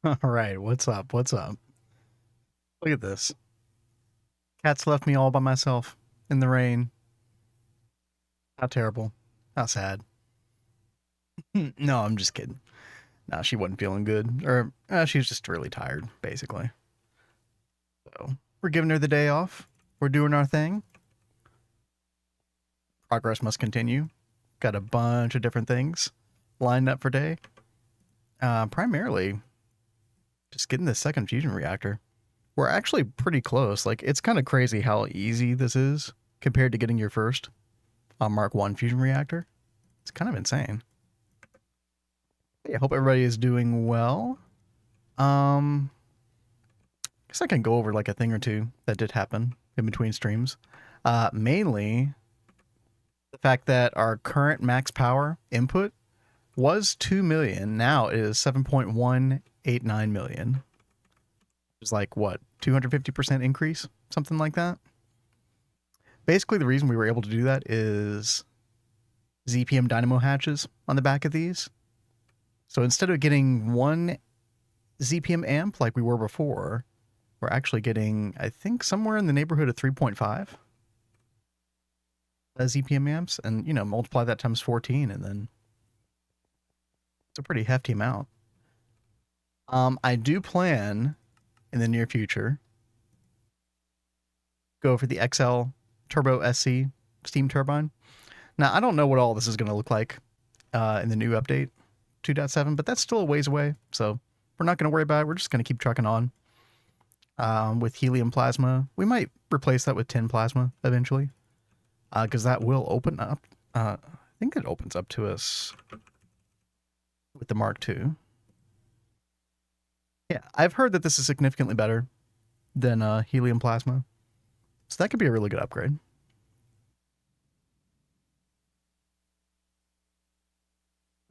All right, what's up? What's up? Look at this. Cats left me all by myself in the rain. How terrible. How sad. No, I'm just kidding. No, she wasn't feeling good. Or she was just really tired, basically. So we're giving her the day off. We're doing our thing. Progress must continue. Got a bunch of different things lined up for day. Primarily just getting the second fusion reactor. We're actually pretty close. Like, it's kind of crazy how easy this is compared to getting your first Mark One fusion reactor. It's kind of insane. I hope everybody is doing well. Um, guess I can go over like a thing or two that did happen in between streams. Mainly the fact that our current max power input was 2 million. Now it is 7.189 million. It's like what, 250% increase, something like that. Basically, the reason we were able to do that is ZPM dynamo hatches on the back of these. So instead of getting one ZPM amp like we were before, we're actually getting, I think, somewhere in the neighborhood of 3.5 ZPM amps, and multiply that times 14, and then it's a pretty hefty amount. I do plan in the near future go for the XL Turbo SC steam turbine. Now I don't know what all this is going to look like in the new update 2.7, but that's still a ways away, so we're not going to worry about it. We're just going to keep trucking on. With helium plasma, we might replace that with tin plasma eventually, because that will open up. I think it opens up to us with the Mark II. Yeah, I've heard that this is significantly better than helium plasma, so that could be a really good upgrade.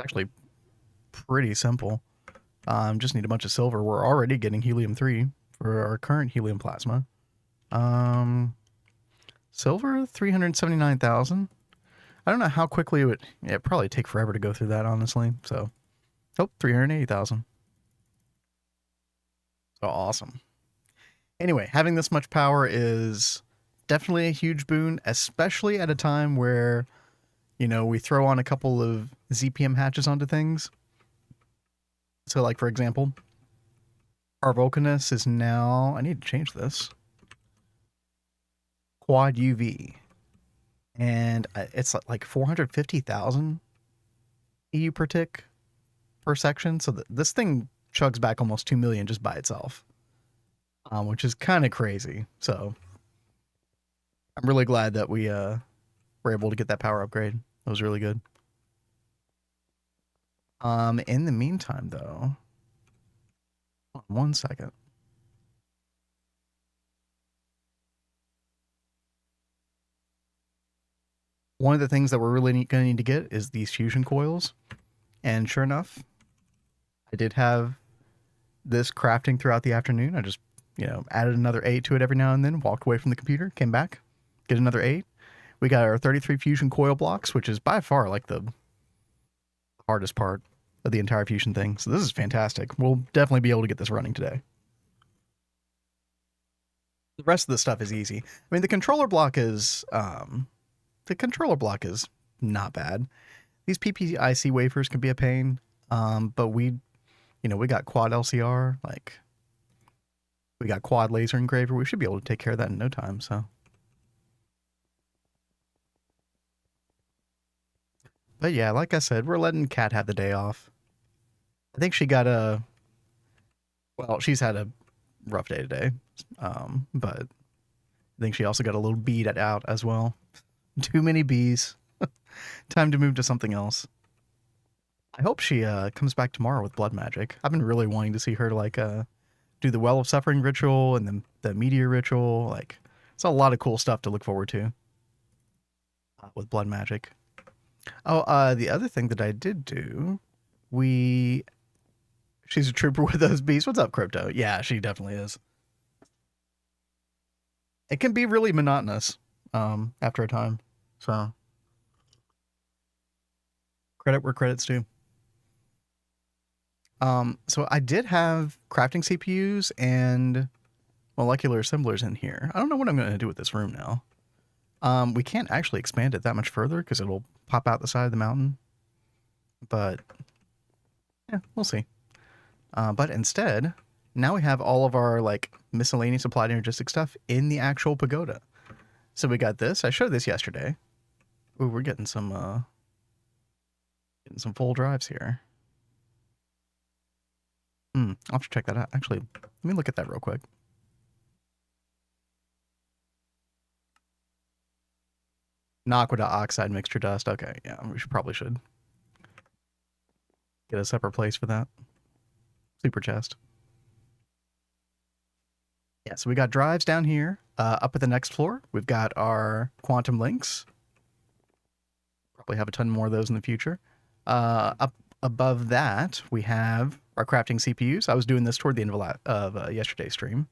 Actually, pretty simple. Just need a bunch of silver. We're already getting helium-3 for our current helium plasma. Silver 379,000. I don't know how quickly it'd probably take forever to go through that, honestly. So, 380,000. So awesome. Anyway, having this much power is definitely a huge boon, especially at a time where, we throw on a couple of ZPM hatches onto things. So, like, for example, our Vulcanus is now, I need to change this, quad UV. And it's like 450,000 EU per tick per section. So this thing chugs back almost 2 million just by itself, which is kind of crazy. So I'm really glad that we were able to get that power upgrade. That was really good. In the meantime, though, 1 second. One of the things that we're really going to need to get is these fusion coils. And sure enough, I did have this crafting throughout the afternoon. I just, added another 8 to it every now and then, walked away from the computer, came back, get another 8. We got our 33 fusion coil blocks, which is by far like the hardest part of the entire fusion thing. So this is fantastic. We'll definitely be able to get this running today. The rest of the stuff is easy. I mean, the controller block is not bad. These PPIC wafers can be a pain, but we got quad LCR, like we got quad laser engraver. We should be able to take care of that in no time. So, but yeah, like I said, we're letting Kat have the day off. I think she got she's had a rough day today, but I think she also got a little beat out as well. Too many bees. Time to move to something else. I hope she comes back tomorrow with blood magic. I've been really wanting to see her do the Well of Suffering ritual and then the Meteor ritual. Like, it's a lot of cool stuff to look forward to with blood magic. Oh, the other thing that I did do, she's a trooper with those bees. What's up, Crypto? Yeah, she definitely is. It can be really monotonous after a time. So, credit where credit's due. So I did have crafting CPUs and molecular assemblers in here. I don't know what I'm going to do with this room now. We can't actually expand it that much further because it'll pop out the side of the mountain. But yeah, we'll see. But instead, now we have all of our like miscellaneous applied energistic stuff in the actual pagoda. So we got this. I showed this yesterday. Ooh, we're getting some full drives here. I'll have to check that out. Actually, let me look at that real quick. Aqua oxide mixture dust. Okay, yeah, we probably should get a separate place for that. Super chest. Yeah, so we got drives down here. Up at the next floor, we've got our quantum links. Probably have a ton more of those in the future. Up above that, we have our crafting CPUs. I was doing this toward the end of yesterday's stream.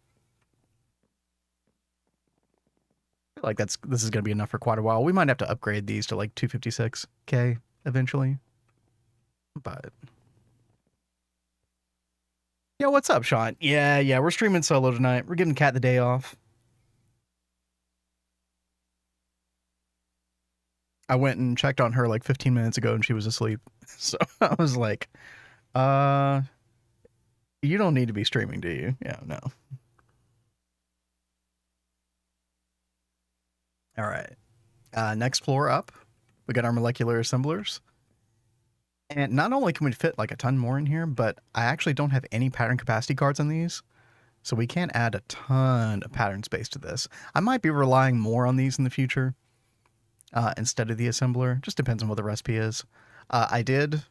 I feel like this is going to be enough for quite a while. We might have to upgrade these to like 256K eventually. But yo, what's up, Sean? Yeah, we're streaming solo tonight. We're giving Kat the day off. I went and checked on her like 15 minutes ago and she was asleep. So I was like, you don't need to be streaming, do you? Yeah, no. All right. Next floor up, we got our molecular assemblers. And not only can we fit like a ton more in here, but I actually don't have any pattern capacity cards on these. So we can add a ton of pattern space to this. I might be relying more on these in the future instead of the assembler. Just depends on what the recipe is. I did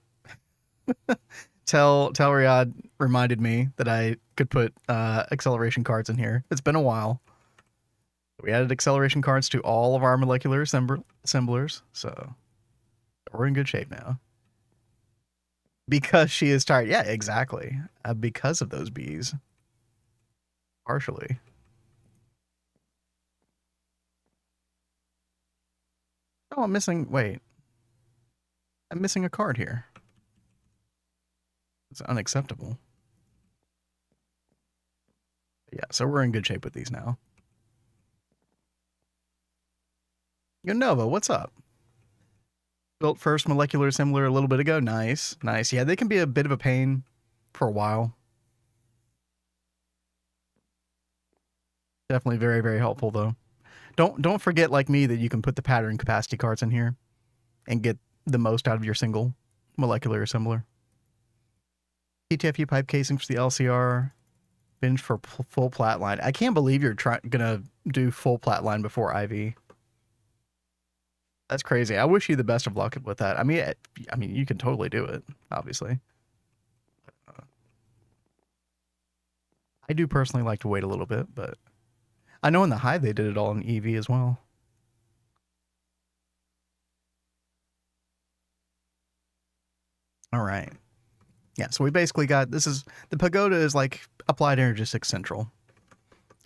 tell Riyadh reminded me that I could put acceleration cards in here. It's been a while. We added acceleration cards to all of our molecular assemblers, so we're in good shape now. Because she is tired. Yeah, exactly. Because of those bees. Partially. Oh, I'm missing... Wait. I'm missing a card here. It's unacceptable. Yeah, so we're in good shape with these now. Yo, Nova, what's up? Built first molecular assembler a little bit ago. Nice. Yeah, they can be a bit of a pain for a while. Definitely very, very helpful, though. Don't forget, like me, that you can put the pattern capacity cards in here and get the most out of your single molecular assembler. TTFU pipe casing for the LCR. Binge for full plat line. I can't believe you're gonna do full plat line before IV. That's crazy. I wish you the best of luck with that. I mean, you can totally do it, obviously. I do personally like to wait a little bit, but I know in the Hive they did it all in EV as well. All right. Yeah, so we basically got, the pagoda is like applied energistic central,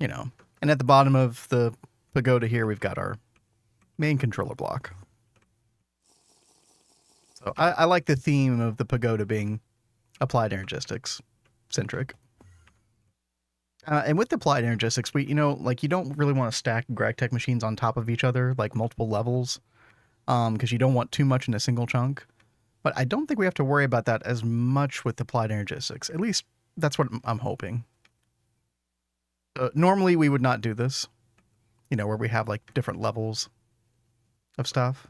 you know. And at the bottom of the pagoda here, we've got our main controller block. So I like the theme of the pagoda being applied energistics centric. And with applied energistics, you don't really want to stack Gregtech machines on top of each other, like multiple levels, because you don't want too much in a single chunk. But I don't think we have to worry about that as much with applied energistics. At least that's what I'm hoping. Normally we would not do this, where we have like different levels of stuff.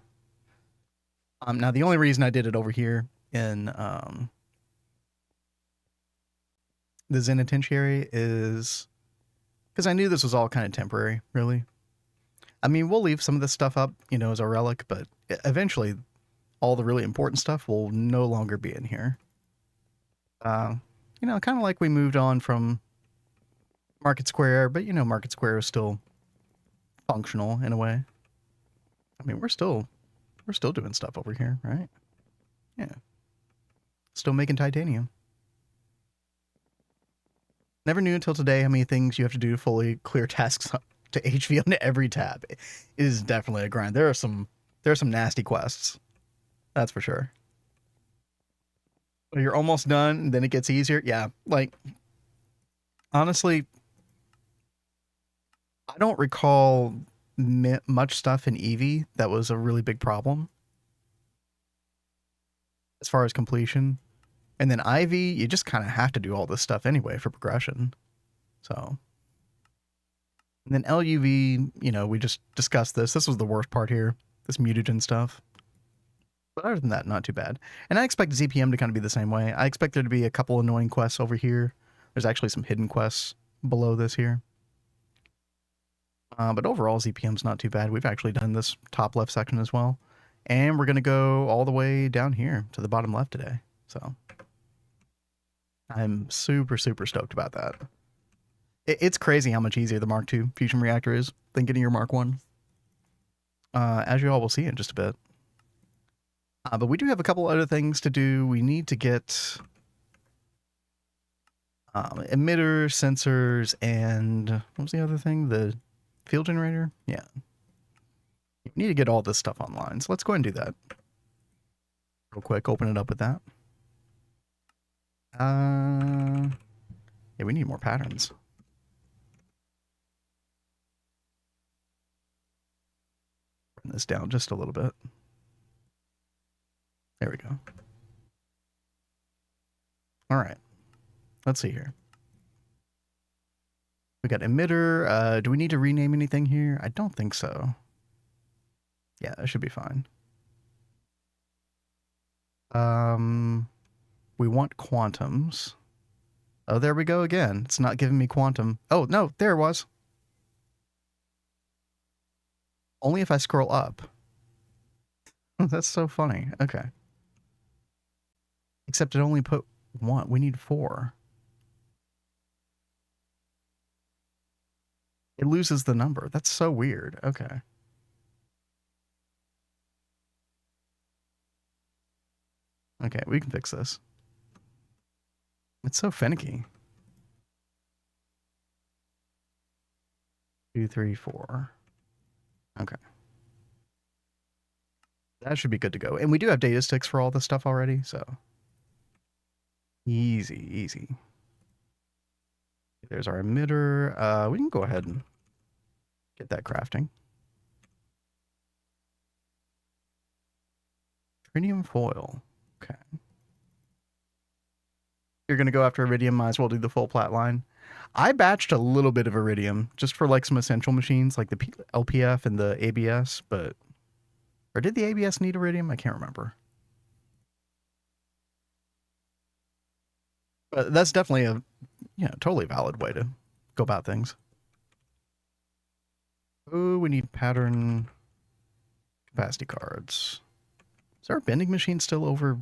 Now the only reason I did it over here in the Zenitentiary is because I knew this was all kind of temporary, really. I mean, we'll leave some of this stuff up, as a relic, but eventually all the really important stuff will no longer be in here. Kind of like we moved on from Market Square, but Market Square is still functional in a way. I mean, we're still doing stuff over here, right? Yeah. Still making titanium. Never knew until today how many things you have to do to fully clear tasks to HV on every tab. It is definitely a grind. There are some nasty quests. That's for sure. You're almost done, and then it gets easier. Yeah, like honestly, I don't recall much stuff in Eevee that was a really big problem as far as completion. And then Ivy, you just kind of have to do all this stuff anyway for progression. So, and then LUV, we just discussed this. This was the worst part here, this mutagen stuff. But other than that, not too bad. And I expect ZPM to kind of be the same way. I expect there to be a couple annoying quests over here. There's actually some hidden quests below this here. But overall, ZPM's not too bad. We've actually done this top left section as well. And we're going to go all the way down here to the bottom left today. So I'm super, super stoked about that. It's crazy how much easier the Mark II fusion reactor is than getting your Mark I. As you all will see in just a bit. But we do have a couple other things to do. We need to get emitter, sensors, and what was the other thing? The field generator? Yeah. You need to get all this stuff online. So let's go ahead and do that. Real quick, open it up with that. Yeah, we need more patterns. Bring this down just a little bit. There we go. All right. Let's see here. We got emitter. Do we need to rename anything here? I don't think so. Yeah, that should be fine. We want quantums. Oh, there we go again. It's not giving me quantum. Oh, no, there it was. Only if I scroll up. That's so funny. Okay. Except it only put one. We need 4. It loses the number. That's so weird. Okay. Okay, we can fix this. It's so finicky. 2, 3, 4. Okay. That should be good to go. And we do have data sticks for all this stuff already, so easy, easy. There's our emitter. We can go ahead and get that crafting. Trinium foil. Okay. You're going to go after iridium, might as well do the full plat line. I batched a little bit of iridium just for like some essential machines like the LPF and the ABS, but or did the ABS need iridium? I can't remember. But that's definitely a totally valid way to go about things. Oh, we need pattern capacity cards. Is our bending machine still over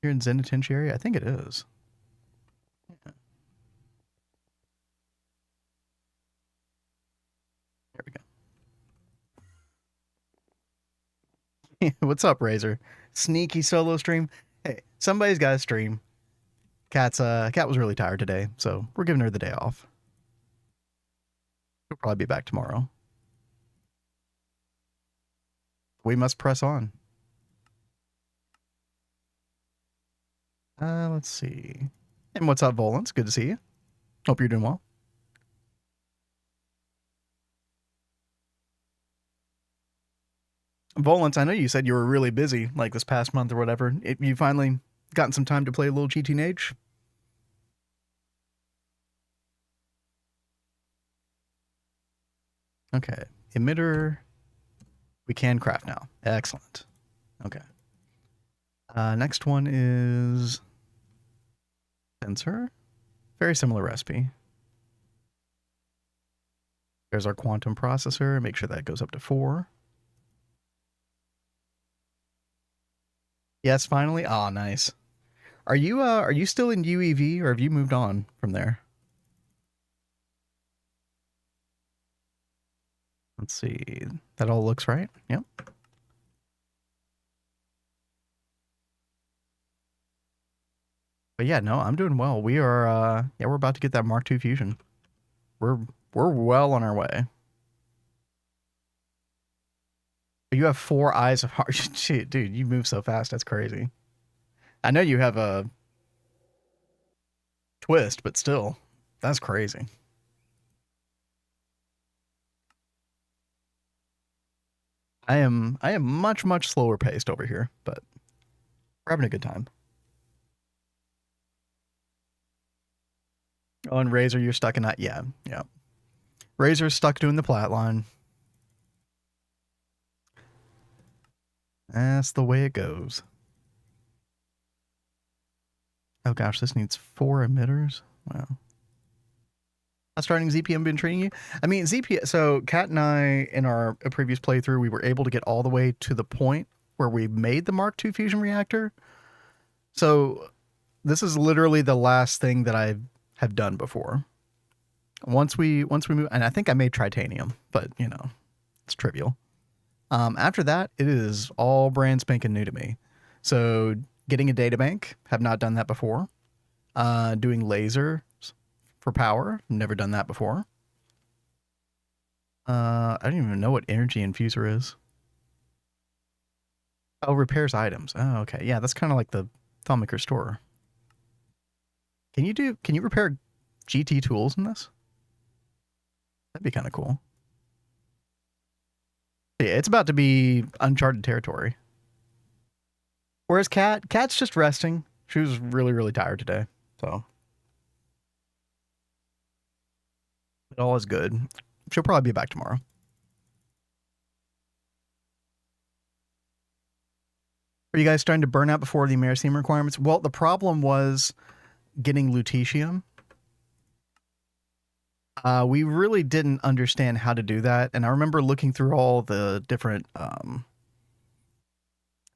here in Zenitentiary? I think it is. Yeah. There we go. What's up, Razor? Sneaky solo stream. Hey, somebody's got to stream. Cat was really tired today, so we're giving her the day off. She'll probably be back tomorrow. We must press on. Let's see. And what's up, Volans? Good to see you. Hope you're doing well. Volans, I know you said you were really busy, like this past month or whatever. You finally gotten some time to play a little GTNH? Okay. Emitter. We can craft now. Excellent. Okay. Next one is sensor. Very similar recipe. There's our quantum processor. Make sure that goes up to 4. Yes, finally. Ah, nice. Are you still in UEV or have you moved on from there? Let's see. That all looks right. Yep. But yeah, no, I'm doing well. We are we're about to get that Mark II Fusion. We're well on our way. You have 4 eyes of heart. Shit, dude, you move so fast. That's crazy. I know you have a twist, but still, that's crazy. I am much slower paced over here, but we're having a good time. Oh, and Razor, you're stuck in that. Yeah, yeah. Razor's stuck doing the plat line. That's the way it goes. Oh gosh, this needs 4 emitters. Wow. How's starting ZPM been treating you? I mean, ZPM. So Kat and I, in our previous playthrough, we were able to get all the way to the point where we made the Mark II fusion reactor. So this is literally the last thing that I have done before. Once we move, and I think I made tritanium, but you know, it's trivial. After that, it is all brand spanking new to me. So getting a data bank, have not done that before. Doing lasers for power, never done that before. I don't even know what energy infuser is. Oh, repairs items. Oh, okay. Yeah, that's kind of like the Thummaker store. Can you repair GT tools in this? That'd be kind of cool. Yeah, it's about to be uncharted territory. Whereas Kat's just resting. She was really tired today, so it all is good. She'll probably be back tomorrow. Are you guys starting to burn out before the Ameristeam requirements? Well, the problem was getting lutetium. We really didn't understand how to do that, and I remember looking through all the different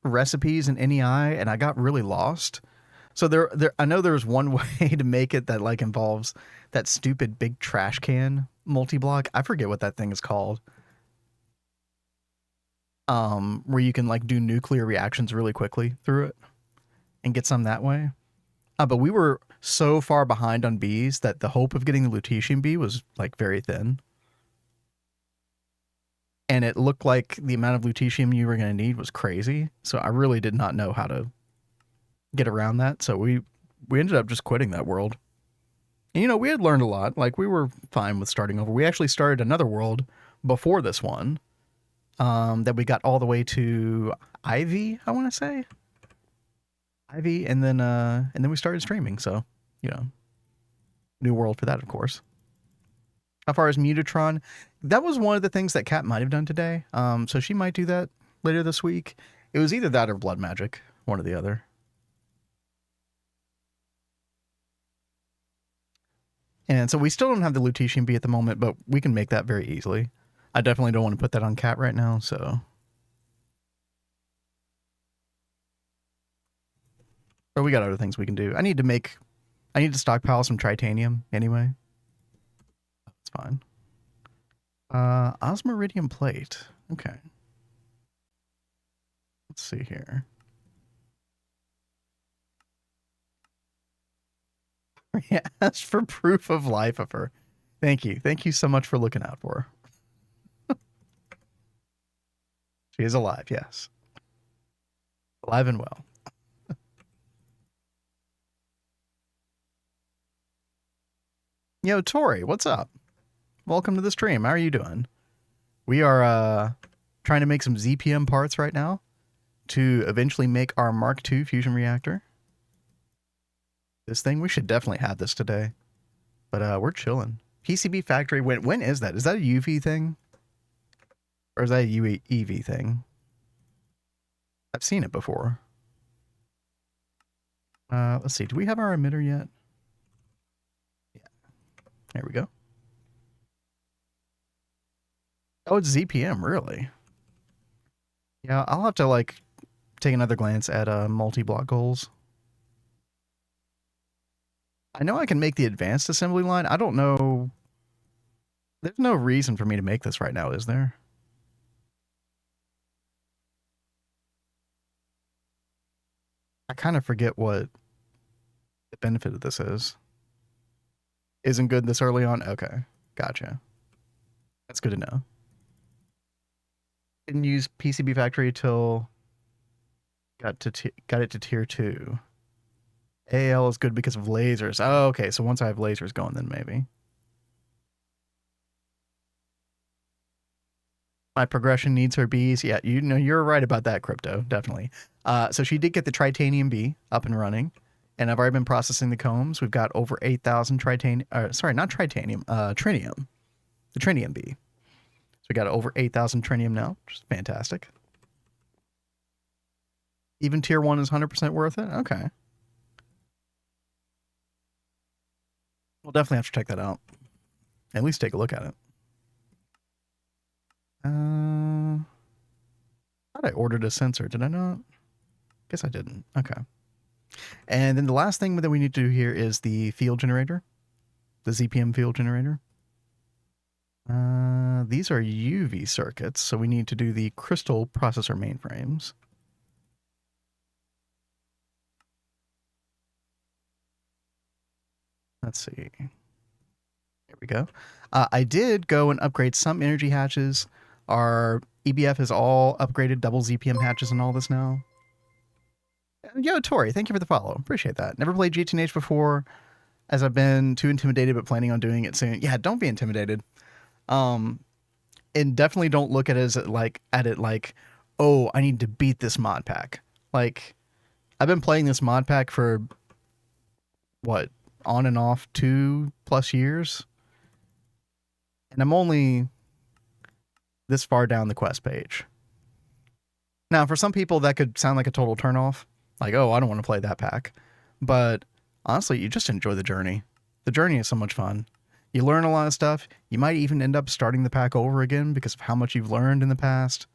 recipes in NEI, and I got really lost. So I know there's one way to make it that like involves that stupid big trash can multi-block. I forget what that thing is called. Where you can like do nuclear reactions really quickly through it and get some that way. But we were so far behind on bees that the hope of getting the lutetium bee was like very thin. And it looked like the amount of lutetium you were going to need was crazy. So I really did not know how to get around that. So we ended up just quitting that world. And, you know, we had learned a lot. Like we were fine with starting over. We actually started another world before this one that we got all the way to Ivy, I want to say. Ivy, and then we started streaming. So, you know, new world for that, of course. How far as Mutatron? That was one of the things that Kat might have done today. So she might do that later this week. It was either that or Blood Magic, one or the other. And so we still don't have the lutetium bee at the moment, but we can make that very easily. I definitely don't want to put that on Kat right now, so. But we got other things we can do. I need to stockpile some tritanium anyway. That's fine. Osmiridium plate. Okay. Let's see here. Yeah, asked for proof of life of her. Thank you. Thank you so much for looking out for her. She is alive, yes. Alive and well. Yo, Tori, what's up? Welcome to the stream. How are you doing? We are trying to make some ZPM parts right now to eventually make our Mark II fusion reactor. This thing, we should definitely have this today. But we're chilling. PCB factory, when is that? Is that a UV thing? Or is that a EV thing? I've seen it before. Let's see. Do we have our emitter yet? Yeah. There we go. Oh, it's ZPM, really? Yeah, I'll have to like take another glance at multi-block goals. I know I can make the advanced assembly line. I don't know. There's no reason for me to make this right now, is there? I kind of forget what the benefit of this is. Isn't good this early on? Okay. Gotcha. That's good to know. Didn't use PCB factory till got it to tier 2. AL is good because of lasers. Oh, okay. So once I have lasers going, then maybe. My progression needs her Bs. Yeah, you know, you're right about that, Crypto. Definitely. So she did get the Tritanium B up and running, and I've already been processing the combs. We've got over 8,000 Tritanium. Sorry, not Tritanium. Trinium. The Trinium B. So we got over 8,000 Trinium now, which is fantastic. Even tier 1 is 100% worth it? Okay. We'll definitely have to check that out. At least take a look at it. I thought I ordered a sensor. Did I not? Guess I didn't. Okay. And then the last thing that we need to do here is the field generator, the ZPM field generator. These are UV circuits, so we need to do the crystal processor mainframes. Let's see. Here we go. I did go and upgrade some energy hatches. Our EBF is all upgraded, double ZPM hatches and all this now. Yo, Tori, thank you for the follow. Appreciate that. Never played GTNH before, as I've been too intimidated, but planning on doing it soon. Yeah, don't be intimidated. And definitely don't look at it like, oh, I need to beat this mod pack. Like, I've been playing this mod pack for what, on and off 2+ years, and I'm only this far down the quest page. Now, for some people, that could sound like a total turnoff. Like, oh, I don't want to play that pack. But honestly, you just enjoy the journey. The journey is so much fun. You learn a lot of stuff. You might even end up starting the pack over again because of how much you've learned in the past.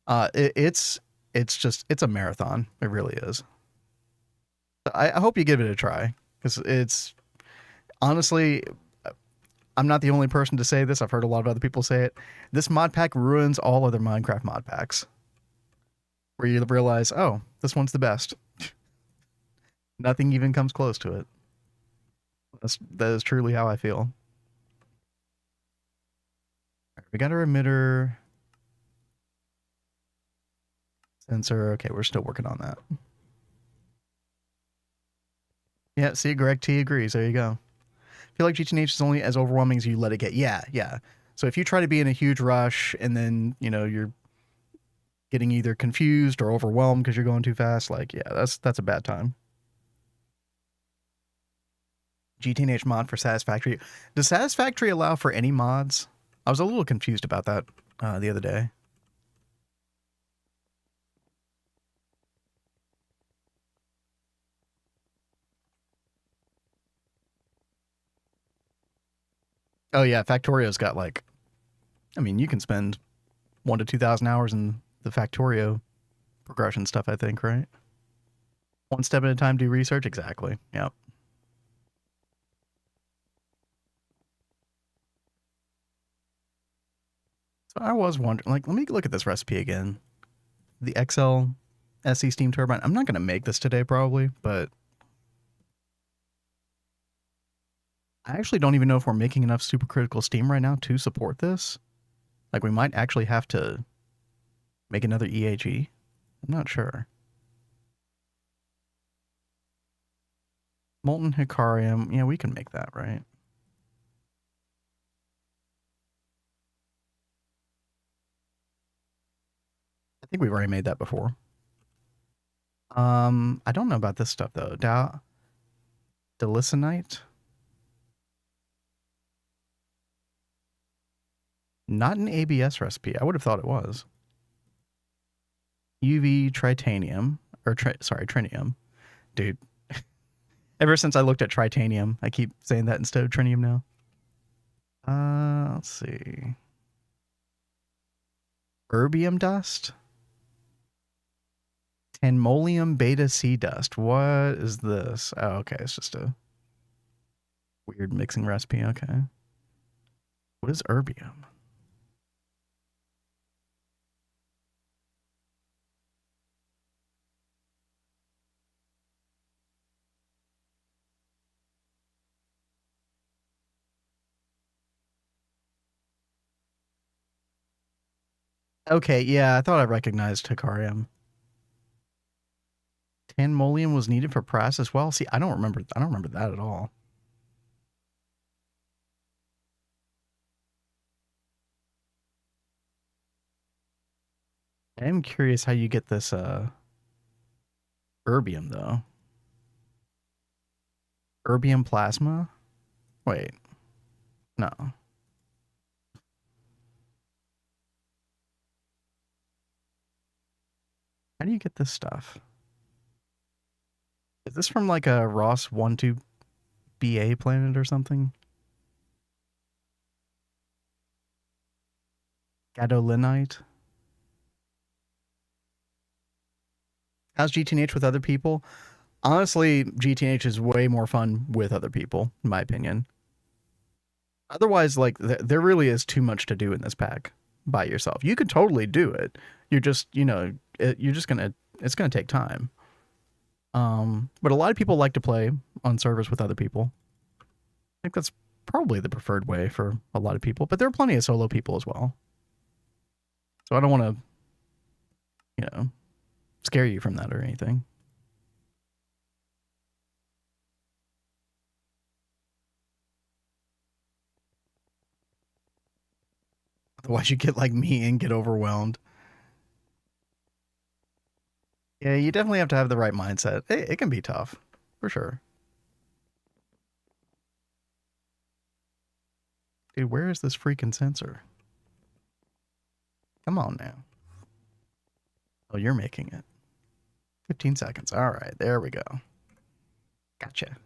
It's a marathon. It really is. I hope you give it a try because it's honestly, I'm not the only person to say this. I've heard a lot of other people say it. This mod pack ruins all other Minecraft mod packs. Where you realize, oh, this one's the best. Nothing even comes close to it. That is truly how I feel. Right, we got our emitter sensor. Okay, we're still working on that. Yeah, see, Greg T agrees. There you go. I feel like GTNH is only as overwhelming as you let it get. Yeah, yeah. So if you try to be in a huge rush and then, you know, you're getting either confused or overwhelmed because you're going too fast, like, yeah, that's a bad time. GTNH mod for Satisfactory. Does Satisfactory allow for any mods? I was a little confused about that the other day. Oh yeah, Factorio's got like, I mean, you can spend 1 to 2,000 hours in the Factorio progression stuff. I think, right? One step at a time, do research. Exactly. Yep. So I was wondering, like, let me look at this recipe again. The XL SE steam turbine. I'm not gonna make this today, probably, but I actually don't even know if we're making enough supercritical steam right now to support this. Like, we might actually have to make another EAG. I'm not sure. Molten Hicarium. Yeah, we can make that, right? I think we've already made that before. I don't know about this stuff though. Delicinite. Not an ABS recipe. I would have thought it was. UV tritanium or trinium, dude. Ever since I looked at tritanium, I keep saying that instead of trinium now. Let's see. Erbium dust. Tanmolium beta C dust. What is this? Oh, okay. It's just a weird mixing recipe. Okay. What is erbium? Okay, yeah, I thought I recognized Hicarium. Tanmolium was needed for Prass as well. See, I don't remember that at all. I am curious how you get this erbium though. Erbium plasma? Wait. No. How do you get this stuff? Is this from like a Ross 1-2 BA planet or something? Gadolinite? How's GTNH with other people? Honestly, GTNH is way more fun with other people, in my opinion. Otherwise, like, there really is too much to do in this pack by yourself. You could totally do it. You're just, you're just gonna, it's gonna take time. But a lot of people like to play on servers with other people. I think that's probably the preferred way for a lot of people, but there are plenty of solo people as well. So I don't want to, scare you from that or anything. Otherwise, you get like me and get overwhelmed. Yeah, you definitely have to have the right mindset. It can be tough, for sure. Dude, where is this freaking sensor? Come on now. Oh, you're making it. 15 seconds. All right, there we go. Gotcha.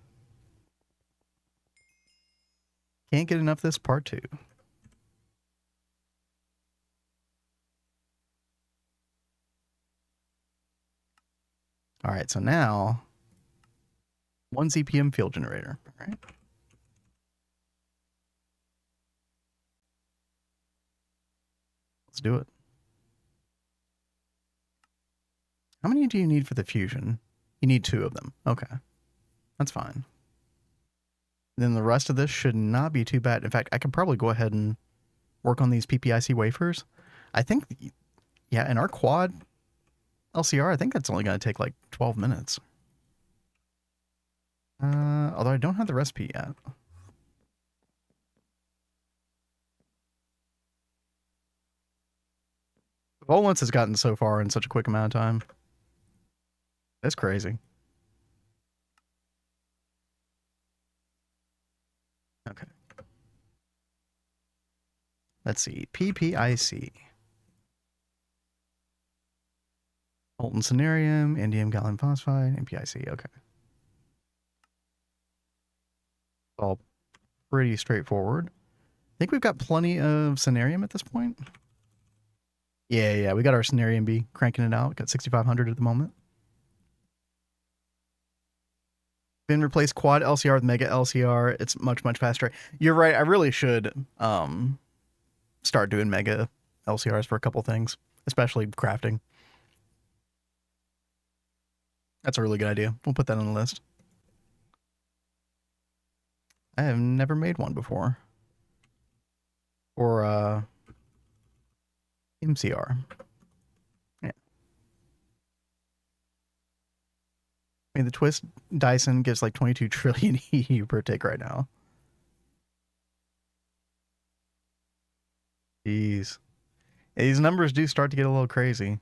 Can't get enough of this part 2. All right, so now 1 ZPM field generator. All right. Let's do it. How many do you need for the fusion? You need 2 of them. Okay. That's fine. Then the rest of this should not be too bad. In fact, I could probably go ahead and work on these PPIC wafers. I think, yeah, in our quad LCR, I think that's only going to take like 12 minutes. Although I don't have the recipe yet. Volants has gotten so far in such a quick amount of time. That's crazy. Okay. Let's see. PPIC. Molten Cenarium, indium gallium phosphide, and PIC. Okay. All pretty straightforward. I think we've got plenty of Cenarium at this point. Yeah, we got our Cenarium B cranking it out. Got 6,500 at the moment. Been replaced quad LCR with mega LCR. It's much faster. You're right. I really should start doing mega LCRs for a couple things, especially crafting. That's a really good idea. We'll put that on the list. I have never made one before. Or MCR. Yeah. I mean, the Twist Dyson gives like 22 trillion EU per tick right now. Jeez. Yeah, these numbers do start to get a little crazy.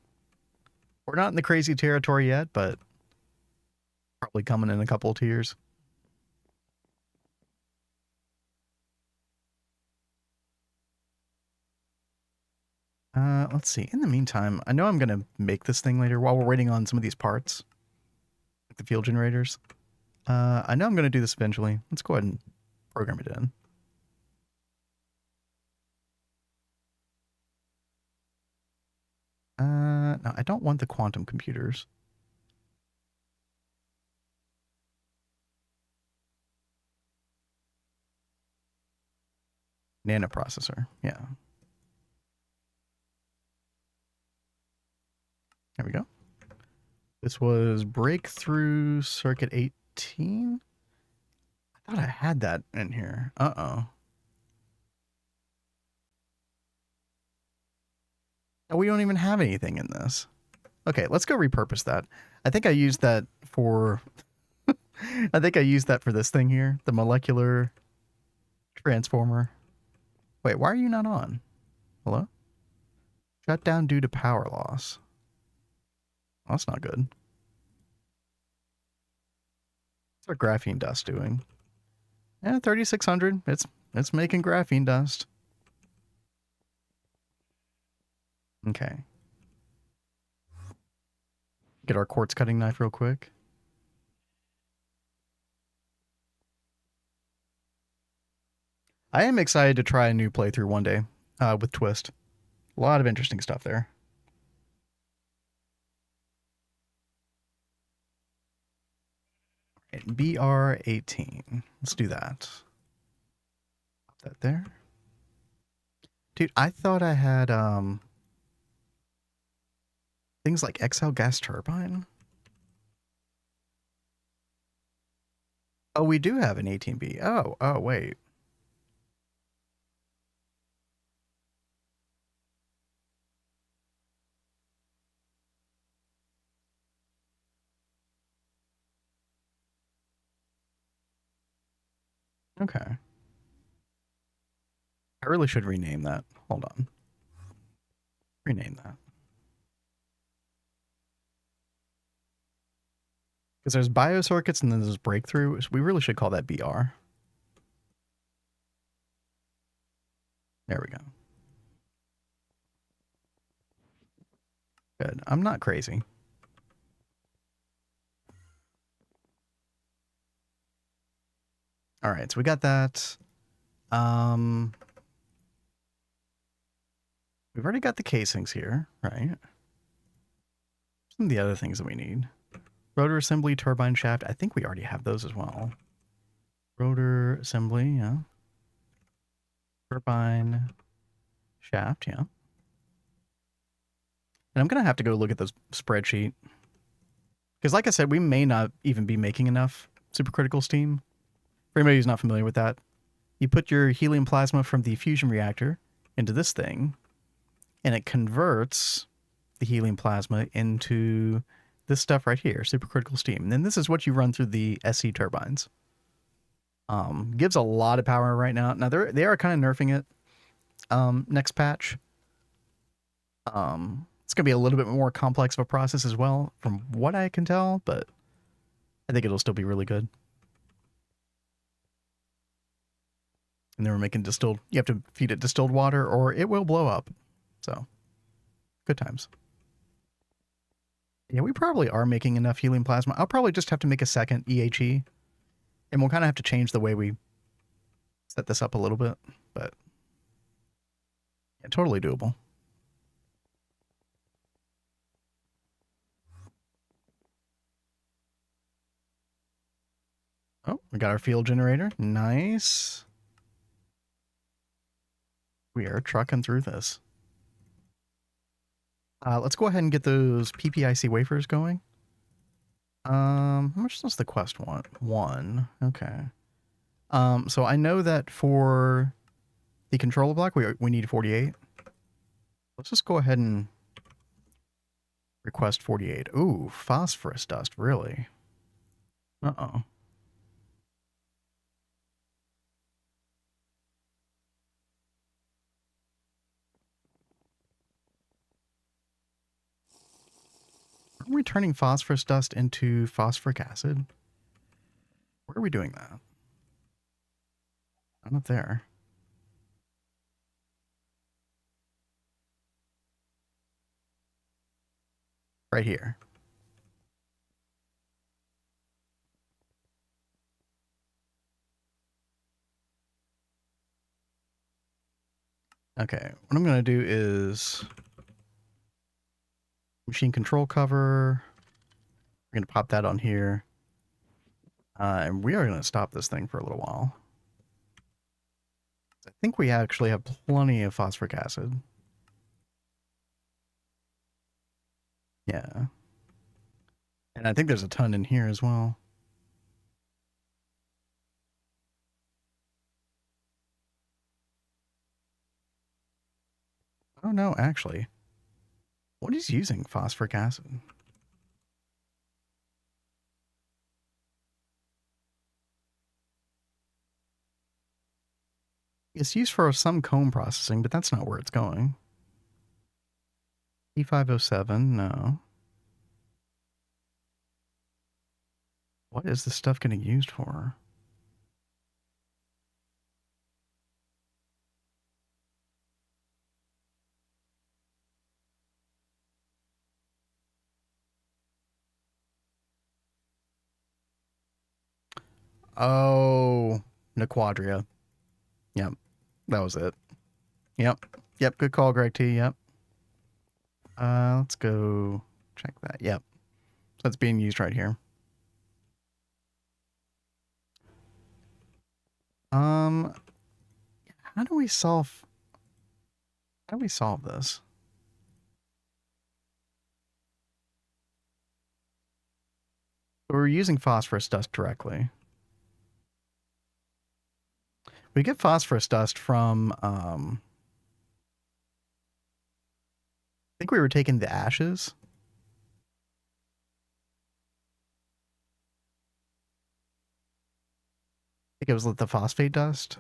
We're not in the crazy territory yet, but probably coming in a couple of tiers. Let's see. In the meantime, I know I'm going to make this thing later while we're waiting on some of these parts, like the field generators. I know I'm going to do this eventually. Let's go ahead and program it in. No, I don't want the quantum computers. Nanoprocessor, yeah. There we go. This was breakthrough circuit 18. I thought I had that in here. Uh-oh. Oh, we don't even have anything in this. Okay, let's go repurpose that. I think I used that for I think I used that for this thing here, the molecular transformer. Wait, why are you not on? Hello? Shut down due to power loss. Well, that's not good. What's our graphene dust doing? Yeah, 3600. It's making graphene dust. Okay. Get our quartz cutting knife real quick. I am excited to try a new playthrough one day with Twist. A lot of interesting stuff there. BR18. Let's do that. Pop that there. Dude, I thought I had things like XL gas turbine. Oh, we do have an 18B. Oh, wait. Okay. I really should rename that. Hold on. Rename that. Because there's biocircuits and then there's breakthrough. So we really should call that BR. There we go. Good. I'm not crazy. All right, so we got that. We've already got the casings here, right? Some of the other things that we need. Rotor assembly, turbine shaft. I think we already have those as well. Rotor assembly, yeah. Turbine shaft, yeah. And I'm going to have to go look at this spreadsheet. Because like I said, we may not even be making enough supercritical steam. For anybody who's not familiar with that, you put your helium plasma from the fusion reactor into this thing, and it converts the helium plasma into this stuff right here, supercritical steam. And then this is what you run through the SC turbines. Gives a lot of power right now. Now they are kind of nerfing it next patch. It's gonna be a little bit more complex of a process as well, from what I can tell, but I think it'll still be really good. And then we're making distilled. You have to feed it distilled water, or it will blow up. So, good times. Yeah, we probably are making enough helium plasma. I'll probably just have to make a second EHE, and we'll kind of have to change the way we set this up a little bit, but yeah, totally doable. Oh, we got our field generator. Nice. We are trucking through this. Let's go ahead and get those PPIC wafers going. How much does the quest want? 1. Okay. So I know that for the controller block, we need 48. Let's just go ahead and request 48. Ooh, phosphorus dust, really? Uh-oh. Are we turning phosphorus dust into phosphoric acid? Where are we doing that? Not up there. Right here. Okay, what I'm going to do is machine control cover. We're going to pop that on here. And we are going to stop this thing for a little while. I think we actually have plenty of phosphoric acid. Yeah. And I think there's a ton in here as well. Oh, no, actually. What is using phosphoric acid? It's used for some comb processing, but that's not where it's going. E507, no. What is this stuff getting used for? Oh, Nequadria. Yep, that was it. Yep, yep, good call, Greg T. Yep. Let's go check that. Yep, that's being used right here. Um, how do we solve? How do we solve this? We're using phosphorus dust directly. We get phosphorus dust from. I think we were taking the ashes. I think it was the phosphate dust.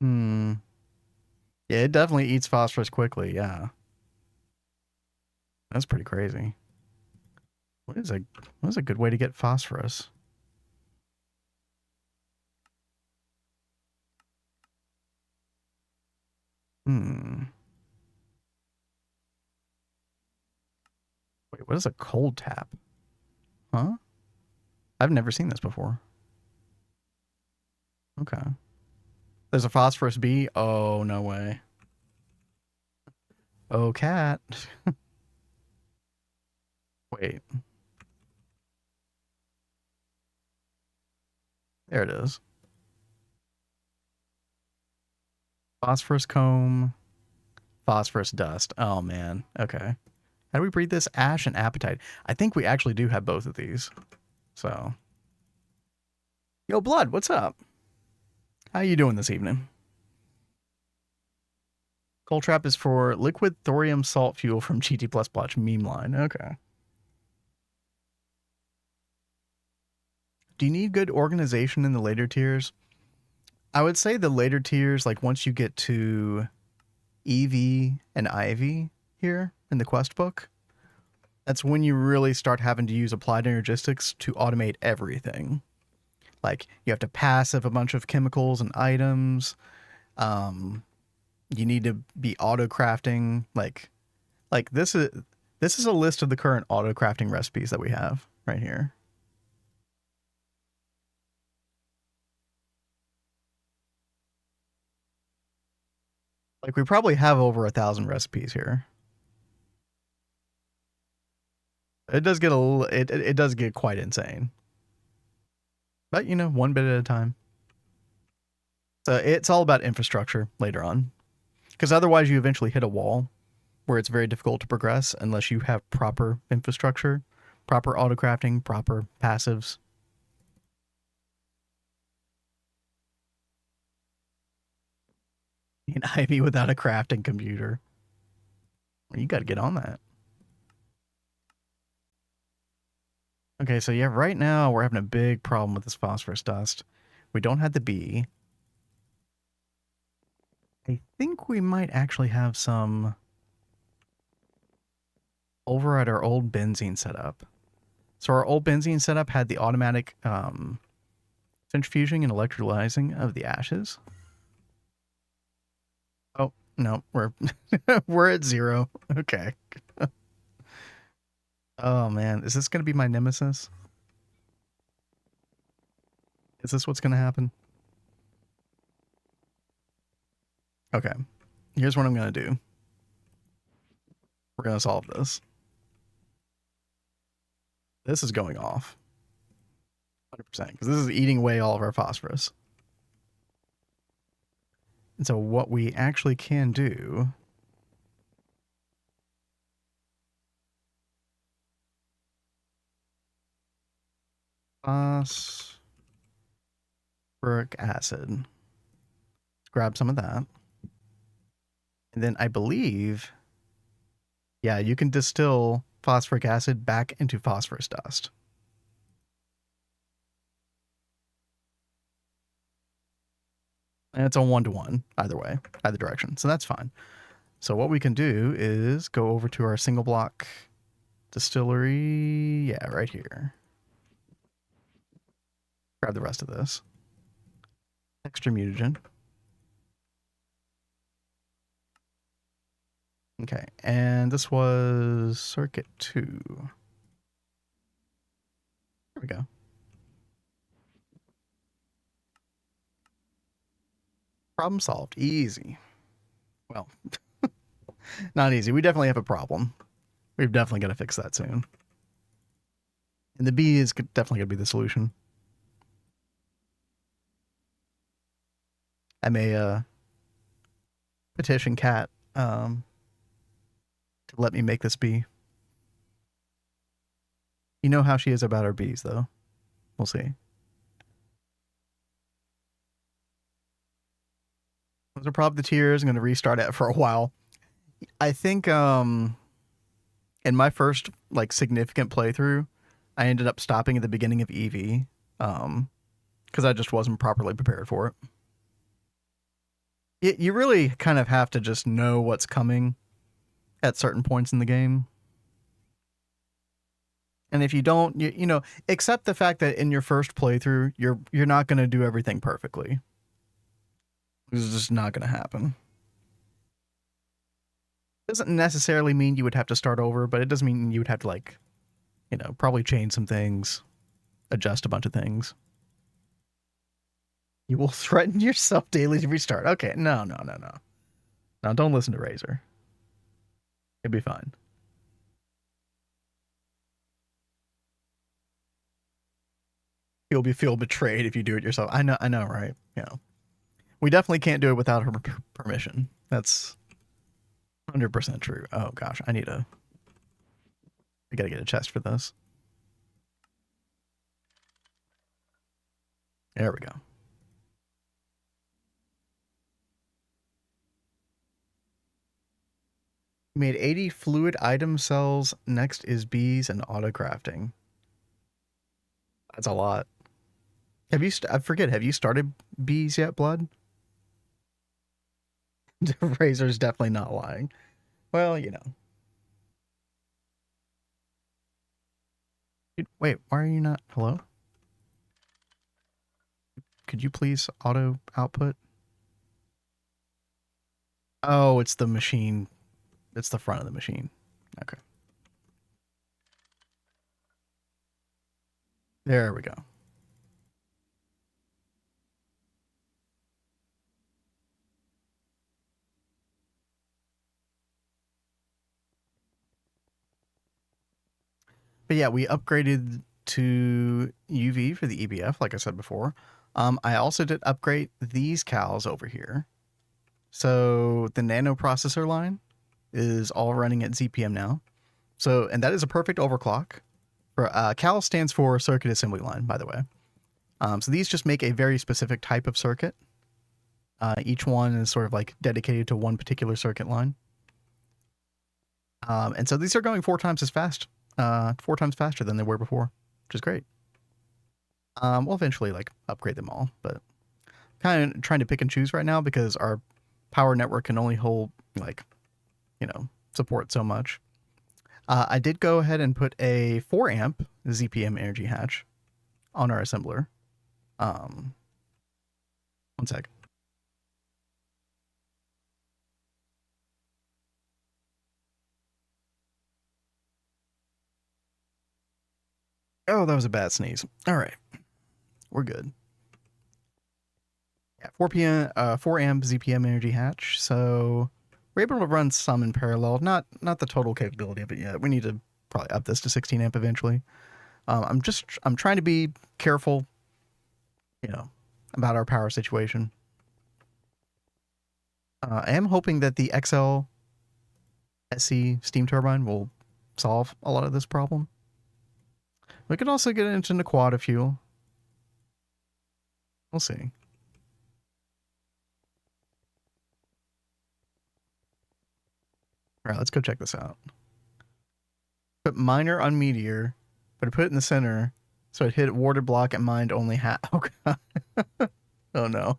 Hmm. Yeah, it definitely eats phosphorus quickly. Yeah, that's pretty crazy. What is a good way to get phosphorus? Hmm. Wait, what is a cold tap? Huh? I've never seen this before. Okay. There's a phosphorus bee. Oh, no way. Oh, cat. Wait, there it is. Phosphorus comb, phosphorus dust. Oh, man. Okay. How do we breed this? Ash and apatite. I think we actually do have both of these. So, yo, Blood, what's up? How you doing this evening? Coal trap is for liquid thorium salt fuel from GT plus plus meme line. Okay. Do you need good organization in the later tiers? I would say the later tiers, like once you get to EV and IV here in the quest book, that's when you really start having to use applied energistics to automate everything. Like you have to passive a bunch of chemicals and items. Um, you need to be auto crafting. Like this is a list of the current auto crafting recipes that we have right here. Like we probably have over 1,000 recipes here. It does get it does get quite insane. But you know, one bit at a time. So it's all about infrastructure later on. Because otherwise you eventually hit a wall where it's very difficult to progress unless you have proper infrastructure, proper auto crafting, proper passives. An Ivy without a crafting computer. You got to get on that. Okay, so yeah, right now we're having a big problem with this phosphorus dust. We don't have the bee. I think we might actually have some over at our old benzene setup. So our old benzene setup had the automatic centrifuging and electrolyzing of the ashes. Oh no, we're we're at 0. Okay. Oh man, is this gonna be my nemesis? Is this what's gonna happen? Okay. Here's what I'm gonna do. We're gonna solve this. This is going off 100% because this is eating away all of our phosphorus. And so what we actually can do phosphoric acid. Let's grab some of that. And then I believe, yeah, you can distill phosphoric acid back into phosphorus dust. And it's a 1-to-1 either way, either direction. So that's fine. So what we can do is go over to our single block distillery. Yeah, right here. Grab the rest of this. Extra mutagen. Okay, and this was circuit 2. There we go. Problem solved. Easy. Well, not easy. We definitely have a problem. We're definitely going to fix that soon. And the B is definitely going to be the solution. I may petition Cat to let me make this B. You know how she is about her bees, though. We'll see. Those are probably the tiers. I'm going to restart it for a while. I think in my first like significant playthrough, I ended up stopping at the beginning of EV because I just wasn't properly prepared for it. You really kind of have to just know what's coming at certain points in the game. And if you don't, you know, accept the fact that in your first playthrough, you're not going to do everything perfectly. This is just not going to happen. Doesn't necessarily mean you would have to start over, but it does mean you would have to, like, you know, probably change some things, adjust a bunch of things. You will threaten yourself daily to restart. Okay, no. No, don't listen to Razor. It'll be fine. You'll feel betrayed if you do it yourself. I know, right? You know, we definitely can't do it without her permission. That's 100% true. Oh gosh, I gotta get a chest for this. There we go. Made 80 fluid item cells. Next is bees and auto crafting. That's a lot. Have you? I forget. Have you started bees yet, Blood? Razor's definitely not lying. Well, you know. Wait, why are you not? Hello? Could you please auto output? Oh, it's the machine. It's the front of the machine. Okay. There we go. But yeah, we upgraded to UV for the EBF, like I said before. I also did upgrade these cows over here. So the nano processor line is all running at ZPM now. So, and that is a perfect overclock. For CAL stands for circuit assembly line, by the way. So these just make a very specific type of circuit. Each one is sort of like dedicated to one particular circuit line. And so these are going 4 times as fast, 4 times faster than they were before, which is great. We'll eventually like upgrade them all, but kind of trying to pick and choose right now because our power network can only hold like, you know, support so much. I did go ahead and put a 4 amp ZPM energy hatch on our assembler. One sec. Oh, that was a bad sneeze. All right, we're good. Yeah, 4 amp ZPM energy hatch. So we're able to run some in parallel. Not the total capability of it yet. We need to probably up this to 16 amp eventually. I'm trying to be careful, you know, about our power situation. I am hoping that the XL SC steam turbine will solve a lot of this problem. We could also get into Naquata fuel. We'll see. All right, let's go check this out. Put miner on meteor, but I put it in the center, so it hit warded block and mined only half. Oh god. Oh no.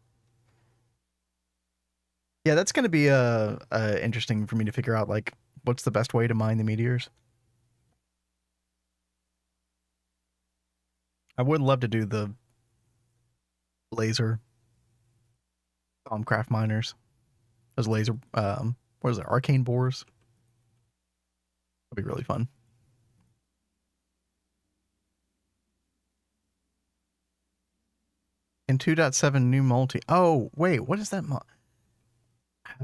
Yeah, that's gonna be interesting for me to figure out, like, what's the best way to mine the meteors. I would love to do the laser craft miners. Those laser what is it, arcane bores? That'd be really fun. In 2.7 new multi. Oh, wait, what is that?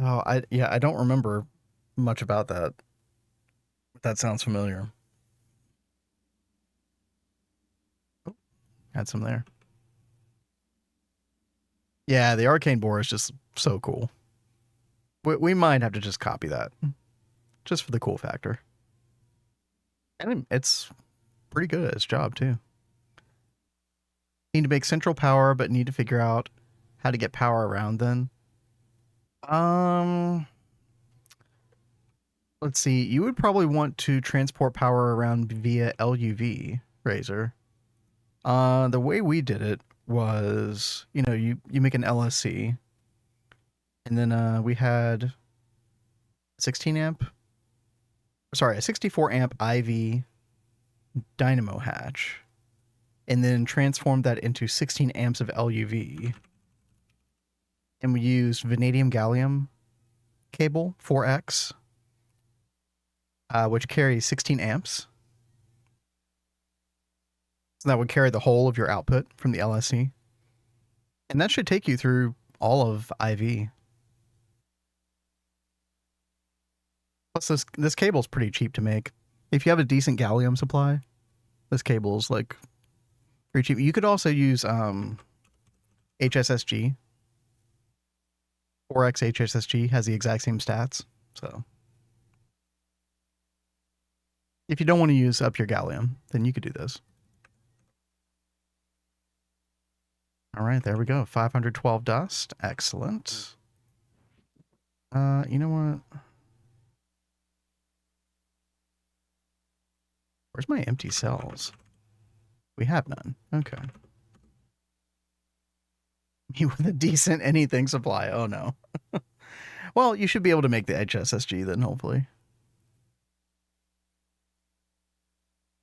Oh, I don't remember much about that. That sounds familiar. Oh, had some there. Yeah, the arcane bore is just so cool. We might have to just copy that, just for the cool factor. And it's pretty good at its job too. Need to make central power, but need to figure out how to get power around then. Let's see. You would probably want to transport power around via LUV, Razor. The way we did it was, you make an LSC, and then we had 16 amp, sorry, a 64 amp IV dynamo hatch, and then transformed that into 16 amps of LUV. And we used vanadium gallium cable 4X, which carries 16 amps. So that would carry the whole of your output from the LSC. And that should take you through all of IV. Plus, this cable's pretty cheap to make. If you have a decent gallium supply, this cable's like pretty cheap. You could also use HSSG. 4X HSSG has the exact same stats. So if you don't want to use up your gallium, then you could do this. All right, there we go. 512 dust. Excellent. You know what? Where's my empty cells? We have none. Okay. You with a decent anything supply. Oh no. Well, you should be able to make the HSSG then, hopefully.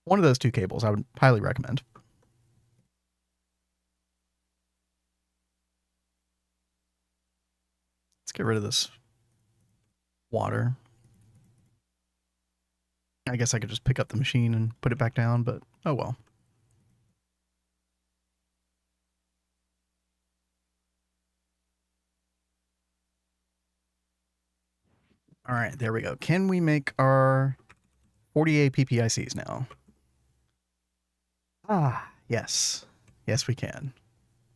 One of those two cables I would highly recommend. Let's get rid of this water. I guess I could just pick up the machine and put it back down, but oh well. All right, there we go. Can we make our 48 PPICs now? Ah, yes. Yes, we can.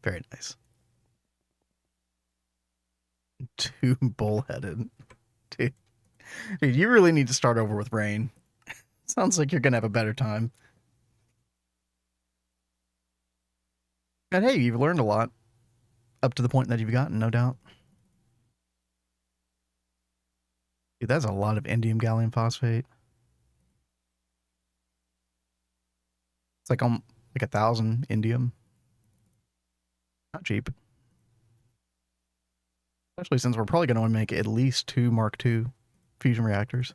Very nice. Too bullheaded. Dude, you really need to start over with rain. Sounds like you're going to have a better time. And hey, you've learned a lot. Up to the point that you've gotten, no doubt. Dude, that's a lot of indium gallium phosphate. It's like 1,000 indium. Not cheap. Especially since we're probably going to make at least 2 Mark II fusion reactors.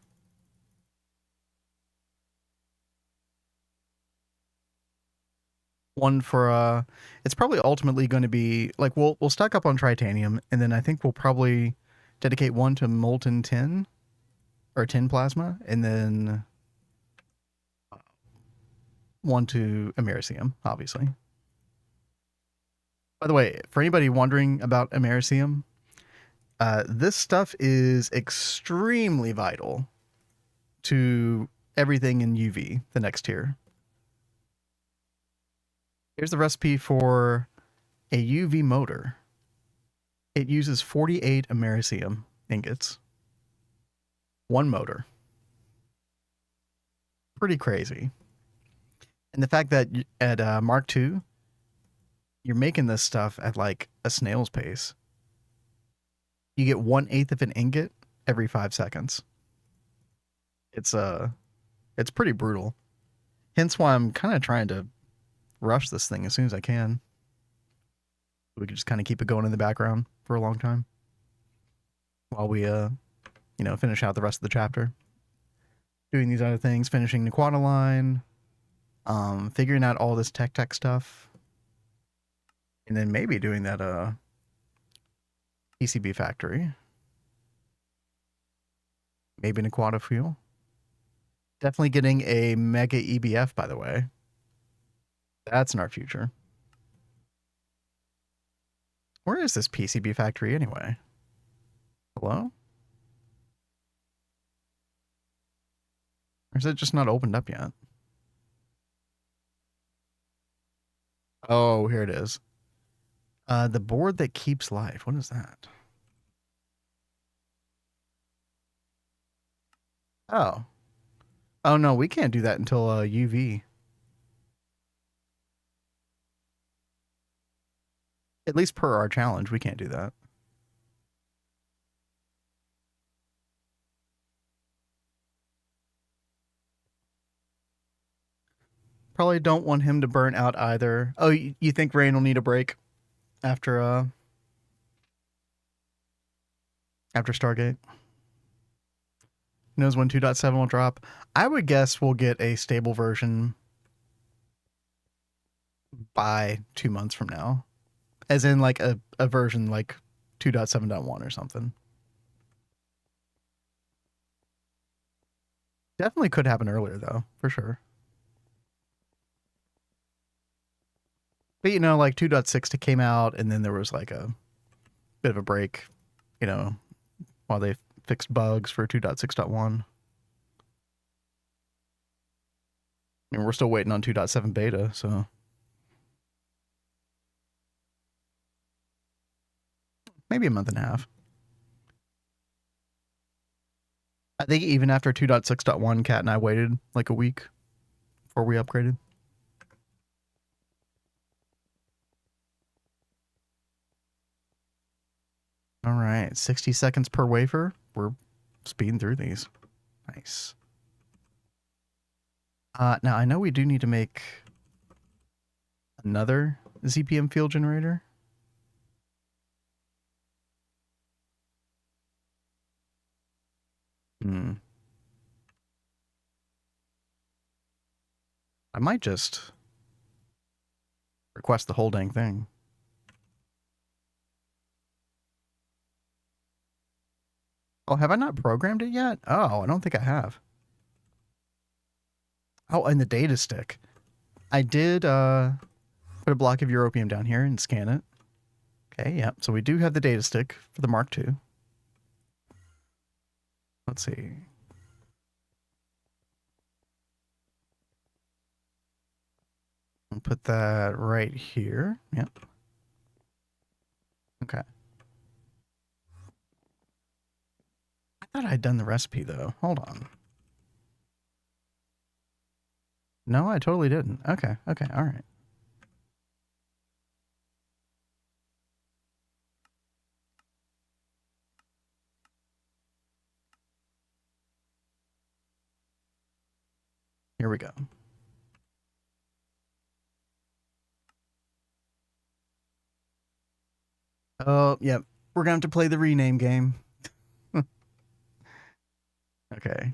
One for it's probably ultimately going to be like we'll stack up on titanium, and then I think we'll probably dedicate one to molten tin or tin plasma, and then one to americium, obviously. By the way, for anybody wondering about americium, this stuff is extremely vital to everything in UV, the next tier. Here's the recipe for a UV motor. It uses 48 americium ingots. One motor. Pretty crazy. And the fact that at Mark II, you're making this stuff at like a snail's pace. You get 1/8 of an ingot every 5 seconds. It's pretty brutal. Hence why I'm kind of trying to rush this thing as soon as I can. We could just kind of keep it going in the background for a long time while we finish out the rest of the chapter. Doing these other things, finishing the quad line, figuring out all this tech stuff, and then maybe doing that PCB factory. Maybe an aquata fuel. Definitely getting a mega EBF, by the way. That's in our future. Where is this PCB factory anyway? Hello? Or is it just not opened up yet? Oh, here it is. The board that keeps life. What is that? Oh. Oh, no, we can't do that until UV. At least per our challenge, we can't do that. Probably don't want him to burn out either. Oh, you think Rain will need a break after Stargate? Knows when 2.7 will drop. I would guess we'll get a stable version by 2 months from now. As in like a version like 2.7.1 or something. Definitely could happen earlier though, for sure. But like 2.6 came out and then there was like a bit of a break, while they fixed bugs for 2.6.1. And we're still waiting on 2.7 beta, so maybe a month and a half. I think even after 2.6.1, Kat and I waited like a week before we upgraded. All right, 60 seconds per wafer. We're speeding through these. Nice. Now, I know we do need to make another ZPM field generator. I might just request the whole dang thing. Oh, have I not programmed it yet? Oh, I don't think I have. Oh, and the data stick. I did put a block of europium down here and scan it. Okay, yeah. So we do have the data stick for the Mark II. Let's see. I'll put that right here. Yep. Okay. I thought I'd done the recipe though. Hold on. No, I totally didn't. Okay. Okay. All right. Here we go. Oh, yep. We're going to have to play the rename game. Okay.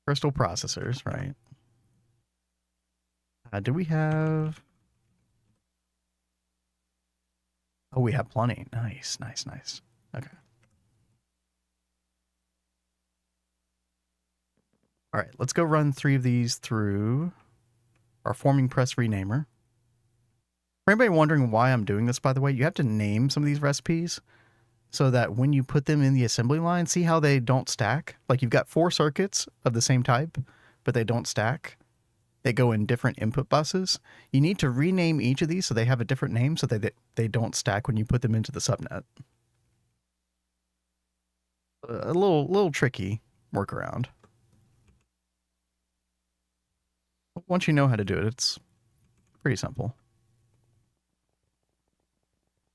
Crystal processors, right? Do we have... Oh, we have plenty. Nice, nice, nice. Okay. All right, let's go run 3 of these through our forming press renamer. For anybody wondering why I'm doing this, by the way, you have to name some of these recipes so that when you put them in the assembly line, see how they don't stack? Like you've got 4 circuits of the same type, but they don't stack. They go in different input buses. You need to rename each of these so they have a different name so that they don't stack when you put them into the subnet. A little tricky workaround. Once you know how to do it, it's pretty simple.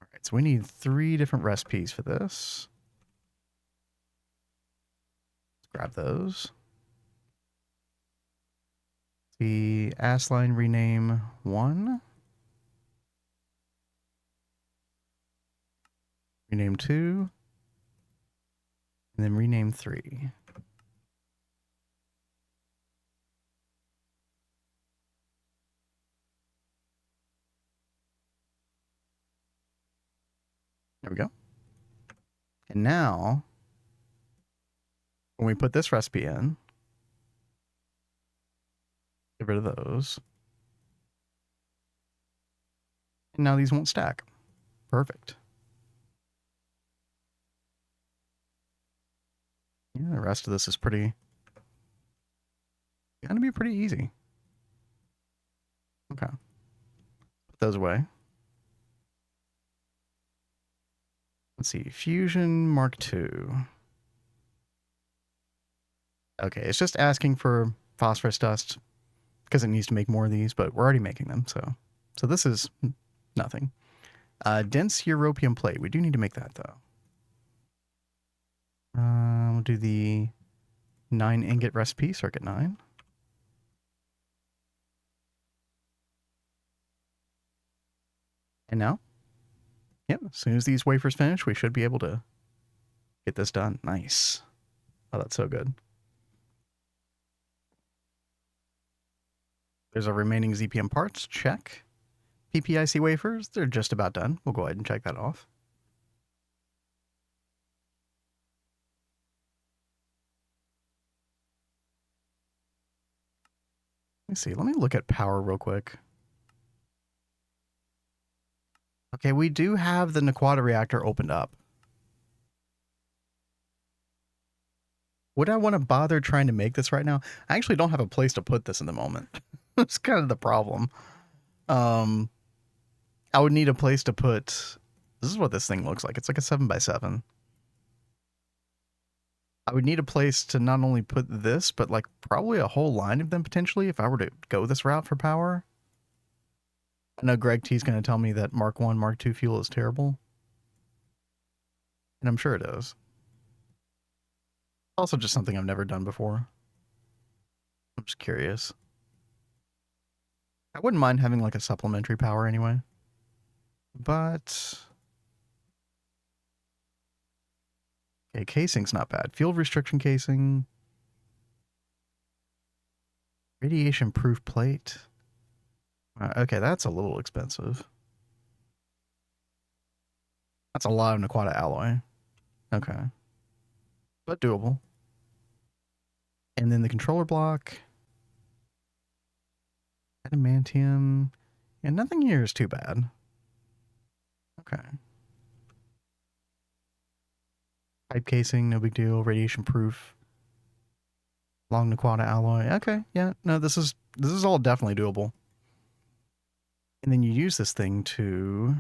All right, so we need 3 different recipes for this. Grab those. The ass line rename 1. Rename 2. And then rename 3. There we go. And now, when we put this recipe in, get rid of those. And now these won't stack. Perfect. Yeah, the rest of this is going to be pretty easy. Okay. Put those away. Let's see. Fusion Mark II. Okay, it's just asking for phosphorus dust because it needs to make more of these, but we're already making them, so this is nothing. Dense europium plate. We do need to make that, though. We'll do the 9 ingot recipe, circuit 9. And now, yep, as soon as these wafers finish, we should be able to get this done. Nice. Oh, that's so good. There's our remaining ZPM parts. Check. PPIC wafers, they're just about done. We'll go ahead and check that off. Let me see. Let me look at power real quick. Okay, we do have the Naquata reactor opened up. Would I want to bother trying to make this right now? I actually don't have a place to put this in the moment. That's kind of the problem. I would need a place to put... This is what this thing looks like. It's like a 7x7. I would need a place to not only put this, but like probably a whole line of them potentially if I were to go this route for power. I know Greg T is going to tell me that Mark 1, Mark 2 fuel is terrible. And I'm sure it is. Also just something I've never done before. I'm just curious. I wouldn't mind having like a supplementary power anyway. But... Okay, casing's not bad. Field restriction casing. Radiation proof plate. Okay, that's a little expensive. That's a lot of Naquata alloy. Okay. But doable. And then the controller block. Adamantium. And nothing here is too bad. Okay. Pipe casing, no big deal. Radiation proof. Long Naquata alloy. Okay, yeah. No, this is all definitely doable. And then you use this thing to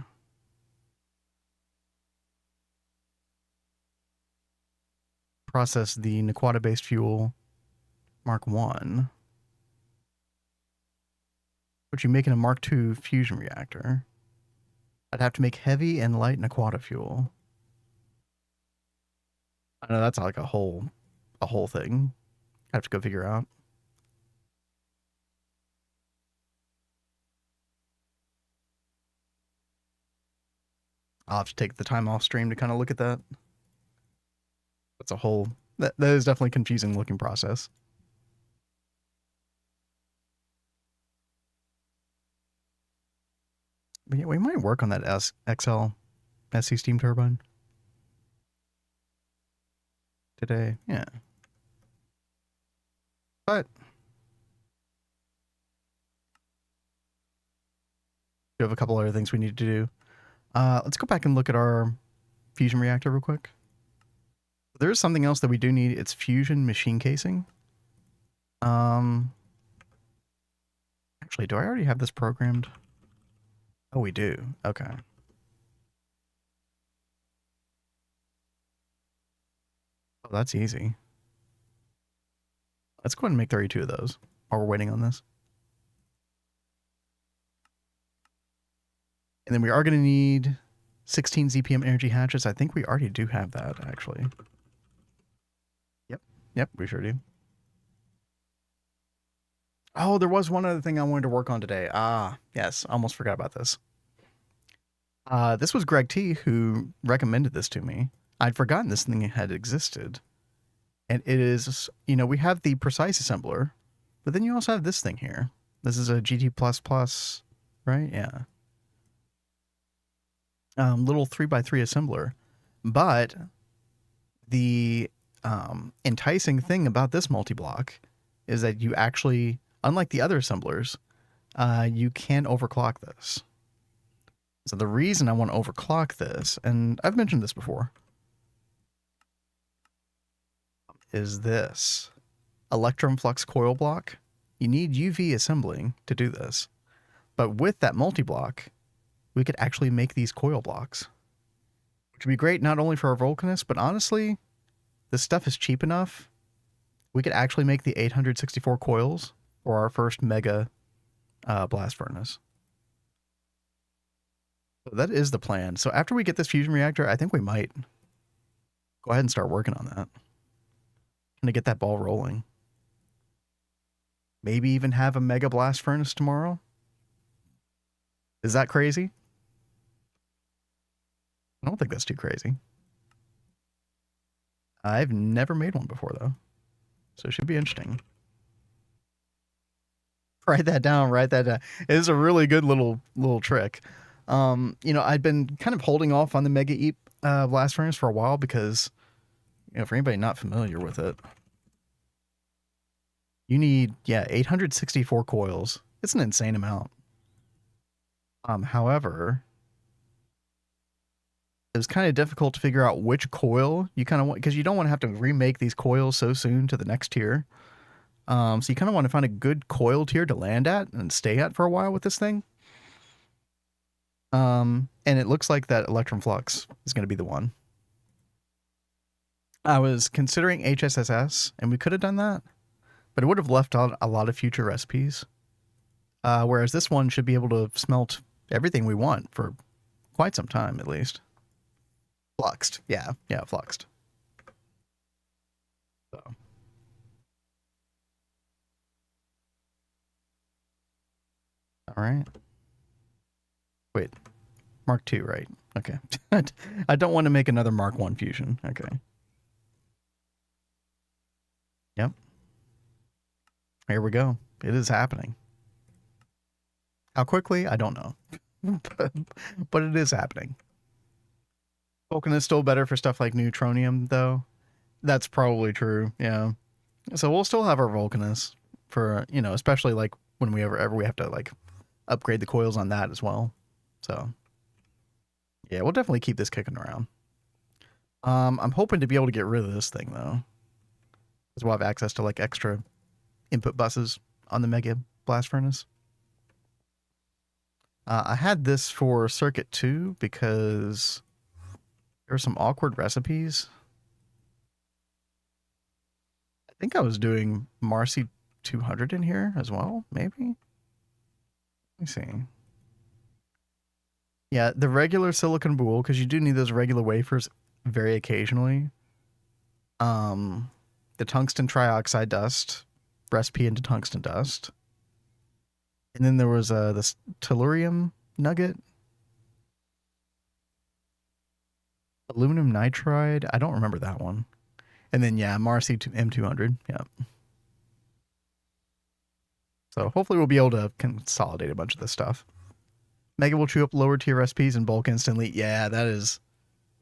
process the Naquata-based fuel Mark 1, which you make in a Mark 2 fusion reactor. I'd have to make heavy and light Naquata fuel. I know that's like a whole thing. I have to go figure out. I'll have to take the time off stream to kind of look at that. That's a whole... That is definitely a confusing looking process. But yeah, we might work on that XL SC steam turbine today. Yeah. But we have a couple other things we need to do. Let's go back and look at our fusion reactor real quick. There is something else that we do need. It's fusion machine casing. Actually, do I already have this programmed? Oh, we do. Okay. Oh, that's easy. Let's go ahead and make 32 of those while we're waiting on this. And then we are going to need 16 ZPM energy hatches. I think we already do have that, actually. Yep. Yep, we sure do. Oh, there was one other thing I wanted to work on today. Yes, almost forgot about this. This was Greg T who recommended this to me. I'd forgotten this thing had existed. And it is, we have the precise assembler, but then you also have this thing here. This is a GT++, right? Yeah. Little 3x3 assembler. But the enticing thing about this multi-block is that you actually, unlike the other assemblers, you can overclock this. So the reason I want to overclock this, and I've mentioned this before, is this electrum flux coil block. You need UV assembling to do this. But with that multi-block, we could actually make these coil blocks, which would be great not only for our Vulcanist, but honestly, this stuff is cheap enough. We could actually make the 864 coils for our first mega blast furnace. So that is the plan. So after we get this fusion reactor, I think we might go ahead and start working on that. To get that ball rolling. Maybe even have a mega blast furnace tomorrow. Is that crazy? I don't think that's too crazy. I've never made one before, though. So it should be interesting. Write that down. Write that down. It is a really good little trick. I'd been kind of holding off on the MkII blast furnace for a while because, for anybody not familiar with it, you need, 864 coils. It's an insane amount. However, it was kind of difficult to figure out which coil you kind of want, because you don't want to have to remake these coils so soon to the next tier. So you kind of want to find a good coil tier to land at and stay at for a while with this thing. And it looks like that electrum flux is going to be the one. I was considering HSSS, and we could have done that, but it would have left out a lot of future recipes. Whereas this one should be able to smelt everything we want for quite some time, at least. Fluxed. Yeah, fluxed. So. All right. Wait. Mark II, right? Okay. I don't want to make another Mark I fusion. Okay. Yep. Here we go. It is happening. How quickly? I don't know. but it is happening. Vulcan is still better for stuff like neutronium, though. That's probably true, yeah. So we'll still have our Vulcanist for, especially like when we ever we have to like upgrade the coils on that as well. So yeah, we'll definitely keep this kicking around. I'm hoping to be able to get rid of this thing though, because we'll have access to like extra input buses on the Mega Blast Furnace. I had this for Circuit 2 because there were some awkward recipes. I think I was doing Marcy 200 in here as well, maybe? Let me see. Yeah, the regular silicon boule, because you do need those regular wafers very occasionally. The tungsten trioxide dust, recipe into tungsten dust. And then there was this tellurium nugget. Aluminum nitride. I don't remember that one. And then, Marcy M200. Yeah. So hopefully we'll be able to consolidate a bunch of this stuff. Mega will chew up lower tier recipes and bulk instantly. Yeah, that is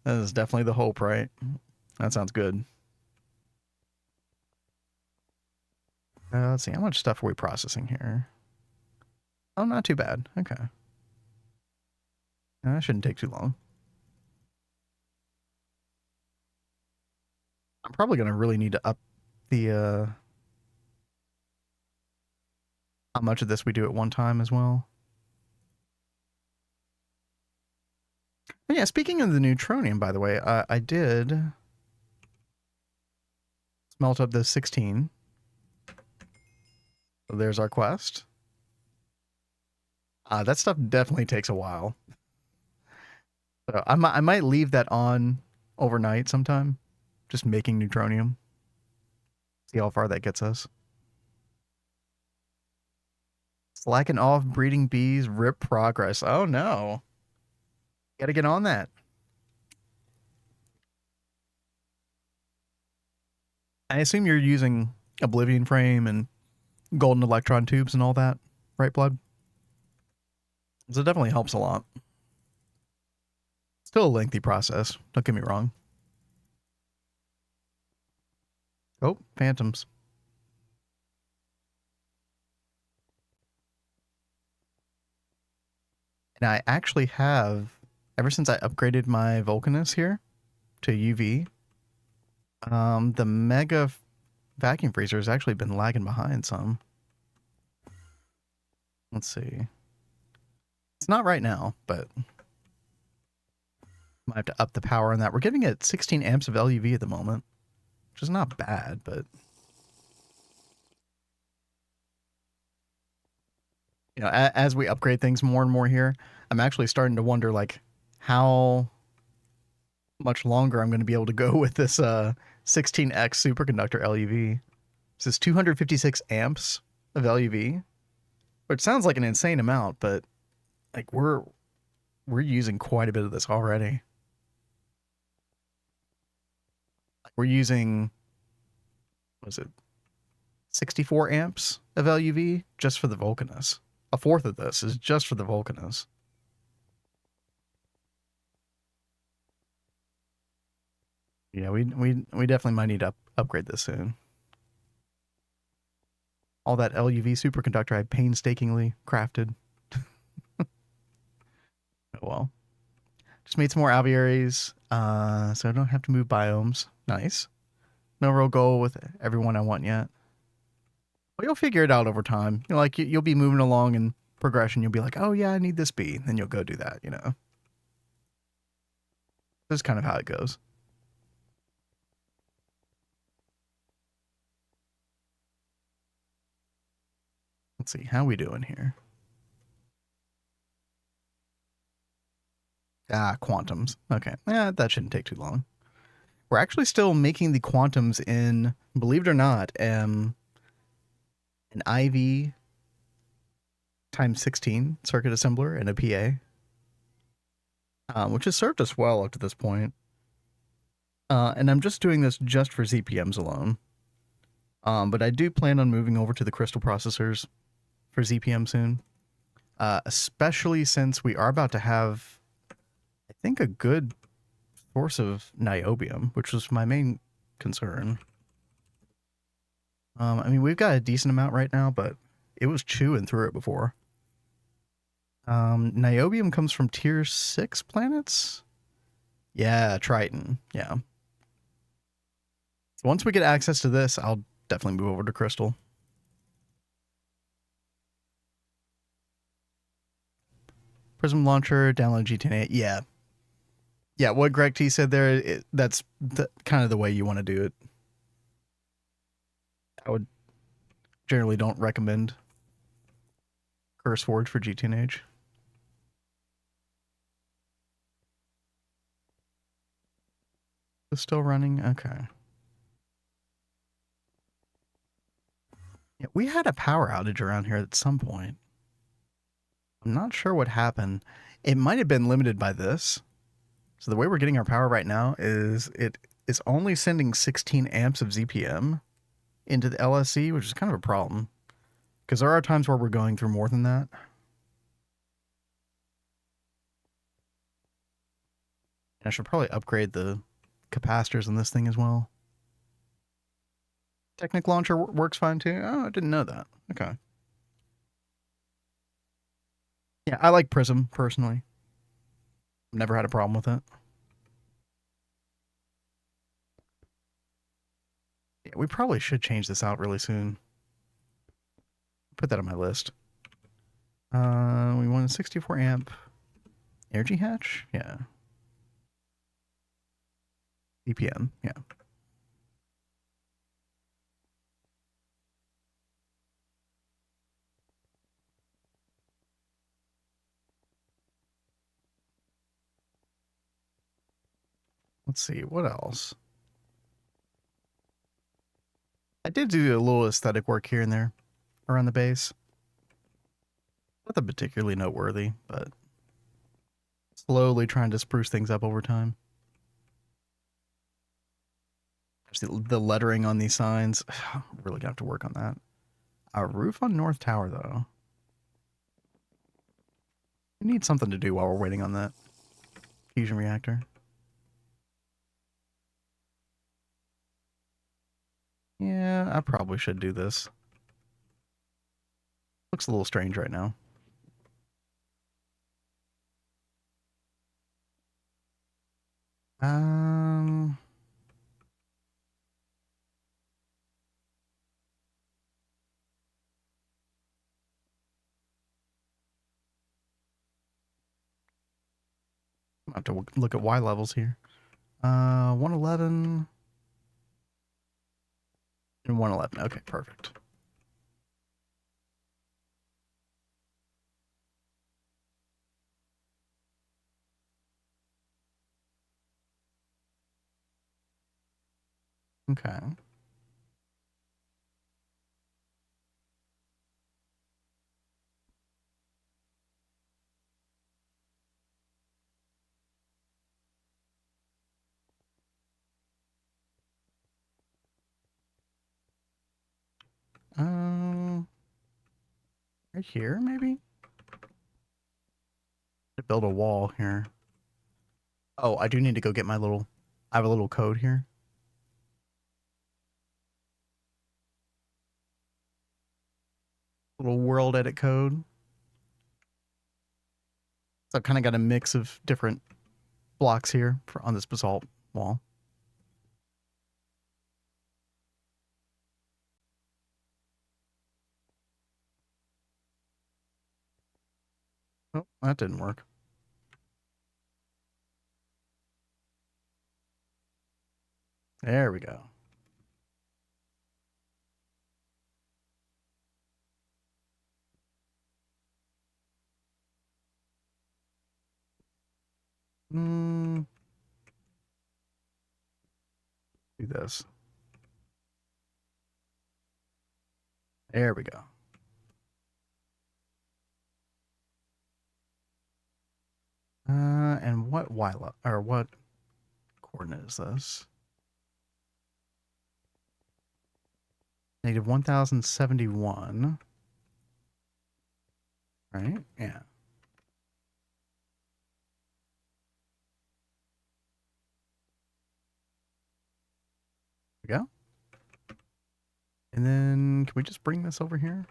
definitely the hope, right? That sounds good. Let's see, how much stuff are we processing here? Oh, not too bad. Okay. That shouldn't take too long. I'm probably going to really need to up the how much of this we do at one time as well. But yeah, speaking of the neutronium, by the way, I did smelt up the 16. So there's our quest. That stuff definitely takes a while. So I might leave that on overnight sometime, just making neutronium. See how far that gets us. Slacking off, breeding bees, rip progress. Oh no. Gotta get on that. I assume you're using Oblivion Frame and golden electron tubes and all that, right, Blood? So it definitely helps a lot. Still a lengthy process, don't get me wrong. Oh, phantoms. And I actually have, ever since I upgraded my Vulcanus here to UV, the Mega Vacuum Freezer has actually been lagging behind some. Let's see. It's not right now, but might have to up the power on that. We're getting at 16 amps of LUV at the moment, which is not bad, but you know, as we upgrade things more and more here, I'm actually starting to wonder like how much longer I'm going to be able to go with this 16x superconductor LUV. This is 256 amps of LUV, which sounds like an insane amount, but like we're using quite a bit of this already. We're using, what was it, 64 amps of LUV just for the Vulcanus. A fourth of this is just for the Vulcanus. Yeah, we definitely might need to upgrade this soon. All that LUV superconductor I painstakingly crafted. Oh well. Just made some more aviaries, so I don't have to move biomes. Nice. No real goal with everyone I want yet. But you'll figure it out over time. You know, like you'll be moving along in progression. You'll be like, oh yeah, I need this bee. Then you'll go do that, you know. That's kind of how it goes. Let's see, how we doing here? Ah, quantums. Okay. Yeah, that shouldn't take too long. We're actually still making the quantums in, believe it or not, an IV times 16 circuit assembler and a PA, which has served us well up to this point. And I'm just doing this just for ZPMs alone. But I do plan on moving over to the crystal processors for ZPM soon, especially since we are about to have, I think, a good source of niobium, which was my main concern. I mean, we've got a decent amount right now, but it was chewing through it before. Niobium comes from tier 6 planets? Yeah, Triton. Yeah. So once we get access to this, I'll definitely move over to Crystal. Prism Launcher, download GTNH. Yeah. Yeah, what Gregtech said there, that's kind of the way you want to do it. I would generally don't recommend CurseForge for GTNH. It's still running? Okay. Yeah, we had a power outage around here at some point. I'm not sure what happened. It might have been limited by this. So the way we're getting our power right now is it is only sending 16 amps of ZPM into the LSC, which is kind of a problem. Because there are times where we're going through more than that. I should probably upgrade the capacitors in this thing as well. Technic launcher works fine too. Oh, I didn't know that. Okay. Yeah, I like Prism personally. Never had a problem with it. Yeah, we probably should change this out really soon. Put that on my list. We want a 64 amp energy hatch. Yeah. ZPM. Yeah. Let's see what else. I did do a little aesthetic work here and there around the base. Nothing particularly noteworthy, but slowly trying to spruce things up over time. The lettering on these signs, really gonna have to work on that. A roof on North Tower, though. We need something to do while we're waiting on that fusion reactor. Yeah, I probably should do this. Looks a little strange right now. Um, I have to look at Y levels here. 111 and 111. Okay, perfect. Okay. Um, right here, maybe? To build a wall here. Oh, I do need to go get my little... I have a little code here. Little world edit code. So I've kind of got a mix of different blocks here on this basalt wall. Oh, that didn't work. There we go. Do this. There we go. And what or what coordinate is this? Negative 1071. Right? Yeah. There we go. And then can we just bring this over here?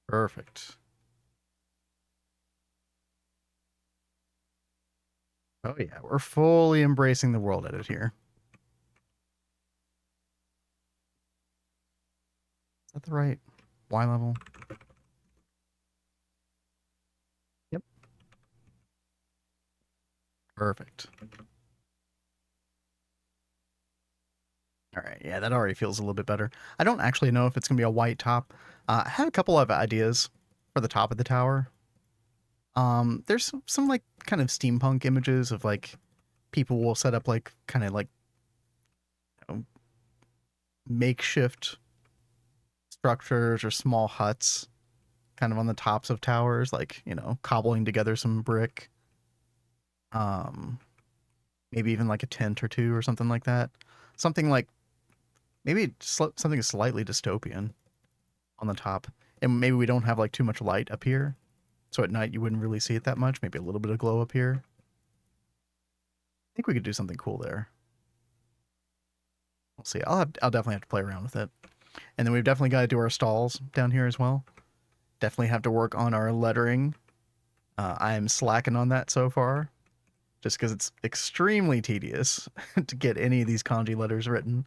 Perfect. Oh yeah, we're fully embracing the world edit here. Is that the right Y level? Yep. Perfect. All right, yeah, that already feels a little bit better. I don't actually know if it's gonna be a white top. I have a couple of ideas for the top of the tower. There's some like kind of steampunk images of like people will set up like kind of like makeshift structures or small huts kind of on the tops of towers, like, cobbling together some brick. Um, maybe even like a tent or two or something like that. Something like maybe something slightly dystopian on the top. And maybe we don't have like too much light up here. So at night you wouldn't really see it that much. Maybe a little bit of glow up here. I think we could do something cool there. We'll see. I'll definitely have to play around with it. And then we've definitely got to do our stalls down here as well. Definitely have to work on our lettering. I am slacking on that so far, just because it's extremely tedious to get any of these kanji letters written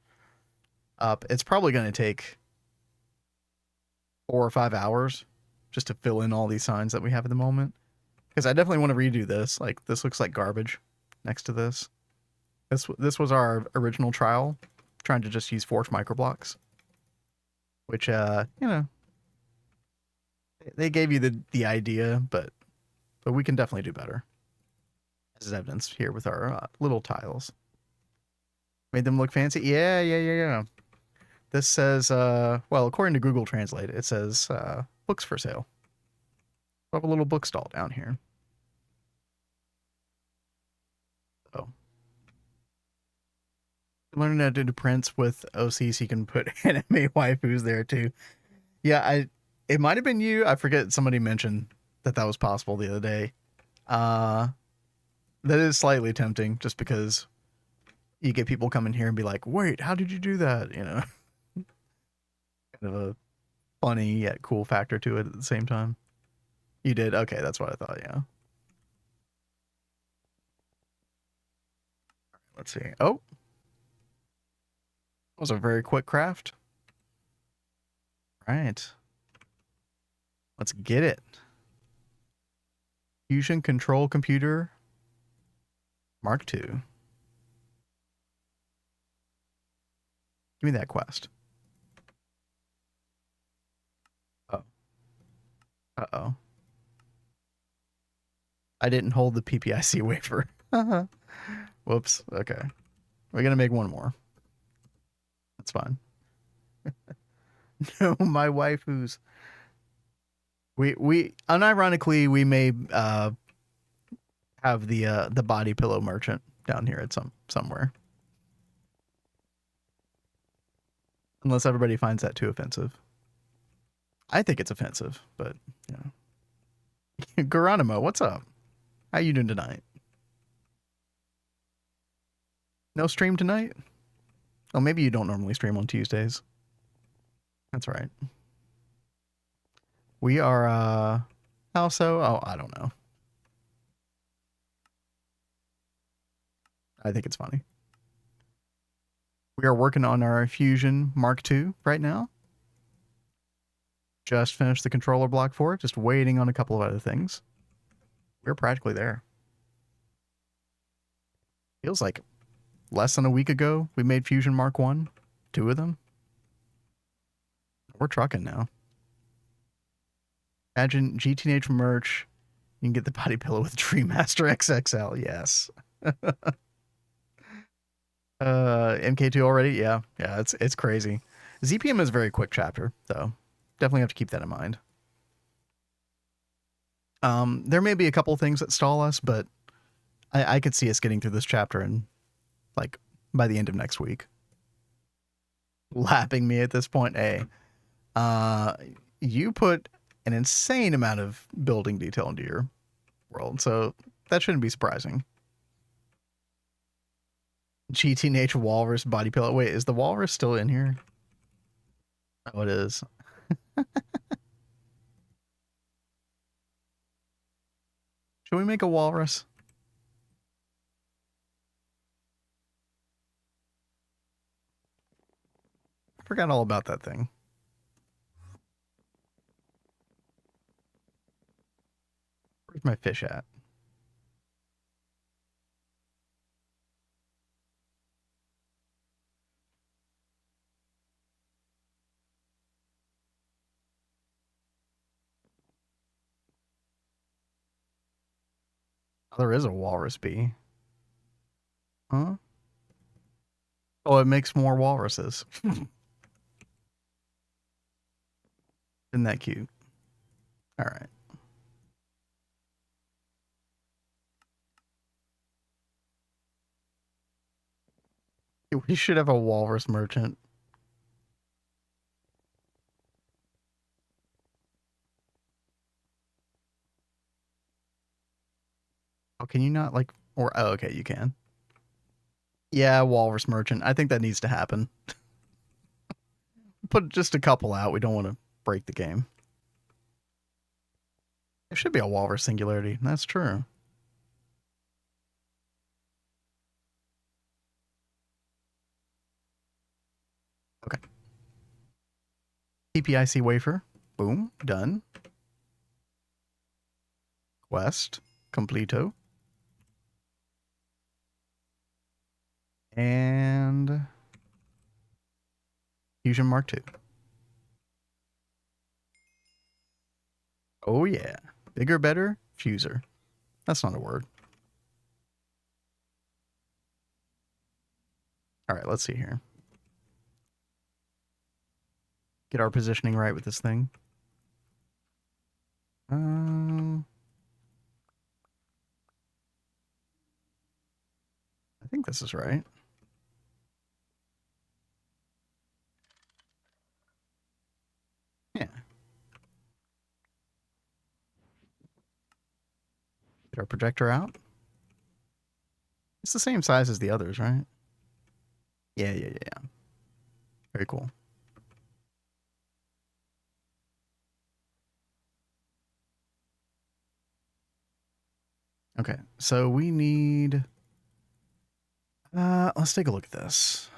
up. It's probably going to take 4 or 5 hours just to fill in all these signs that we have at the moment. Because I definitely want to redo this. Like, this looks like garbage next to this. This was our original trial, trying to just use forged microblocks, which they gave you the idea, but we can definitely do better. As is evidence here with our little tiles. Made them look fancy. Yeah. This says, well, according to Google Translate, it says books for sale. We have a little book stall down here. Oh. Learning how to do prints with OC so you can put anime waifus there too. Yeah, it might have been you. I forget, somebody mentioned that was possible the other day. That is slightly tempting just because you get people come in here and be like, wait, how did you do that? You know, kind of a funny yet cool factor to it at the same time. You did? Okay, that's what I thought, yeah. Let's see. Oh, that was a very quick craft. Right. Let's get it. Fusion Control Computer Mark II. Give me that quest. Oh. Uh-oh. I didn't hold the PPIC wafer. Whoops. Okay. We're going to make one more. That's fine. No, my waifus. We unironically, we may have the body pillow merchant down here at somewhere. Unless everybody finds that too offensive. I think it's offensive, but you know. Geronimo, what's up? How you doing tonight? No stream tonight? Oh, maybe you don't normally stream on Tuesdays. That's right. We are how so? Oh, I don't know. I think it's funny. We are working on our Fusion Mark II right now. Just finished the controller block for it, just waiting on a couple of other things. We're practically there. Feels like less than a week ago we made Fusion Mark I, 2 of them. We're trucking now. Imagine GTNH merch. You can get the body pillow with Dreammaster XXL. Yes. MK2 already? Yeah. Yeah, it's crazy. ZPM is a very quick chapter, though. Definitely have to keep that in mind. There may be a couple things that stall us, but I could see us getting through this chapter in, like, by the end of next week. Lapping me at this point. Hey, you put an insane amount of building detail into your world, so that shouldn't be surprising. GTNH Walrus body pillow. Wait, is the walrus still in here? Oh, it is. Should we make a walrus? I forgot all about that thing. Where's my fish at? Oh, there is a walrus bee. Huh? Oh, it makes more walruses. Isn't that cute? All right. We should have a walrus merchant. Oh, can you not like, or, oh, okay, you can. Yeah, walrus merchant. I think that needs to happen. Put just a couple out. We don't want to break the game. There should be a walrus singularity. That's true. Okay. PPIC wafer. Boom. Done. Quest. Completo. And Fusion Mark II. Oh, yeah. Bigger, better, fuser. That's not a word. All right, let's see here. Get our positioning right with this thing. I think this is right. Yeah. Get our projector out. It's the same size as the others, right? Yeah. Very cool. Okay, so we need... let's take a look at this.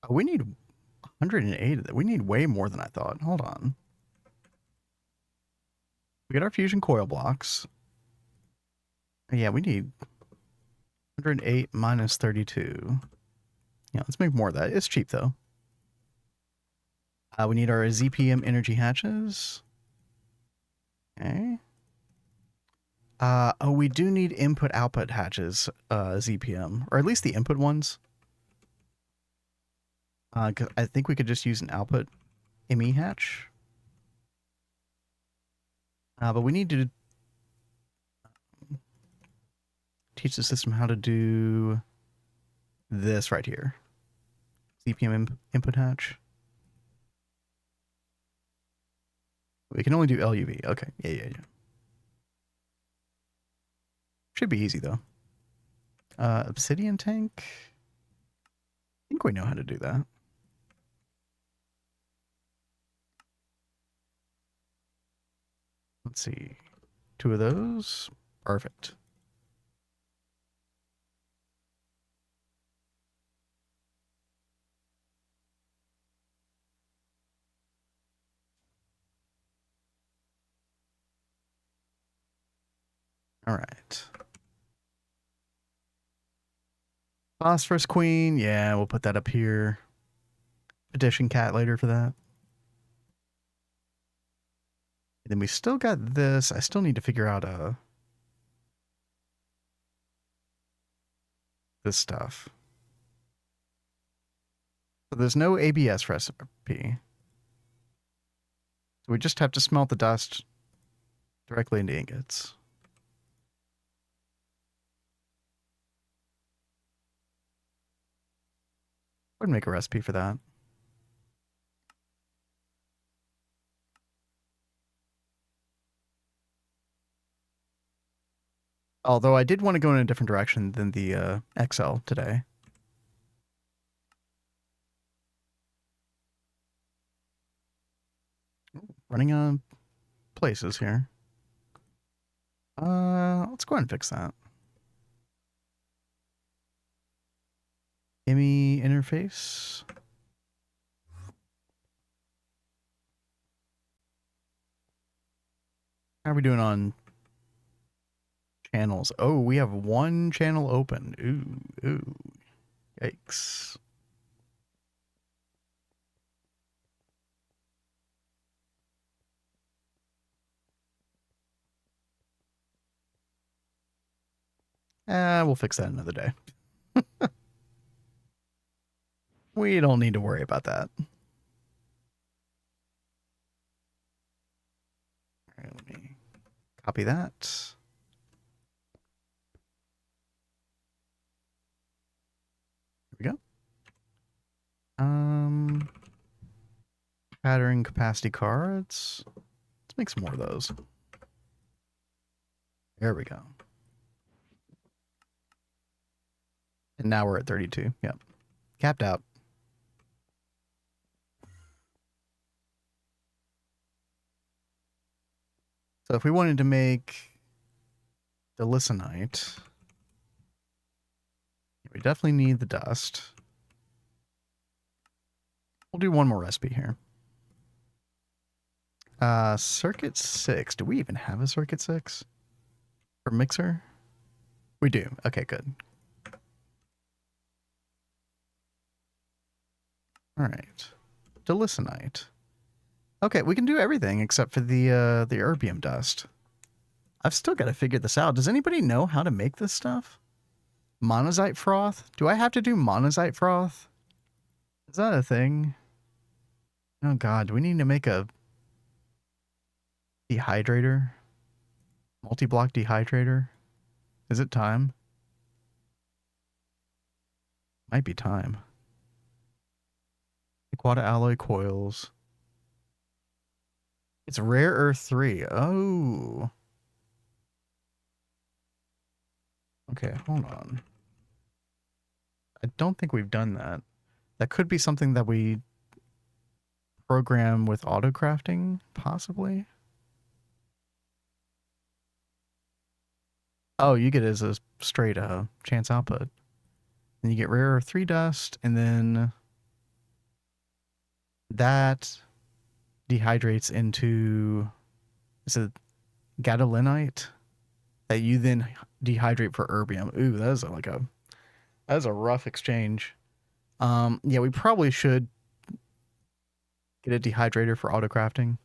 We need 108 of that. We need way more than I thought. Hold on. We get our fusion coil blocks. Yeah, we need 108 minus 32. Yeah, let's make more of that. It's cheap, though. We need our ZPM energy hatches. Okay. Oh, we do need input-output hatches, ZPM. Or at least the input ones. 'Cause I think we could just use an output ME hatch. But we need to teach the system how to do this right here. ZPM input hatch. We can only do LUV. Okay. Yeah. Should be easy, though. Obsidian tank. I think we know how to do that. Let's see. 2 of those. Perfect. All right. Phosphorus Queen. Yeah, we'll put that up here. Petition Cat later for that. And then we still got this. I still need to figure out this stuff. So there's no ABS recipe. So we just have to smelt the dust directly into ingots. I'd make a recipe for that. Although I did want to go in a different direction than the XL today. Running out of places here. Let's go ahead and fix that. ME interface. How are we doing on channels? Oh, we have 1 channel open. Ooh. Yikes. We'll fix that another day. We don't need to worry about that. All right, let me copy that. Here we go. Pattern capacity cards. Let's make some more of those. There we go. And now we're at 32. Yep. Capped out. So if we wanted to make the listenite, we definitely need the dust. We'll do one more recipe here. Circuit 6. Do we even have a circuit 6 for mixer? We do. Okay, good. All right. Delicinite. Okay, we can do everything except for the erbium dust. I've still got to figure this out. Does anybody know how to make this stuff? Monazite froth? Do I have to do monazite froth? Is that a thing? Oh god, do we need to make a dehydrator? Multi-block dehydrator? Is it time? Might be time. Quad alloy coils. It's rare earth 3. Oh. Okay, hold on. I don't think we've done that. That could be something that we program with auto crafting, possibly. Oh, you get it as a straight chance output. And you get rare earth 3 dust, and then that dehydrates into, is it gadolinite that you then dehydrate for erbium. Ooh, that is a rough exchange. Yeah, we probably should get a dehydrator for auto crafting.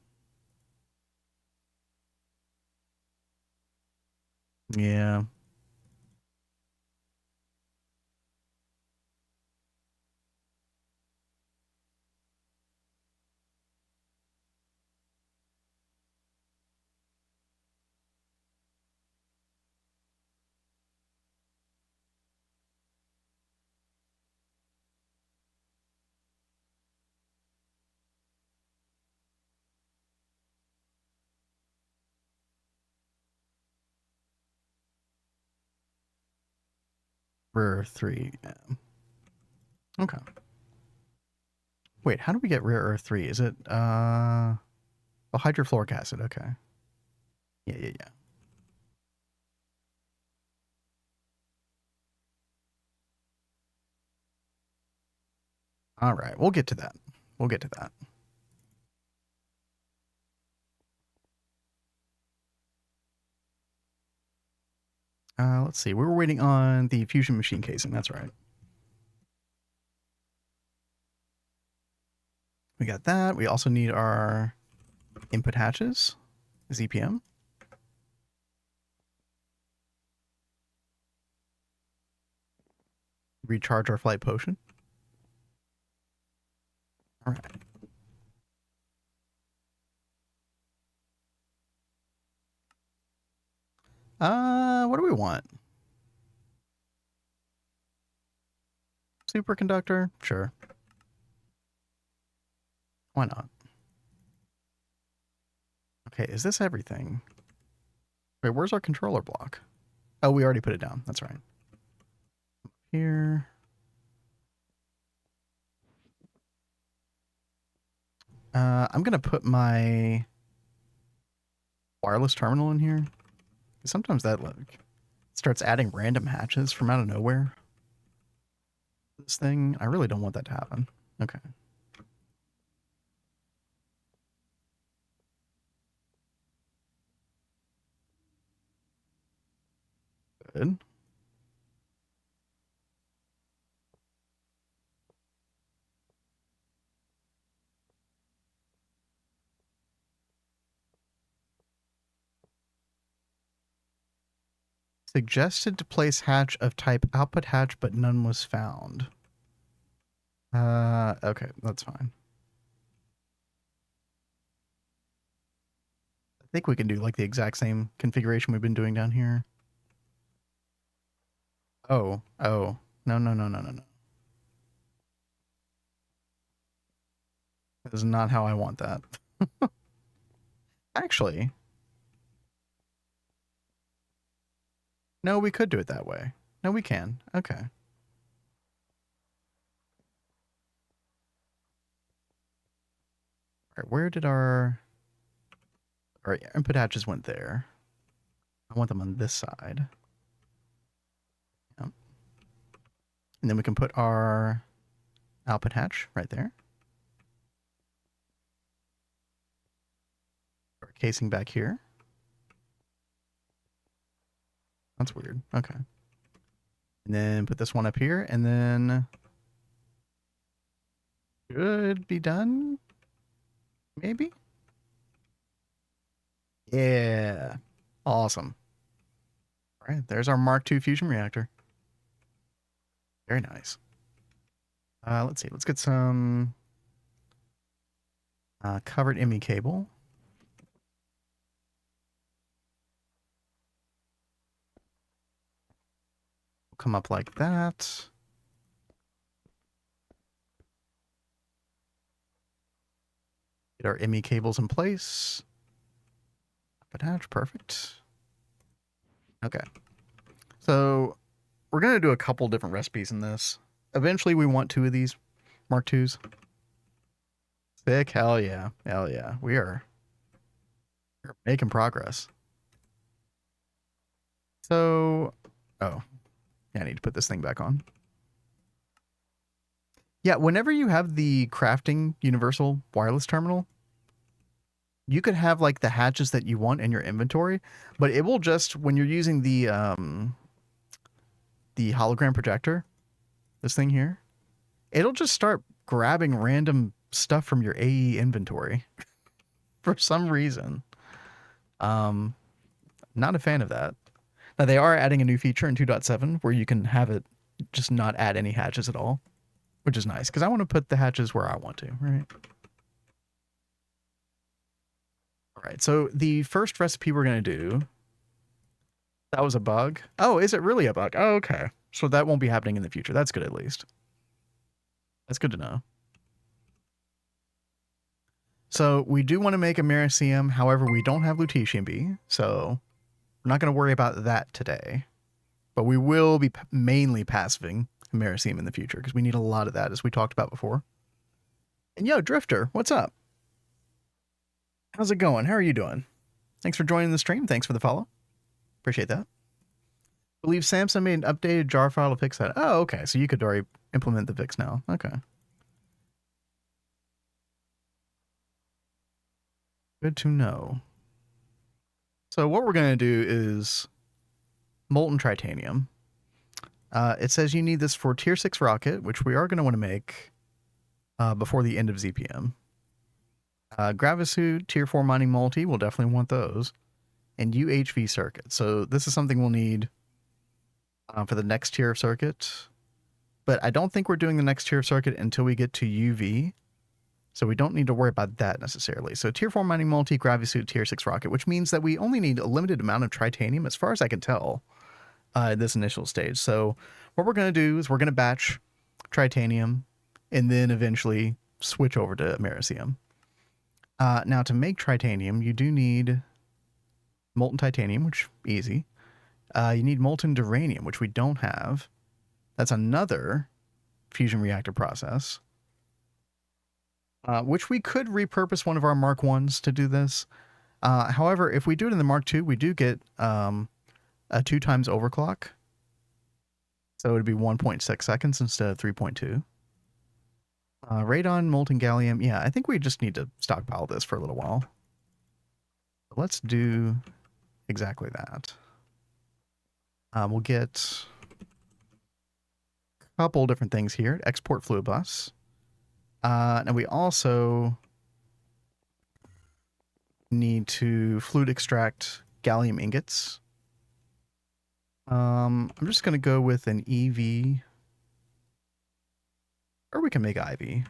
Yeah. Rare 3. Yeah. Okay. Wait, how do we get rare earth 3? Is it oh, hydrofluoric acid, okay. Yeah. All right, we'll get to that. We'll get to that. Let's see. We were waiting on the fusion machine casing. That's right. We got that. We also need our input hatches, ZPM. Recharge our flight potion. All right. What do we want? Superconductor? Sure. Why not? Okay, is this everything? Wait, where's our controller block? Oh, we already put it down. That's right. Here. I'm going to put my wireless terminal in here. Sometimes that like starts adding random hatches from out of nowhere. This thing, I really don't want that to happen. Okay. Good. Suggested to place hatch of type output hatch, but none was found. Okay, that's fine. I think we can do like the exact same configuration we've been doing down here. Oh. No. That is not how I want that. Actually, no, we could do it that way. No, we can. Okay. All right, where did our input hatches went there? I want them on this side. Yep. And then we can put our output hatch right there. Our casing back here. That's weird. Okay. And then put this one up here, and then should be done. Maybe? Yeah. Awesome. All right, there's our Mark II fusion reactor. Very nice. Let's see. Let's get some covered ME cable. We'll come up like that. Get our ME cables in place. Attach, perfect. Okay. So we're going to do a couple different recipes in this. Eventually, we want 2 of these Mark IIs. Sick. Hell yeah. Hell yeah. We're making progress. So, oh, yeah, I need to put this thing back on. Yeah, whenever you have the crafting universal wireless terminal, you could have like the hatches that you want in your inventory, but it will just, when you're using the hologram projector, this thing here, it'll just start grabbing random stuff from your AE inventory for some reason. Not a fan of that. Now they are adding a new feature in 2.7 where you can have it just not add any hatches at all, which is nice because I want to put the hatches where I want to, right? All right, so the first recipe we're going to do, that was a bug. Oh, is it really a bug? Oh, okay. So that won't be happening in the future. That's good at least. That's good to know. So we do want to make a Americium. However, we don't have Lutetium B, so we're not going to worry about that today. But we will be mainly passiving Americium in the future because we need a lot of that, as we talked about before. And yo, Drifter, what's up? How's it going? How are you doing? Thanks for joining the stream. Thanks for the follow. Appreciate that. I believe Samsung made an updated jar file to fix that. Oh, okay. So you could already implement the fix now. Okay. Good to know. So what we're going to do is molten titanium. It says you need this for tier 6 rocket, which we are going to want to make before the end of ZPM. Gravisuit, tier 4 mining multi, we'll definitely want those. And UHV circuit. So this is something we'll need for the next tier of circuit. But I don't think we're doing the next tier of circuit until we get to UV. So we don't need to worry about that necessarily. So tier 4 mining multi, Gravisuit, tier 6 rocket, which means that we only need a limited amount of titanium as far as I can tell at this initial stage. So what we're going to do is we're going to batch titanium and then eventually switch over to Americium. Now to make titanium, you do need molten titanium, which easy. You need molten duranium, which we don't have. That's another fusion reactor process. Which we could repurpose one of our Mark 1s to do this. However, if we do it in the Mark 2, we do get a 2 times overclock. So it would be 1.6 seconds instead of 3.2. Radon, molten gallium. Yeah, I think we just need to stockpile this for a little while. Let's do exactly that. We'll get a couple different things here. Export fluid bus. And we also need to fluid extract gallium ingots. I'm just going to go with an EV. Or we can make IV.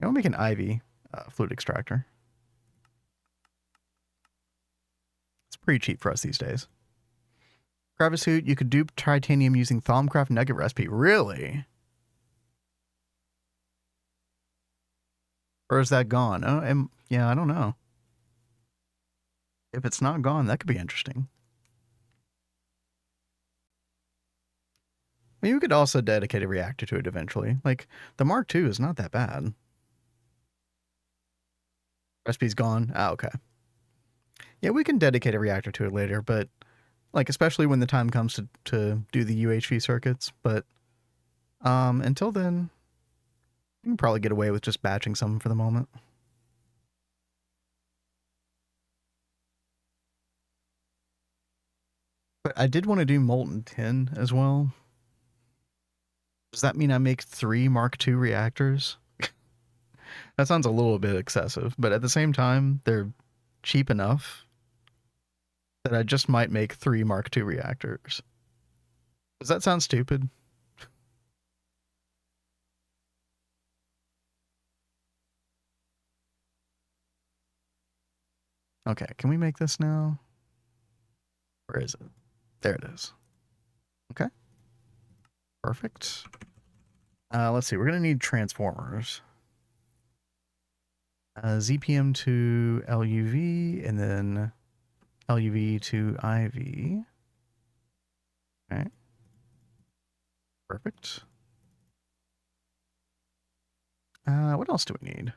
I'll make an IV fluid extractor. It's pretty cheap for us these days. Gravisuit, you could dupe titanium using Thaumcraft nugget recipe. Really? Or is that gone? Oh, yeah, I don't know. If it's not gone, that could be interesting. I mean, you could also dedicate a reactor to it eventually. Like, the Mark II is not that bad. Recipe's gone? Ah, okay. Yeah, we can dedicate a reactor to it later, but, like, especially when the time comes to do the UHV circuits. But, until then, you can probably get away with just batching some for the moment. But I did want to do molten tin as well. Does that mean I make 3 Mark II reactors? That sounds a little bit excessive, but at the same time, they're cheap enough that I just might make 3 Mark II reactors. Does that sound stupid? Okay, can we make this now? Where is it? There it is. Okay. Perfect. Let's see, we're going to need transformers. ZPM to LUV, and then LUV to IV. Okay. Perfect. What else do we need?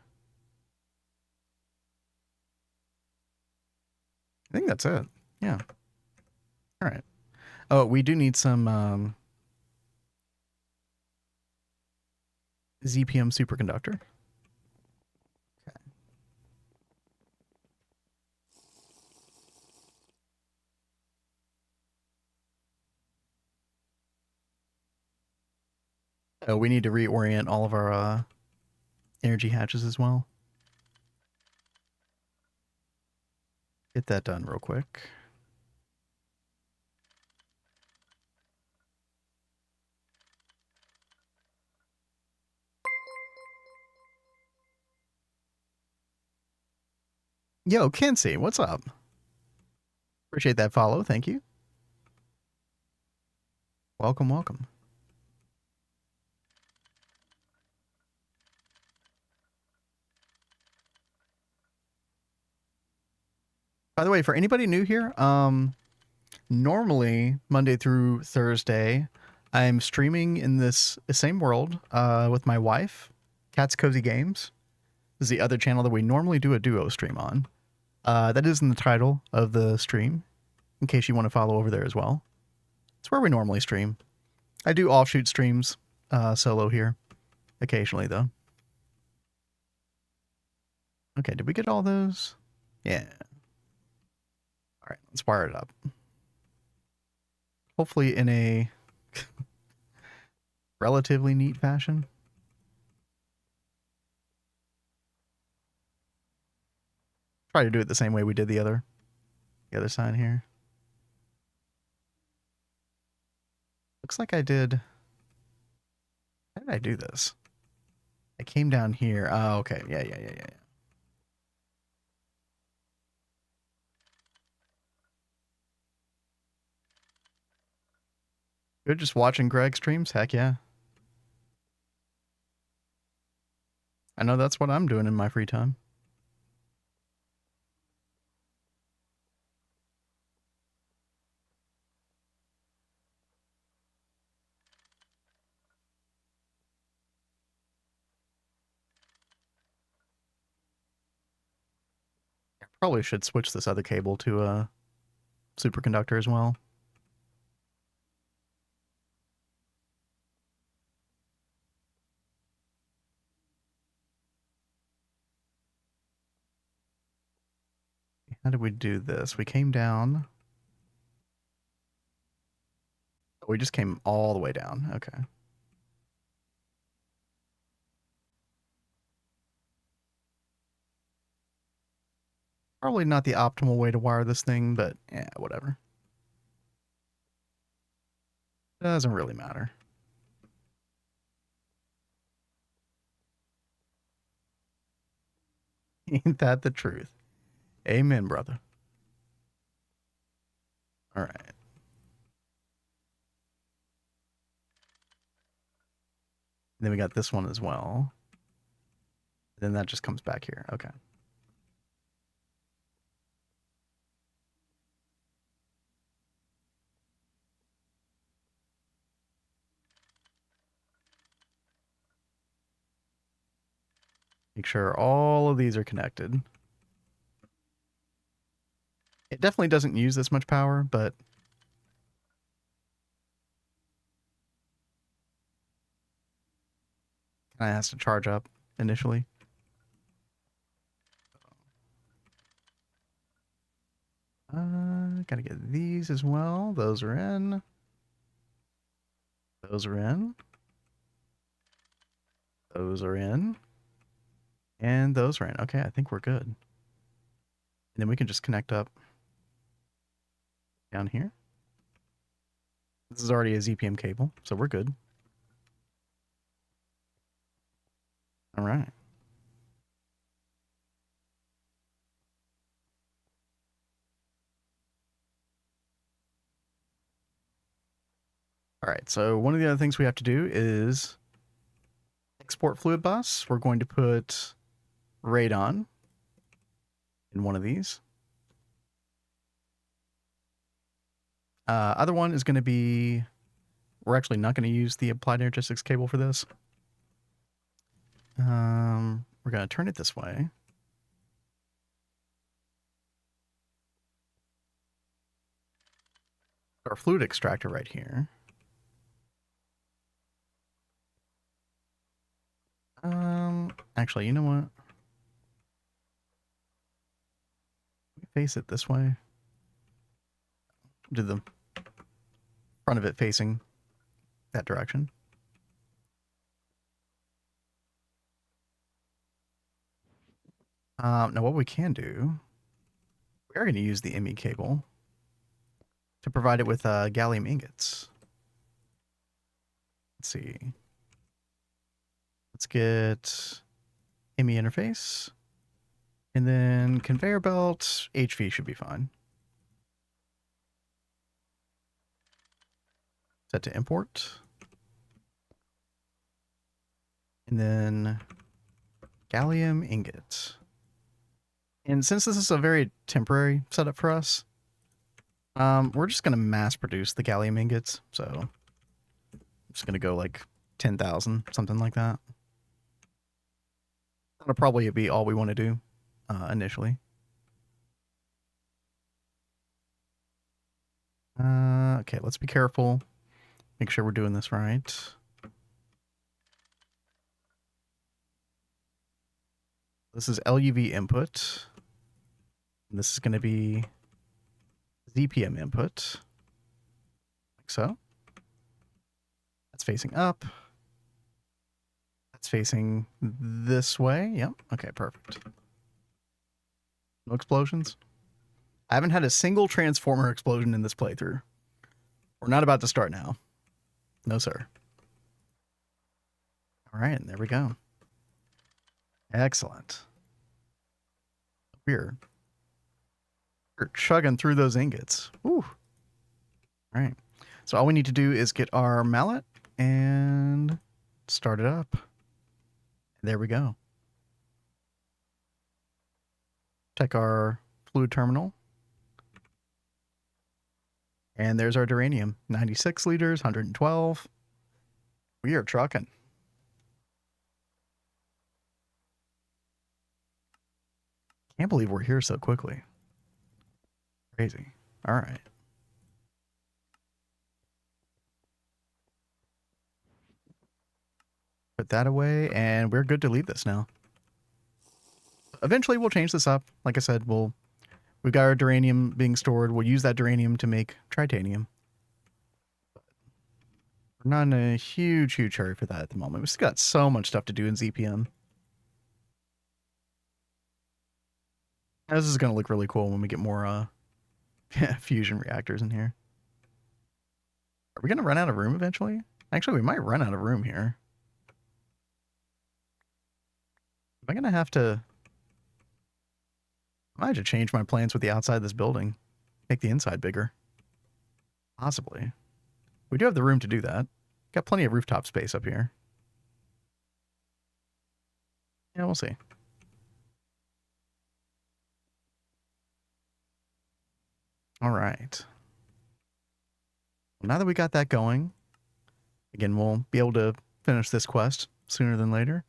I think that's it. Yeah. All right. Oh, we do need some ZPM superconductor. Okay. Oh, we need to reorient all of our energy hatches as well. Get that done real quick. Yo, Kinsey, what's up? Appreciate that follow. Thank you. Welcome, welcome. By the way, for anybody new here, normally Monday through Thursday, I'm streaming in this same world with my wife, CatsCozyGames. This is the other channel that we normally do a duo stream on. That is in the title of the stream, in case you want to follow over there as well. It's where we normally stream. I do offshoot streams solo here, occasionally though. Okay, did we get all those? Yeah. All right, let's wire it up. Hopefully in a relatively neat fashion. Try to do it the same way we did the other side here. Looks like I did. How did I do this? I came down here. Oh, okay. Yeah. Good, just watching Greg streams? Heck yeah. I know that's what I'm doing in my free time. Probably should switch this other cable to a superconductor as well. How did we do this? We came down. We just came all the way down. Okay. Probably not the optimal way to wire this thing, but yeah, whatever. Doesn't really matter. Ain't that the truth? Amen, brother. All right. And then we got this one as well. Then that just comes back here. Okay. Make sure all of these are connected. It definitely doesn't use this much power, but kind of has to charge up initially. Gotta get these as well. Those are in. Those are in. Those are in. And those are in. Okay, I think we're good. And then we can just connect up down here. This is already a ZPM cable, so we're good. All right. All right, so one of the other things we have to do is export fluid bus. We're going to put radon in one of these. Other one is going to be, we're actually not going to use the applied energistics cable for this. We're going to turn it this way. Our fluid extractor right here. Actually, you know what? Face it this way. Do the front of it facing that direction. Now what we can do, we are going to use the ME cable to provide it with gallium ingots. Let's see. Let's get ME interface. And then conveyor belt, HV should be fine. Set to import. And then gallium ingot. And since this is a very temporary setup for us, we're just going to mass produce the gallium ingots. So I'm just going to go like 10,000, something like that. That'll probably be all we want to do initially. Okay, let's be careful. Make sure we're doing this right. This is LUV input. And this is going to be ZPM input. Like so. That's facing up. That's facing this way. Yep. Okay, perfect. No explosions. I haven't had a single transformer explosion in this playthrough. We're not about to start now. No, sir. All right, there we go. Excellent. We're chugging through those ingots. Woo. All right. So all we need to do is get our mallet and start it up. There we go. Check our fluid terminal. And there's our duranium. 96 liters, 112. We are trucking. Can't believe we're here so quickly. Crazy. All right. Put that away, and we're good to leave this now. Eventually, we'll change this up. Like I said, we've got our duranium being stored. We'll use that duranium to make titanium. We're not in a huge hurry for that at the moment. We've still got so much stuff to do in ZPM. This is going to look really cool when we get more fusion reactors in here. Are we going to run out of room eventually? Actually, we might run out of room here. Am I going to have to... I might have to change my plans with the outside of this building. Make the inside bigger. Possibly. We do have the room to do that. Got plenty of rooftop space up here. Yeah, we'll see. All right. Well, now that we got that going, again, we'll be able to finish this quest sooner than later.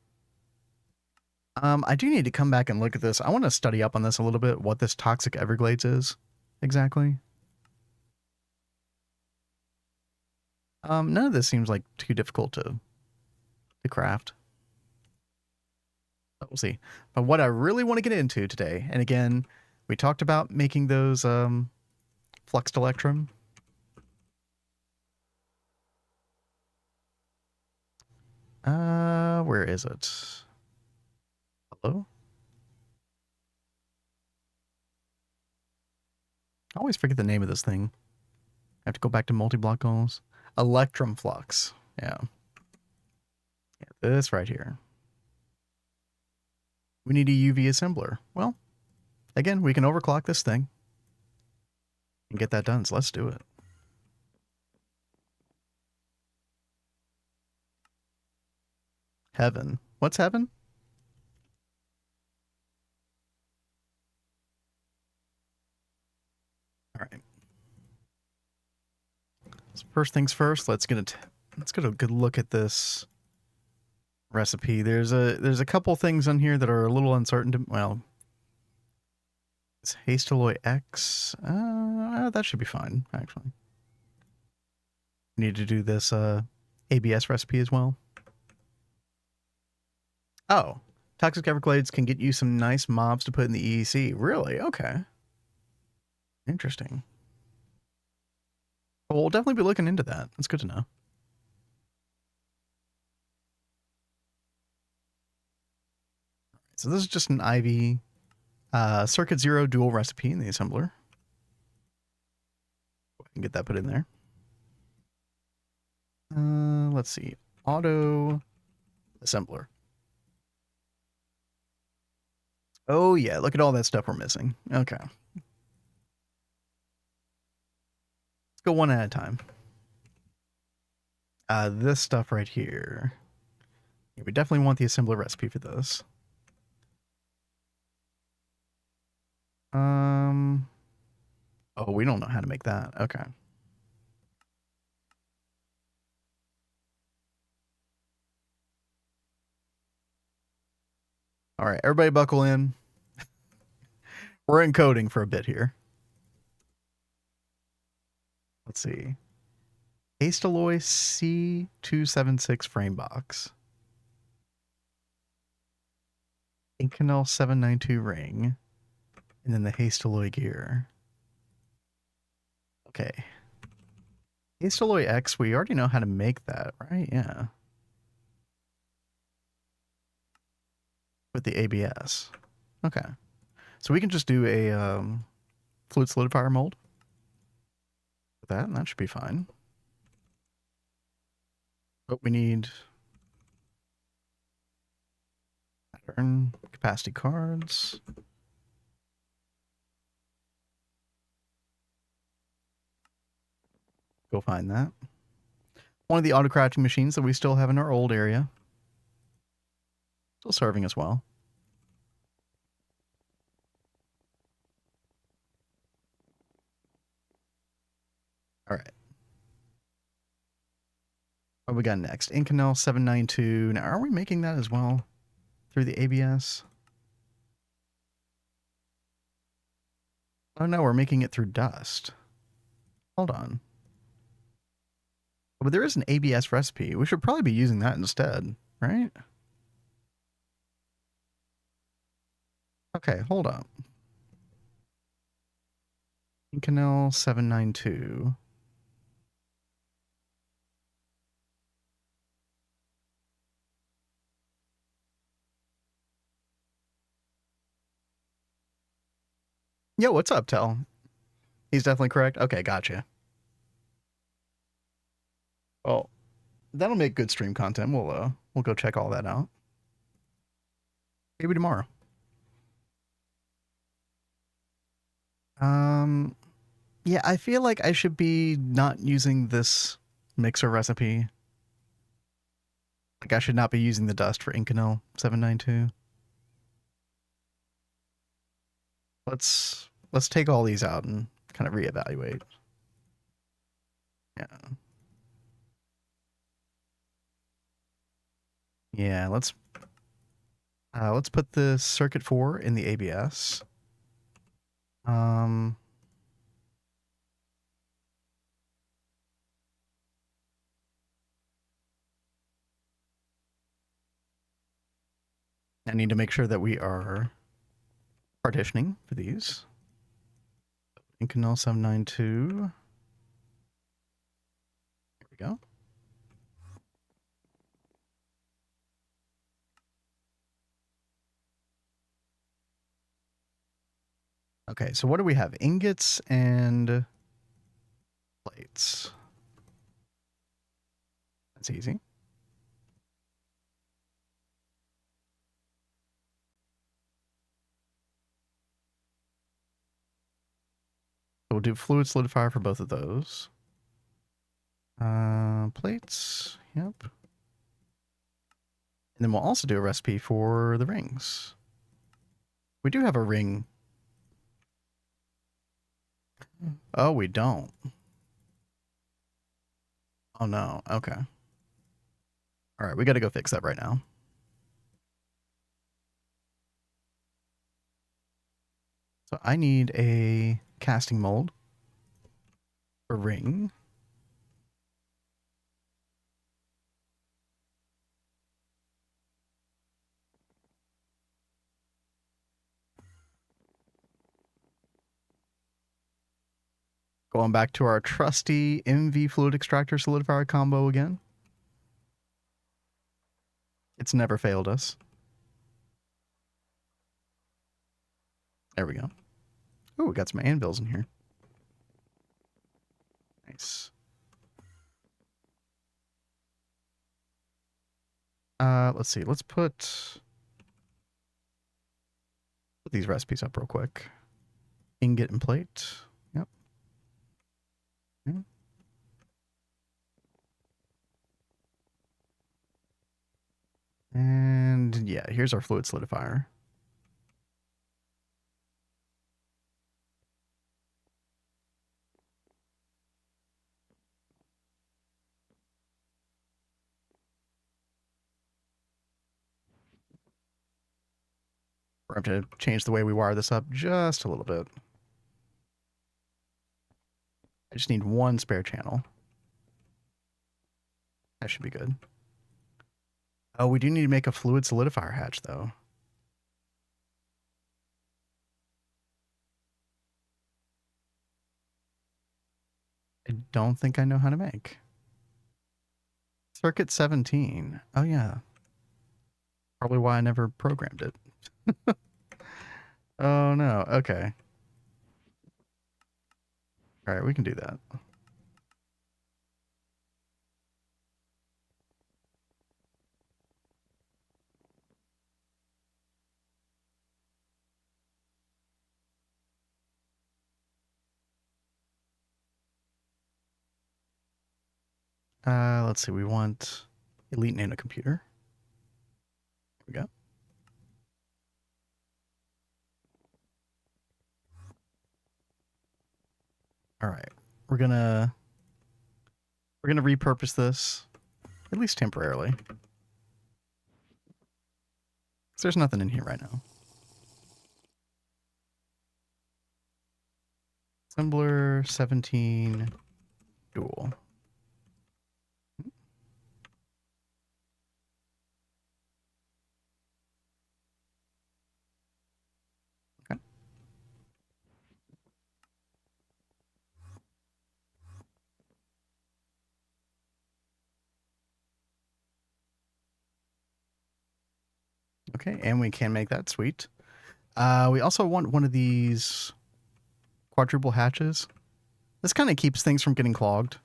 I do need to come back and look at this. I want to study up on this a little bit, what this toxic Everglades is exactly. None of this seems like too difficult to craft. But we'll see. But what I really want to get into today, and again, we talked about making those fluxed electrum. Where is it? Hello? I always forget the name of this thing. I have to go back to multi-block goals. Electrum flux. Yeah. This right here. We need a UV assembler. Well, again, we can overclock this thing and get that done. So let's do it. Heaven. What's heaven? All right. So first things first, let's get a good look at this recipe. There's a couple things on here that are a little uncertain to, well, it's Hastaloy X. That should be fine, actually. Need to do this ABS recipe as well. Oh, Toxic Everglades can get you some nice mobs to put in the EEC. Really? Okay. Interesting. Well, we'll definitely be looking into that. That's good to know. So this is just an IV Circuit Zero dual recipe in the assembler. Go ahead and get that put in there. Let's see. Auto assembler. Oh yeah, look at all that stuff we're missing. Okay. Let's go one at a time. This stuff right here. Yeah, we definitely want the assembler recipe for this. Oh, we don't know how to make that. Okay. All right, everybody buckle in. We're encoding for a bit here. Let's see. Hastaloy C276 frame box. Inconel 792 ring. And then the Hastaloy gear. Okay. Hastaloy X, we already know how to make that, right? Yeah. With the ABS. Okay. So we can just do a fluid solidifier mold with that, and that should be fine. But we need pattern capacity cards. Go find that. One of the auto-crafting machines that we still have in our old area. Still serving us well. All right. What we got next? Inconel 792. Now, are we making that as well through the ABS? Oh no, we're making it through dust. Hold on. But there is an ABS recipe. We should probably be using that instead, right? Okay, hold on. Inconel 792. Yo, what's up, Tell? He's definitely correct. Okay, gotcha. Well, that'll make good stream content. We'll go check all that out. Maybe tomorrow. Yeah, I feel like I should be not using this mixer recipe. Like I should not be using the dust for Inconel 792. Let's take all these out and kind of reevaluate. Yeah. Yeah, let's put the circuit 4 in the ABS. I need to make sure that we are partitioning for these. Inconel 792. Here we go. Okay, so what do we have? Ingots and plates. That's easy. So we'll do fluid solidifier for both of those. Plates. Yep. And then we'll also do a recipe for the rings. We do have a ring. Oh, we don't. Oh, no. Okay. All right, we got to go fix that right now. So I need a casting mold, a ring. Going back to our trusty MV fluid extractor solidifier combo again. It's never failed us. There we go. Oh, we got some anvils in here. Nice. Let's see. Let's put these recipes up real quick. Ingot and plate. Yep. Okay. And yeah, here's our fluid solidifier. We're going to change the way we wire this up just a little bit. I just need one spare channel. That should be good. Oh, we do need to make a fluid solidifier hatch, though. I don't think I know how to make. Circuit 17. Oh, yeah. Probably why I never programmed it. Oh, no. Okay. All right, we can do that. Let's see. We want Elite Nano Computer. Here we go. All right. We're gonna repurpose this, at least temporarily. 'Cause there's nothing in here right now. Assembler 17 dual. Okay. Okay, and we can make that sweet. We also want one of these quadruple hatches. This kind of keeps things from getting clogged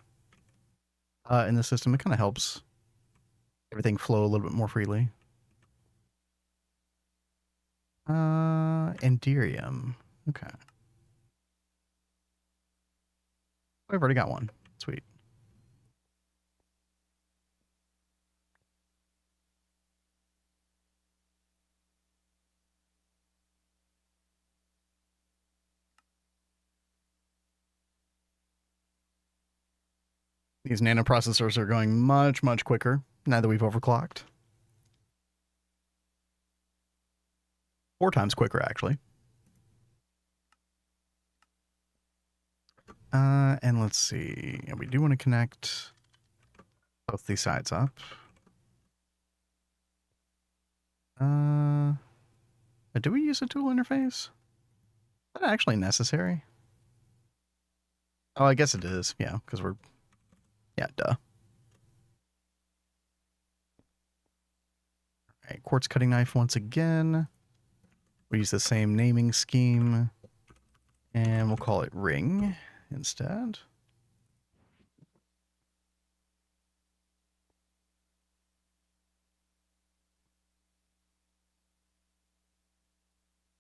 in the system. It kind of helps everything flow a little bit more freely. Enderium. Okay. I've already got one. Sweet. These nanoprocessors are going much, much quicker now that we've overclocked. 4 times quicker, actually. And let's see. Yeah, we do want to connect both these sides up. Do we use a tool interface? Is that actually necessary? Oh, I guess it is. Yeah, because we're... Yeah, duh. All right, quartz cutting knife once again. We use the same naming scheme. And we'll call it ring instead.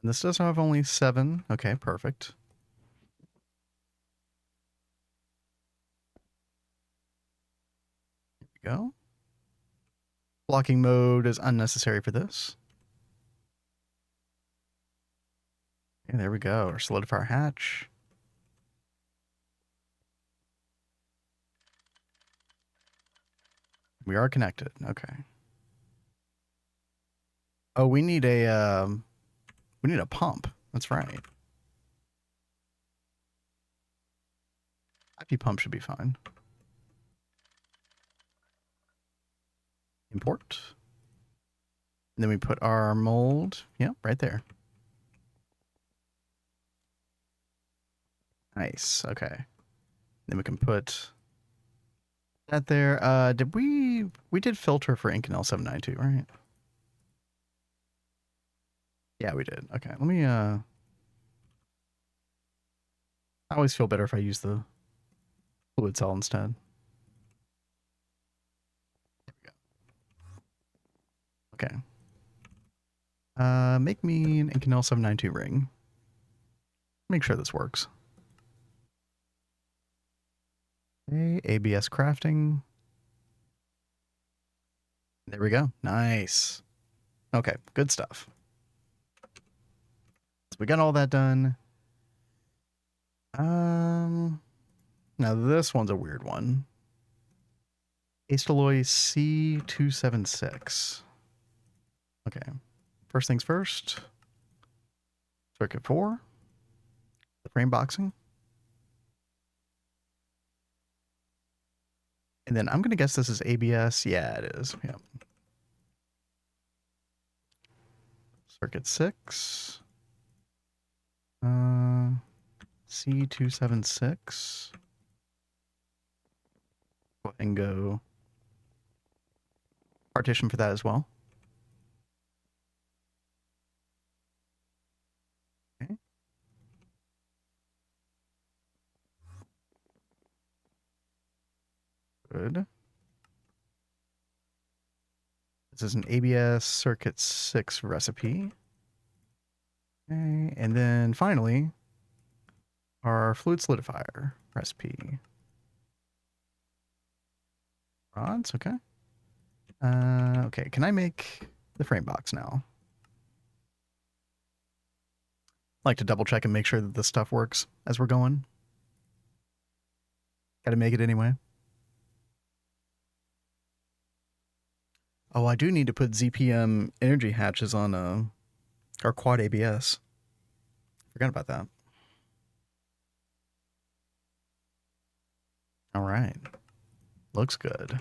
And this does have only 7. Okay, perfect. There we go. Blocking mode is unnecessary for this. And there we go. Our solidifier hatch. We are connected. Okay. Oh, we need a pump. That's right. IP pump should be fine. Import. And then we put our mold. Yep, right there. Nice. Okay. Then we can put that there. Did we did filter for Inconel 792, right? Yeah, we did. Okay. Let me I always feel better if I use the fluid cell instead. Okay. Make me an Inconel 792 ring. Make sure this works. Okay, ABS crafting. There we go. Nice. Okay, good stuff. So we got all that done. Now this one's a weird one. Astalloy C276. Okay. First things first. Circuit 4. The frame boxing. And then I'm going to guess this is ABS. Yeah, it is. Yep. Circuit 6. C276. Go ahead and go partition for that as well. Okay. Good. This is an ABS circuit 6 recipe. Okay. And then finally, our fluid solidifier recipe. Rods, okay. Okay, can I make the frame box now? I like to double check and make sure that this stuff works as we're going. Gotta make it anyway. Oh, I do need to put ZPM energy hatches on our quad ABS. Forgot about that. All right. Looks good.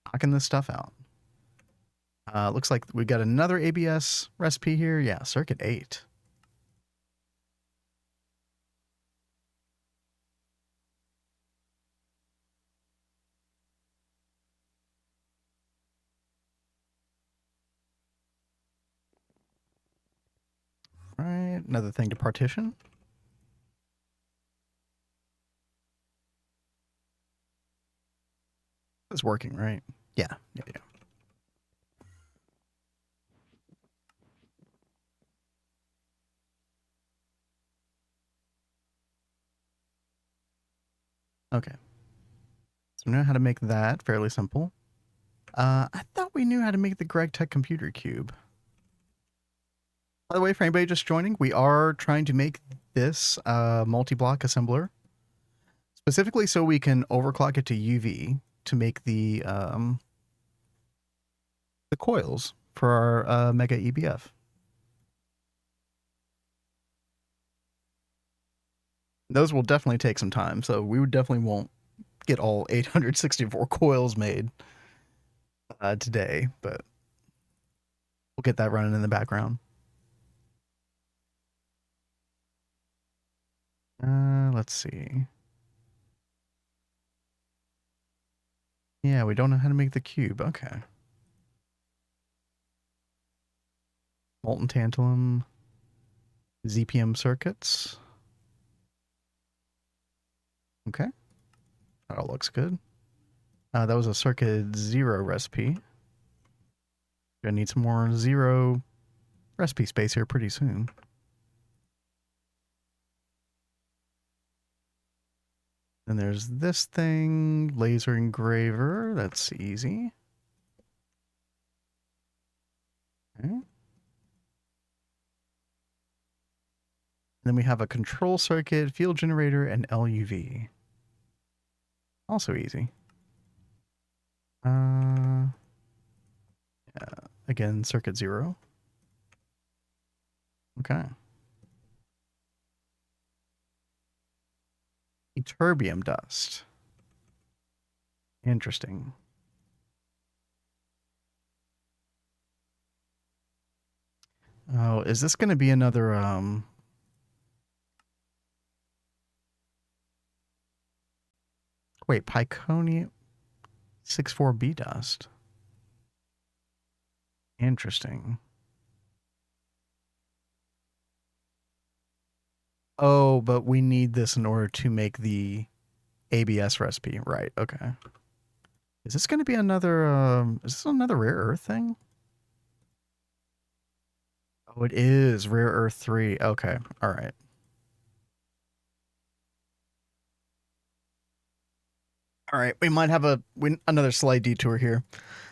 Knocking this stuff out. Looks like we got another ABS recipe here. Yeah, circuit 8. All right, another thing to partition. It's working, right? Yeah. Okay. So we know how to make that. Fairly simple. I thought we knew how to make the Gregtech computer cube. By the way, for anybody just joining, we are trying to make this multi-block assembler specifically so we can overclock it to UV to make the coils for our MkII EBF. Those will definitely take some time, so we would definitely won't get all 864 coils made today, but we'll get that running in the background. Let's see. Yeah, we don't know how to make the cube. Okay. Molten tantalum. ZPM circuits. Okay. That all looks good. That was a circuit 0 recipe. Gonna need some more 0 recipe space here pretty soon. Then there's this thing, laser engraver. That's easy. Okay. Then we have a control circuit, field generator, and LUV. Also easy. Yeah. Again, circuit 0. Okay. Terbium dust. Interesting. Oh, is this going to be another wait, Pyconium 64B dust. Interesting. Oh, but we need this in order to make the ABS recipe. Right, okay. Is this going to be another is this another rare earth thing? Oh, it is rare earth 3. Okay. All right. All right, we might have another slight detour here.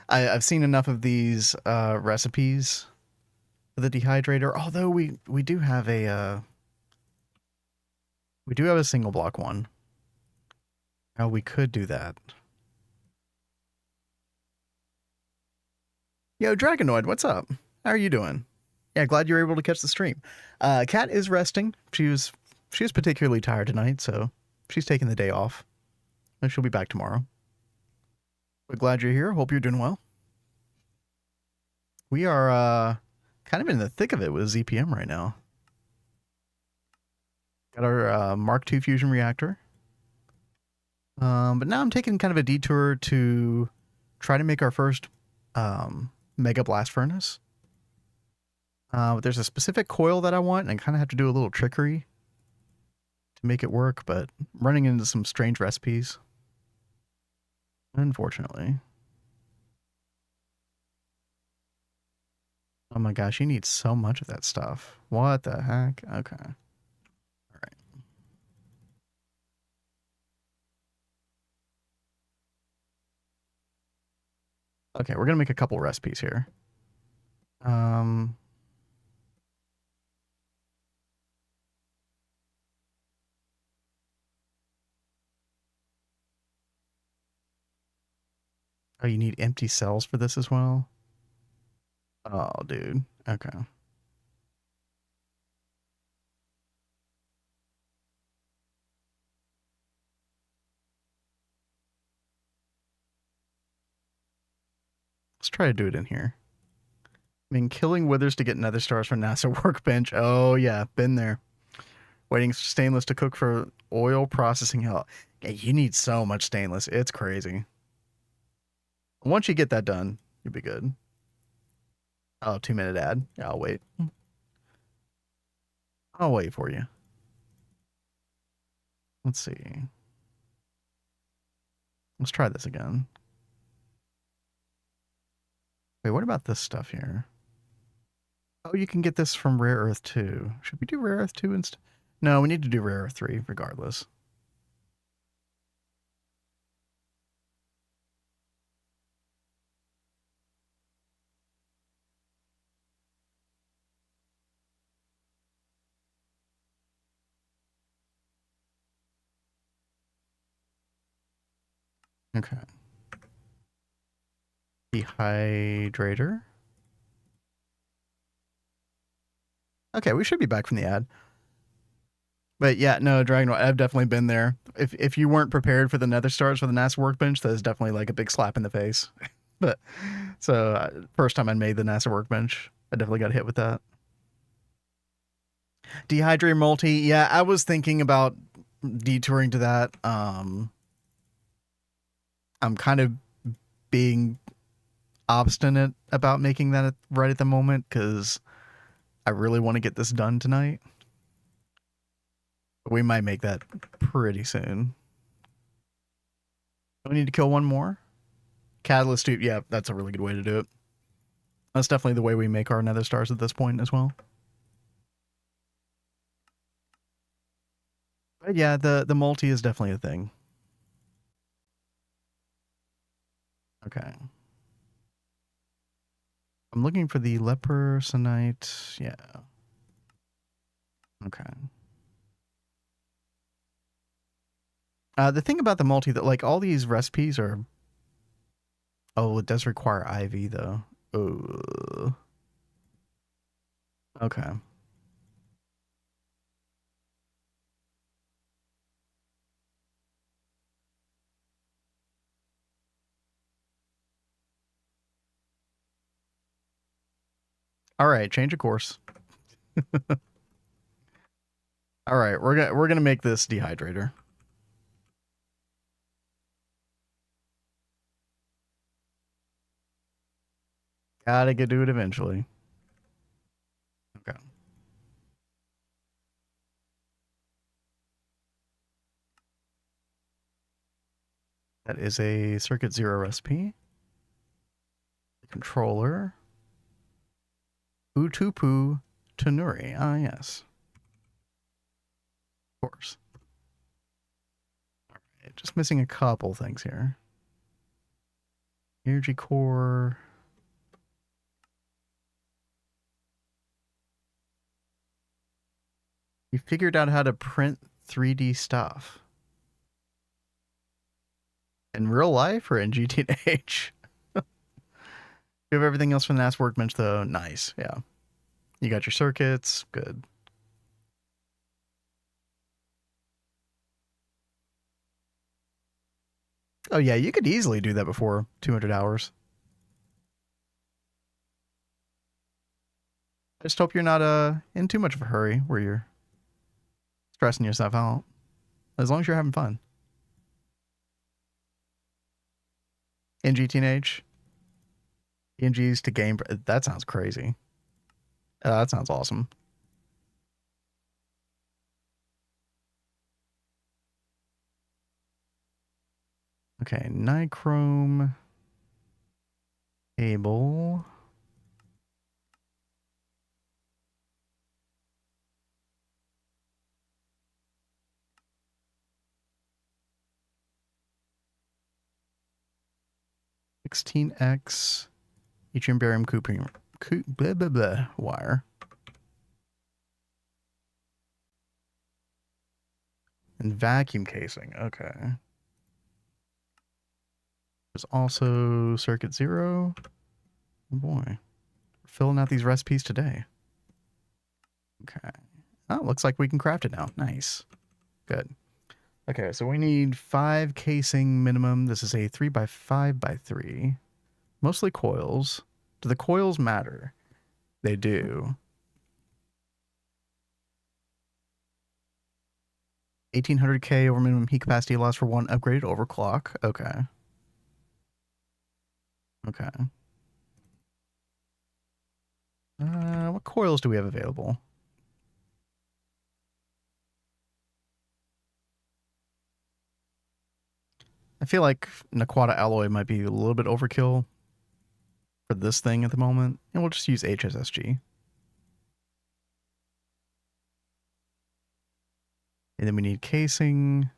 I've seen enough of these recipes for the dehydrator. Although we do have a single block one. Oh, we could do that. Yo, Dragonoid, what's up? How are you doing? Yeah, glad you were able to catch the stream. Kat is resting. She was particularly tired tonight, so she's taking the day off. And she'll be back tomorrow. But glad you're here. Hope you're doing well. We are kind of in the thick of it with ZPM right now. Got our Mark II fusion reactor. But now I'm taking kind of a detour to try to make our first mega blast furnace. There's a specific coil that I want, and I kind of have to do a little trickery to make it work, but I'm running into some strange recipes. Unfortunately. Oh my gosh, you need so much of that stuff. What the heck? Okay. All right. Okay, we're gonna make a couple recipes here. Oh, you need empty cells for this as well? Oh, dude. Okay. Let's try to do it in here. I mean, killing withers to get nether stars from NASA workbench. Oh, yeah. Been there. Waiting for stainless to cook for oil processing. Hell, yeah, you need so much stainless. It's crazy. Once you get that done, you'll be good. Oh, 2-minute ad. Yeah, I'll wait. I'll wait for you. Let's see. Let's try this again. Wait, what about this stuff here? Oh, you can get this from Rare Earth 2. Should we do Rare Earth 2 instead? No, we need to do Rare Earth 3 regardless. Okay. Dehydrator. Okay, we should be back from the ad. But yeah, no, Dragon, I've definitely been there. If you weren't prepared for the nether stars for the NASA workbench, that is definitely like a big slap in the face. But so first time I made the NASA workbench, I definitely got hit with that. Dehydrator multi, yeah, I was thinking about detouring to that. I'm kind of being obstinate about making that right at the moment because I really want to get this done tonight. We might make that pretty soon. We need to kill one more. Catalyst tube. Yeah, that's a really good way to do it. That's definitely the way we make our nether stars at this point as well. But yeah, the multi is definitely a thing. Okay. I'm looking for the lepersonite. Yeah. Okay. The thing about the multi that like all these recipes are. Oh, it does require IV though. Oh. Okay. All right, change of course. All right, we're gonna make this dehydrator. Gotta get to it eventually. Okay. That is a Circuit Zero recipe. Controller. Utupu Tanuri. Ah, yes. Of course. Right, just missing a couple things here. Energy core. We figured out how to print 3D stuff. In real life or in GTNH? You have everything else from the last workbench though. Nice. Yeah. You got your circuits. Good. Oh yeah, you could easily do that before 200 hours. I just hope you're not in too much of a hurry where you're stressing yourself out. As long as you're having fun. In GTNH, ENGs to game. That sounds crazy. That sounds awesome. Okay, nichrome cable. $16X yttrium barium cupene blah blah blah wire. And vacuum casing. Okay. There's also circuit zero. Oh boy. We're filling out these recipes today. Okay. Oh, looks like we can craft it now. Nice. Good. Okay, so we need 5 casing minimum. This is a 3x5x3. Mostly coils. Do the coils matter? They do. 1800K over minimum heat capacity allows for 1 upgraded overclock. Okay. Okay. What coils do we have available? I feel like Naquata alloy might be a little bit overkill for this thing at the moment, and we'll just use HSSG. And then we need casing,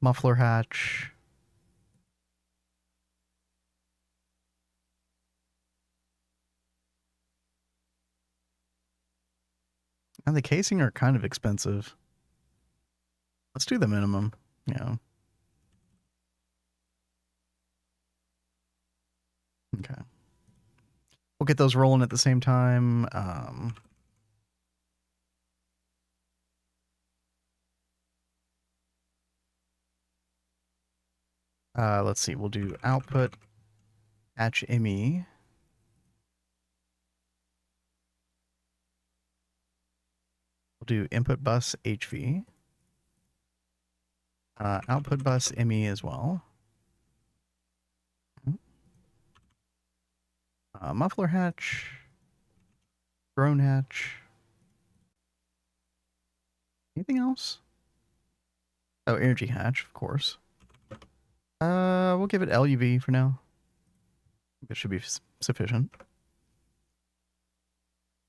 muffler hatch. And the casing are kind of expensive. Let's do the minimum. Yeah. Okay. We'll get those rolling at the same time. Let's see. We'll do output hatch ME. We'll do input bus HV. Output bus ME as well. Muffler hatch. Drone hatch. Anything else? Oh, energy hatch, of course. We'll give it LUV for now. It should be sufficient.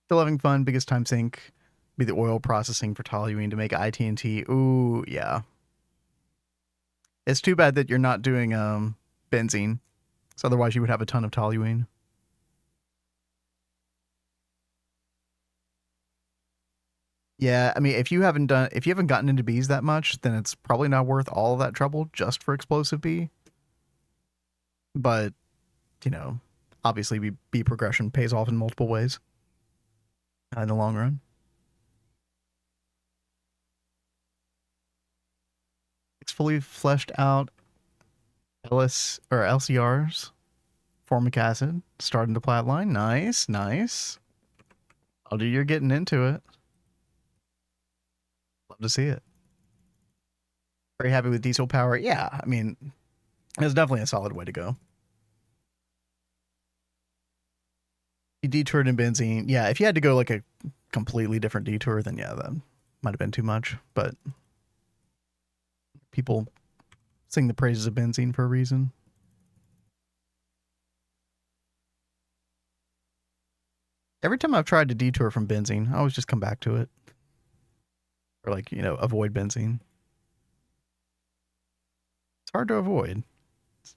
Still having fun. Biggest time sink be the oil processing for toluene to make ITNT. Ooh, yeah. It's too bad that you're not doing benzene, so otherwise you would have a ton of toluene. Yeah, I mean, if you haven't gotten into bees that much, then it's probably not worth all of that trouble just for explosive bee. But you know, obviously, bee progression pays off in multiple ways in the long run. It's fully fleshed out LCRs, formic acid, starting to flatline. Nice, nice. Oh, dude, you're getting into it. Love to see it. Very happy with diesel power. Yeah, I mean, it's definitely a solid way to go. You detoured in benzene. Yeah, if you had to go like a completely different detour, then yeah, that might have been too much. But people sing the praises of benzene for a reason. Every time I've tried to detour from benzene, I always just come back to it. Or like, avoid benzene. It's hard to avoid. It's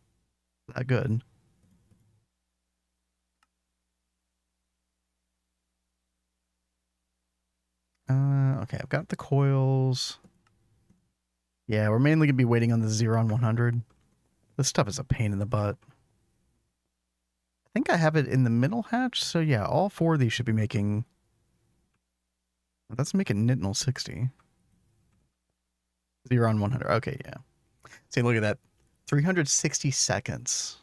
that good. Okay, I've got the coils. Yeah, we're mainly going to be waiting on the 0 on 100. This stuff is a pain in the butt. I think I have it in the middle hatch, so yeah, all 4 of these should be making... That's making Nitnal 60. 0 on 100. Okay, yeah. See, look at that. 360 seconds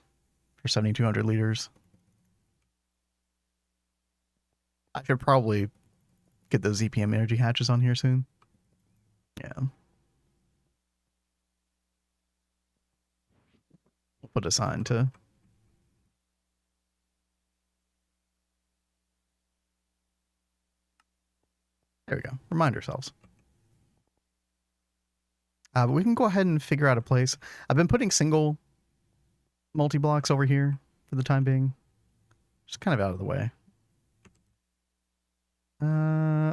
for 7,200 liters. I should probably get those ZPM energy hatches on here soon. Yeah. We'll put a sign to... There we go. Remind ourselves. But we can go ahead and figure out a place. I've been putting single multi-blocks over here for the time being. Just kind of out of the way.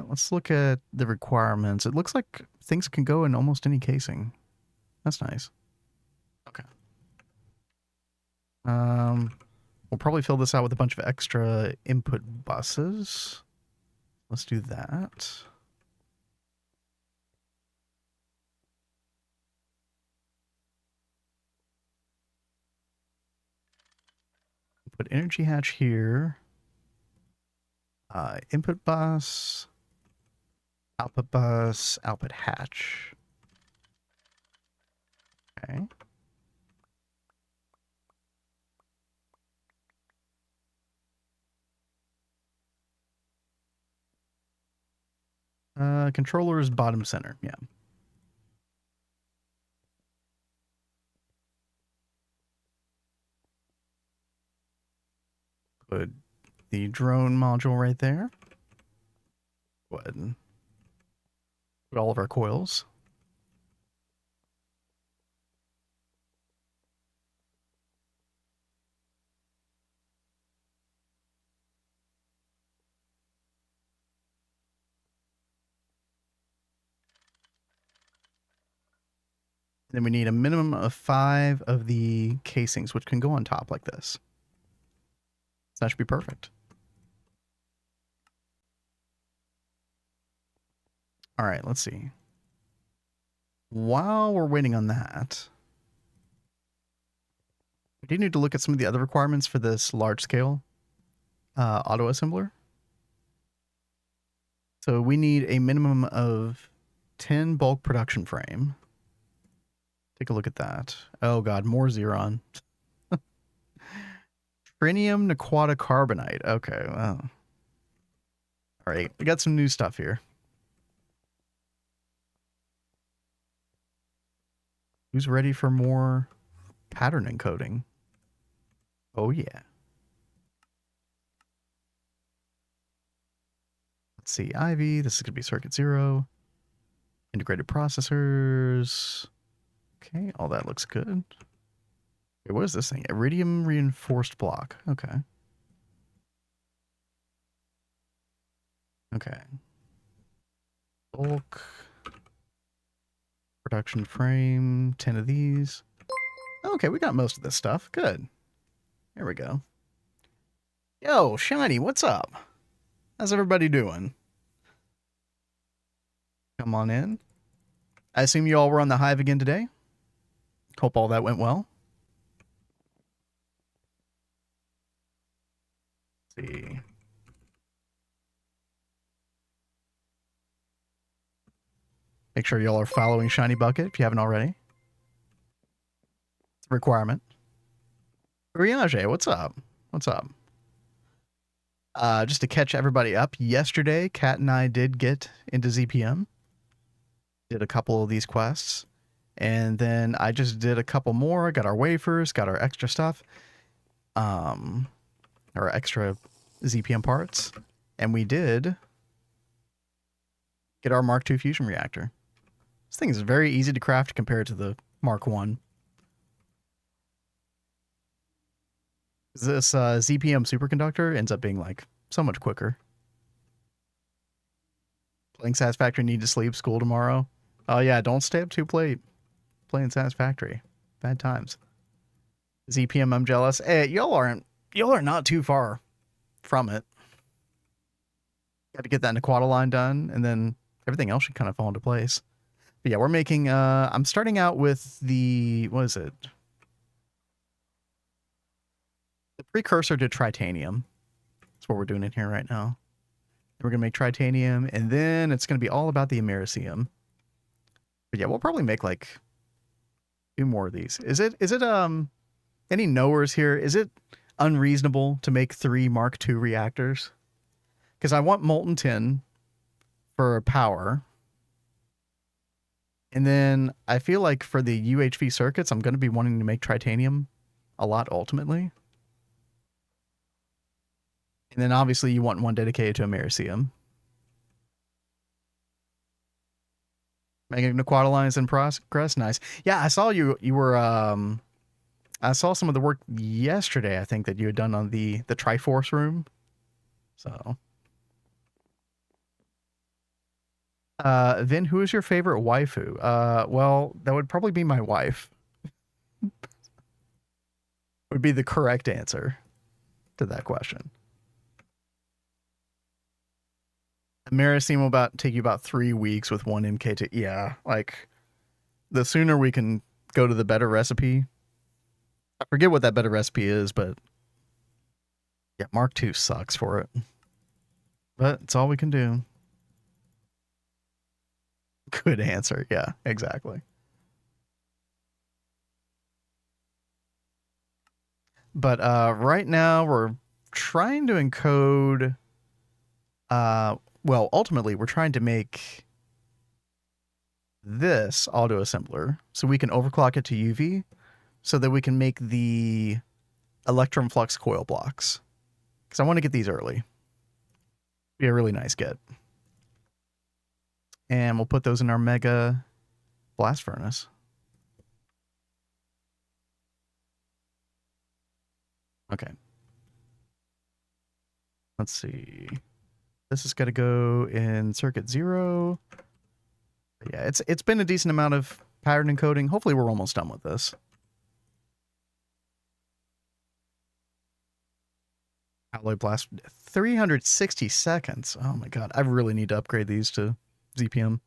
Let's look at the requirements. It looks like things can go in almost any casing. That's nice. Okay. We'll probably fill this out with a bunch of extra input buses. Let's do that. Put energy hatch here. Input bus, output hatch. Okay. Controller's bottom center. Yeah. Put the drone module right there. Go ahead and put all of our coils. Then we need a minimum of 5 of the casings, which can go on top like this. So that should be perfect. All right, let's see. While we're waiting on that, we do need to look at some of the other requirements for this large scale auto assembler. So we need a minimum of 10 bulk production frame. Take a look at that. Oh god, more Xeron. Trinium Naquata Carbonite. Okay, well. All right, we got some new stuff here. Who's ready for more pattern encoding? Oh yeah. Let's see, Ivy. This is gonna be circuit 0. Integrated processors. Okay, all that looks good. Wait, what is this thing? Iridium reinforced block. Okay. Okay. Bulk. Production frame. 10 of these. Okay, we got most of this stuff. Good. There we go. Yo, Shiny, what's up? How's everybody doing? Come on in. I assume you all were on the Hive again today? Hope all that went well. Let's see. Make sure y'all are following Shiny Bucket if you haven't already. It's a requirement. Riage, what's up? What's up? Just to catch everybody up, yesterday, Kat and I did get into ZPM. Did a couple of these quests. And then I just did a couple more. Got our wafers, got our extra stuff. Our extra ZPM parts. And we did get our Mark II fusion reactor. This thing is very easy to craft compared to the Mark I. This ZPM superconductor ends up being like so much quicker. Playing Satisfactory, need to sleep, school tomorrow. Oh yeah, don't stay up too late playing Satisfactory. Bad times. ZPM, I'm jealous. Hey, y'all are not too far from it. Got to get that Naquata line done, and then everything else should kind of fall into place. But yeah, we're making I'm starting out with the what is it? The precursor to tritanium. That's what we're doing in here right now. We're gonna make tritanium, and then it's gonna be all about the americium. But yeah, we'll probably make like 2 more of these. Is it any knowers here? Is it unreasonable to make 3 Mark II reactors? Because I want molten tin for power. And then I feel like for the UHV circuits, I'm going to be wanting to make tritanium a lot ultimately. And then obviously you want one dedicated to americium. Making Naquata lines in progress. Nice. Yeah, I saw you were I saw some of the work yesterday, I think, that you had done on the Triforce room. So Vin, who is your favorite waifu? Well, that would probably be my wife. Would be the correct answer to that question. Americium will take you about 3 weeks with 1 MkII. Yeah, like the sooner we can go to the better recipe. I forget what that better recipe is, but yeah, Mark II sucks for it. But it's all we can do. Good answer. Yeah, exactly. But right now we're trying to encode well, ultimately we're trying to make this autoassembler so we can overclock it to UV so that we can make the electrum flux coil blocks. Because I want to get these early. Be a really nice get. And we'll put those in our mega blast furnace. Okay. Let's see. This is going to go in circuit 0. Yeah, it's been a decent amount of pattern encoding. Hopefully we're almost done with this. Alloy blast 360 seconds. Oh my god, I really need to upgrade these to ZPM. Is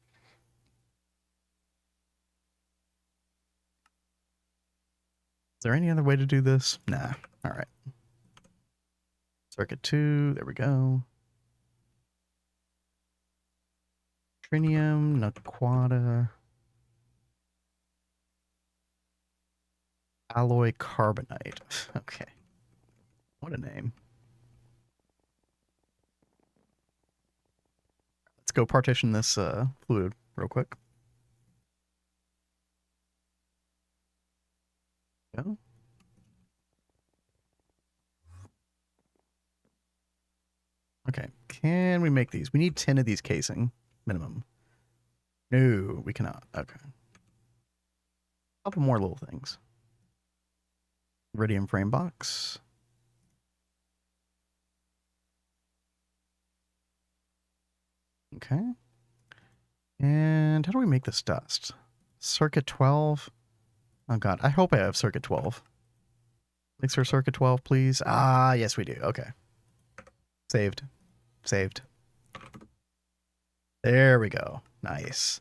there any other way to do this? Nah. All right. Circuit 2. There we go. Trinium, Naquata, alloy carbonite. Okay. What a name. Let's go partition this fluid real quick. Go. Okay. Can we make these? We need 10 of these casing minimum. No, we cannot. Okay. A couple more little things. Iridium frame box. Okay. And how do we make this dust? Circuit 12. Oh god, I hope I have circuit 12. Mixer circuit 12, please. Ah, yes we do. Okay. Saved. Saved. There we go. Nice.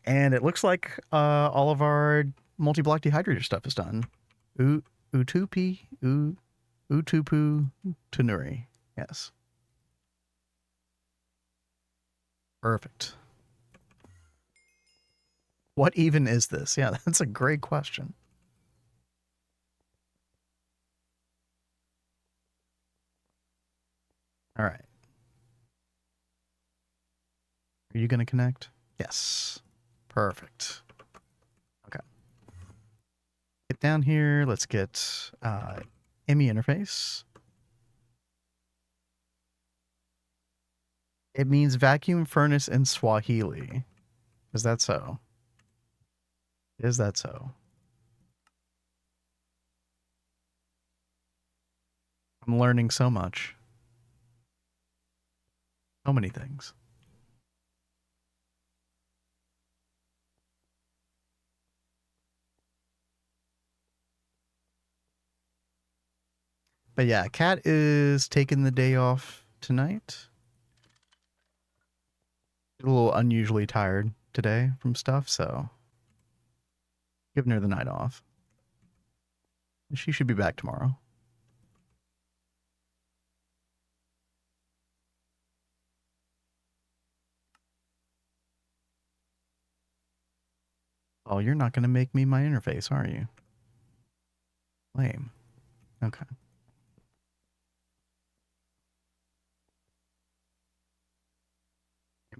And it looks like all of our multi-block dehydrator stuff is done. Utupi, Utupu Tunuri. Yes. Perfect. What even is this? Yeah, that's a great question. All right. Are you going to connect? Yes. Perfect. Okay. Get down here. Let's get ME interface. It means vacuum furnace in Swahili. Is that so? Is that so? I'm learning so much. So many things. But yeah, Kat is taking the day off tonight. A little unusually tired today from stuff, so giving her the night off. She should be back tomorrow. Oh, you're not going to make me my interface, are you? Lame. Okay.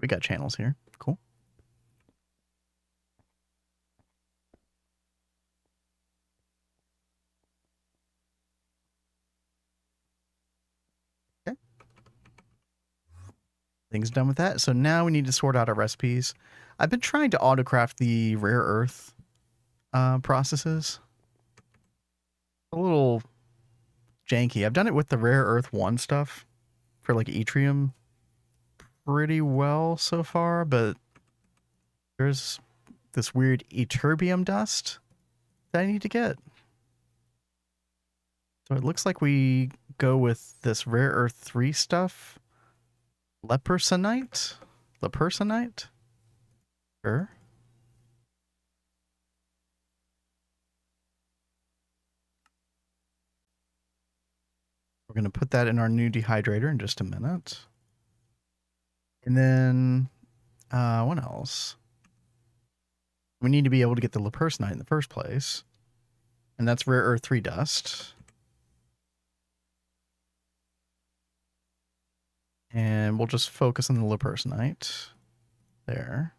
We got channels here. Cool. Okay. Things done with that. So now we need to sort out our recipes. I've been trying to autocraft the rare earth processes. A little janky. I've done it with the rare earth 1 stuff for like yttrium pretty well so far, but there's this weird ytterbium dust that I need to get. So it looks like we go with this rare earth 3 stuff. Lepersonite? Lepersonite? Sure. We're going to put that in our new dehydrator in just a minute. And then, what else? We need to be able to get the lepersonite in the first place. And that's rare earth 3 dust. And we'll just focus on the lepersonite. There.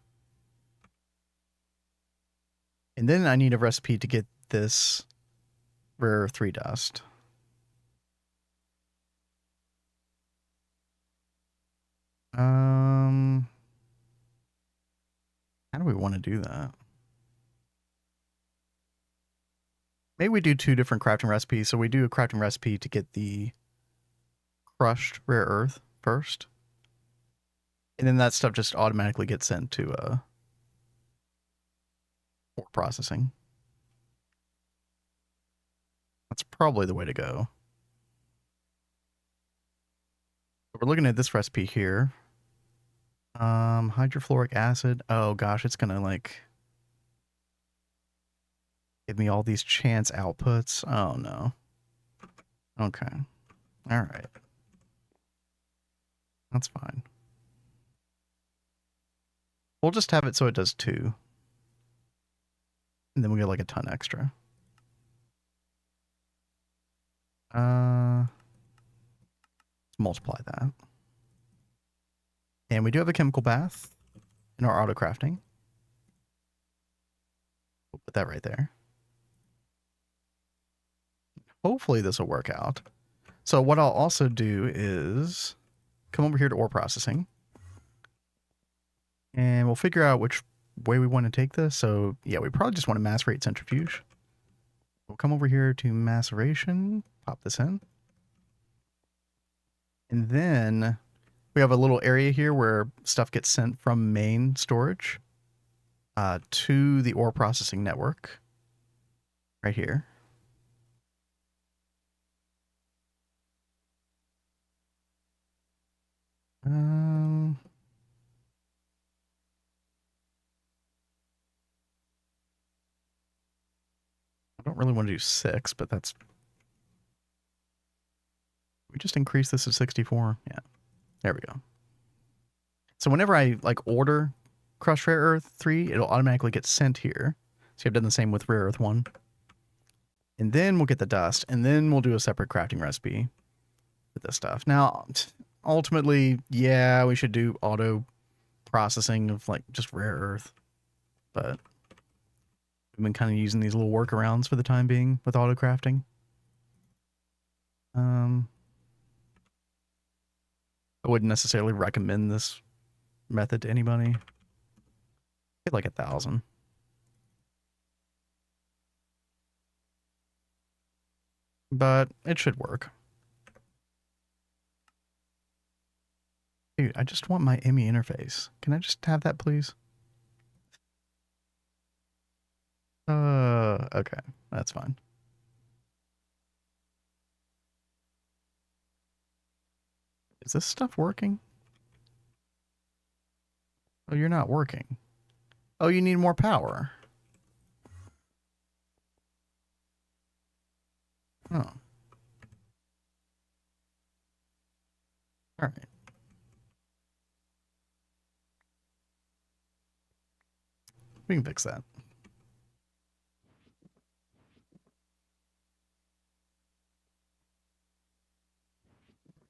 And then I need a recipe to get this rare earth 3 dust. How do we want to do that? Maybe we do 2 different crafting recipes. So we do a crafting recipe to get the crushed rare earth first. And then that stuff just automatically gets sent to ore processing. That's probably the way to go. We're looking at this recipe here. Hydrofluoric acid. Oh gosh, it's gonna like give me all these chance outputs. Oh no. Okay. All right. That's fine. We'll just have it so it does 2. And then we get like a ton extra. Let's multiply that. And we do have a chemical bath in our auto crafting. We'll put that right there. Hopefully this will work out. So what I'll also do is come over here to ore processing. And we'll figure out which way we want to take this. So yeah, we probably just want to macerate centrifuge. We'll come over here to maceration, pop this in. And then we have a little area here where stuff gets sent from main storage to the ore processing network right here. I don't really want to do 6, but that's... We just increase this to 64. Yeah, there we go. So whenever I like order crushed rare earth 3, it'll automatically get sent here. So I've done the same with rare earth 1. And then we'll get the dust, and then we'll do a separate crafting recipe with this stuff. Now, ultimately, yeah, we should do auto processing of like just rare earth, but we've been kind of using these little workarounds for the time being with auto crafting. I wouldn't necessarily recommend this method to anybody. Get like 1,000. But it should work. Dude, I just want my ME interface. Can I just have that, please? Okay. That's fine. Is this stuff working? Oh, you're not working. Oh, you need more power. Oh. All right. We can fix that.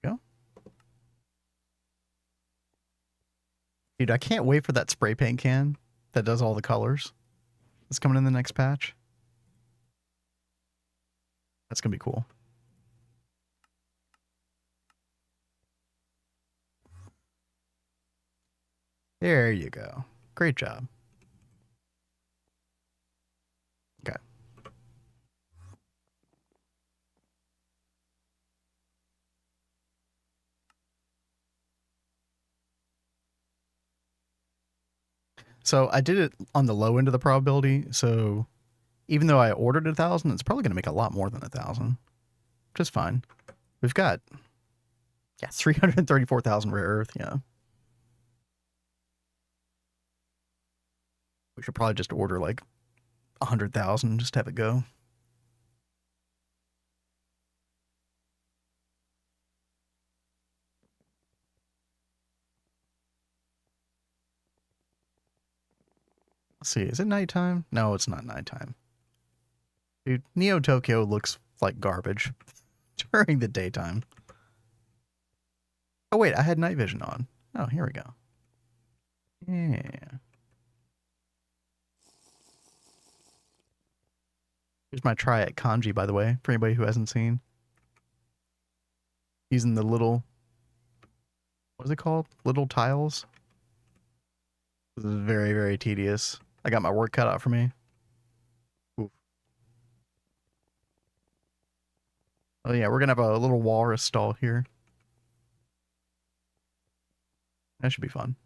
Go. Dude, I can't wait for that spray paint can that does all the colors. It's coming in the next patch. That's going to be cool. There you go. Great job. Okay. So I did it on the low end of the probability. So even though I ordered 1,000, it's probably going to make a lot more than 1,000. Just fine. We've got 334,000 rare earth. Yeah. We should probably just order like 100,000 and just have it go. Let's see. Is it nighttime? No, it's not nighttime. Dude, Neo Tokyo looks like garbage during the daytime. Oh, wait. I had night vision on. Oh, here we go. Yeah. Here's my try at kanji, by the way, for anybody who hasn't seen. Using the little, what is it called? Little tiles. This is very, very tedious. I got my work cut out for me. Oof. Oh yeah, we're gonna have a little walrus stall here. That should be fun.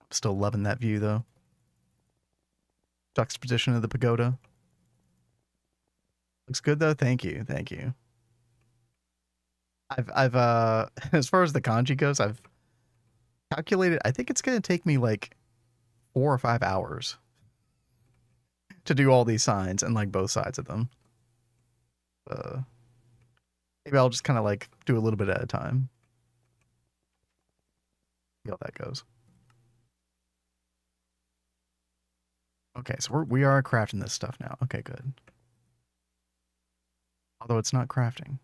I'm still loving that view though. Juxtaposition of the pagoda. Looks good though. Thank you. Thank you. I've as far as the kanji goes, I've calculated, I think it's gonna take me like 4 or 5 hours to do all these signs and like both sides of them. Maybe I'll just kind of like do a little bit at a time. See how that goes. Okay, so we are crafting this stuff now. Okay, good. Although it's not crafting.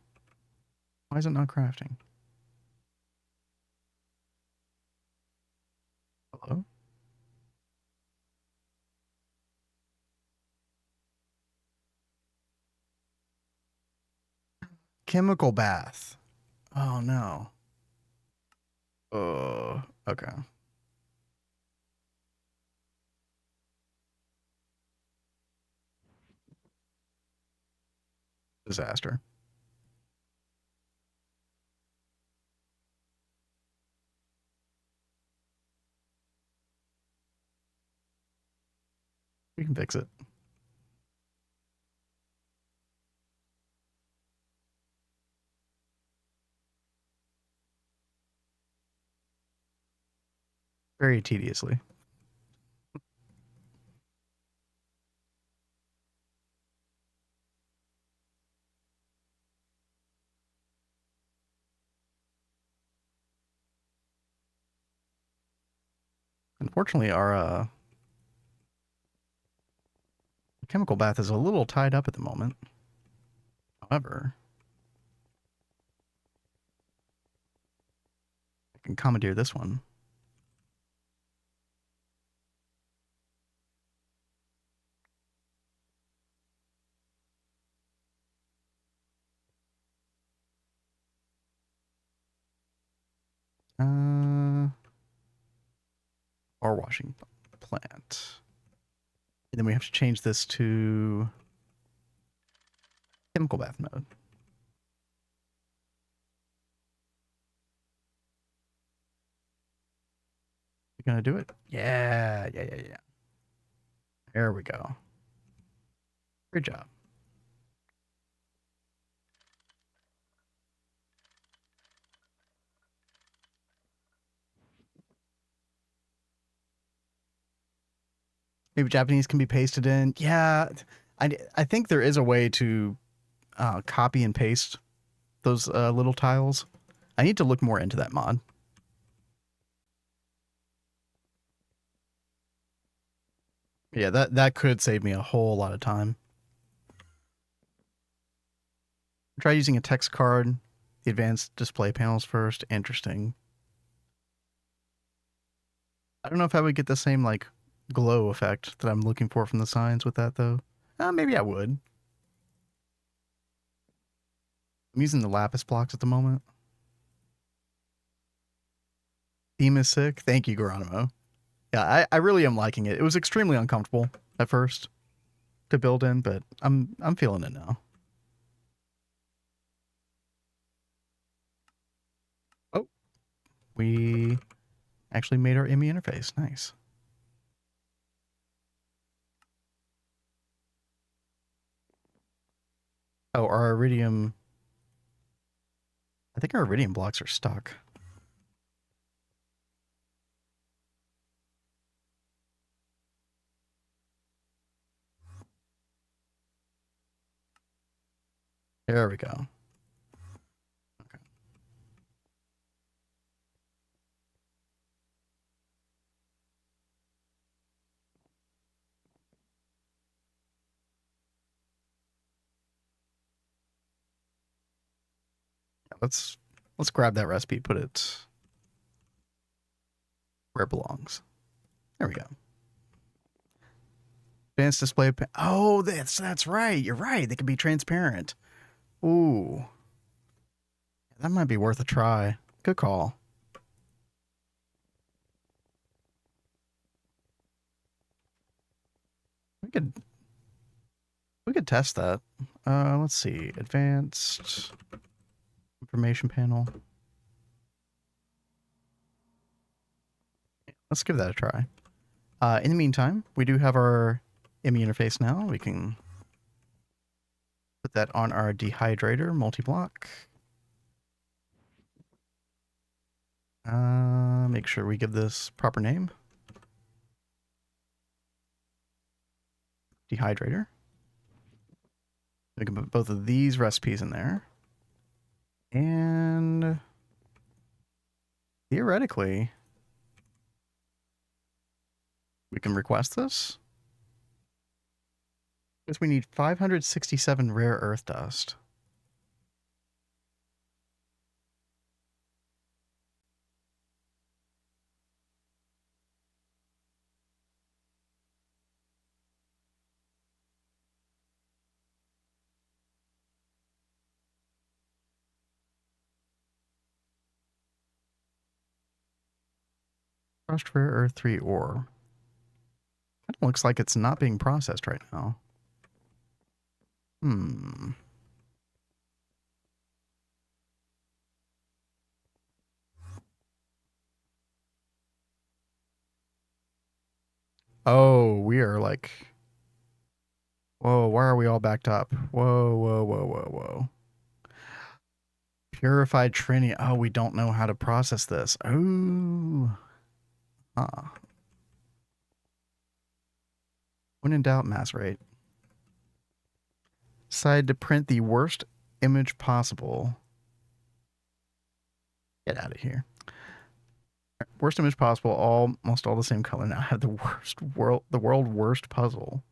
Why is it not crafting? Hello? Chemical bath. Oh no. Okay. Disaster. We can fix it. Very tediously. Unfortunately, our chemical bath is a little tied up at the moment. However, I can commandeer this one. Or washing plant. And then we have to change this to chemical bath mode. You gonna do it? Yeah. There we go. Great job. Maybe Japanese can be pasted in. Yeah, I think there is a way to copy and paste those little tiles. I need to look more into that mod. Yeah, that could save me a whole lot of time. Try using a text card, the advanced display panels first. Interesting. I don't know if I would get the same like glow effect that I'm looking for from the signs with that though. Maybe I would. I'm using the lapis blocks at the moment. Theme is sick. Thank you, Geronimo. Yeah, I really am liking it. It was extremely uncomfortable at first to build in, but I'm feeling it now. Oh, we actually made our ME interface. Nice. Oh, our iridium. I think our iridium blocks are stuck. There we go. Okay. Let's grab that recipe, put it where it belongs. There we go. Advanced display. Oh, that's right. You're right. They can be transparent. Ooh, that might be worth a try. Good call. We could we could test that. Let's see. Advanced information panel. Let's give that a try. In the meantime, we do have our ME interface now. We can put that on our dehydrator multi-block. Make sure we give this proper name. Dehydrator. We can put both of these recipes in there. And theoretically, we can request this. Because we need 567 rare earth dust. Crushed rare earth 3 ore. Kind of looks like it's not being processed right now. Hmm. Oh, we are like... Whoa, why are we all backed up? Whoa, whoa, whoa, whoa, whoa. Purified trinium. Oh, we don't know how to process this. Oh. Huh. When in doubt, mass rate. Decide to print the worst image possible. Get out of here. Worst image possible, almost all the same color. Now have the world worst puzzle.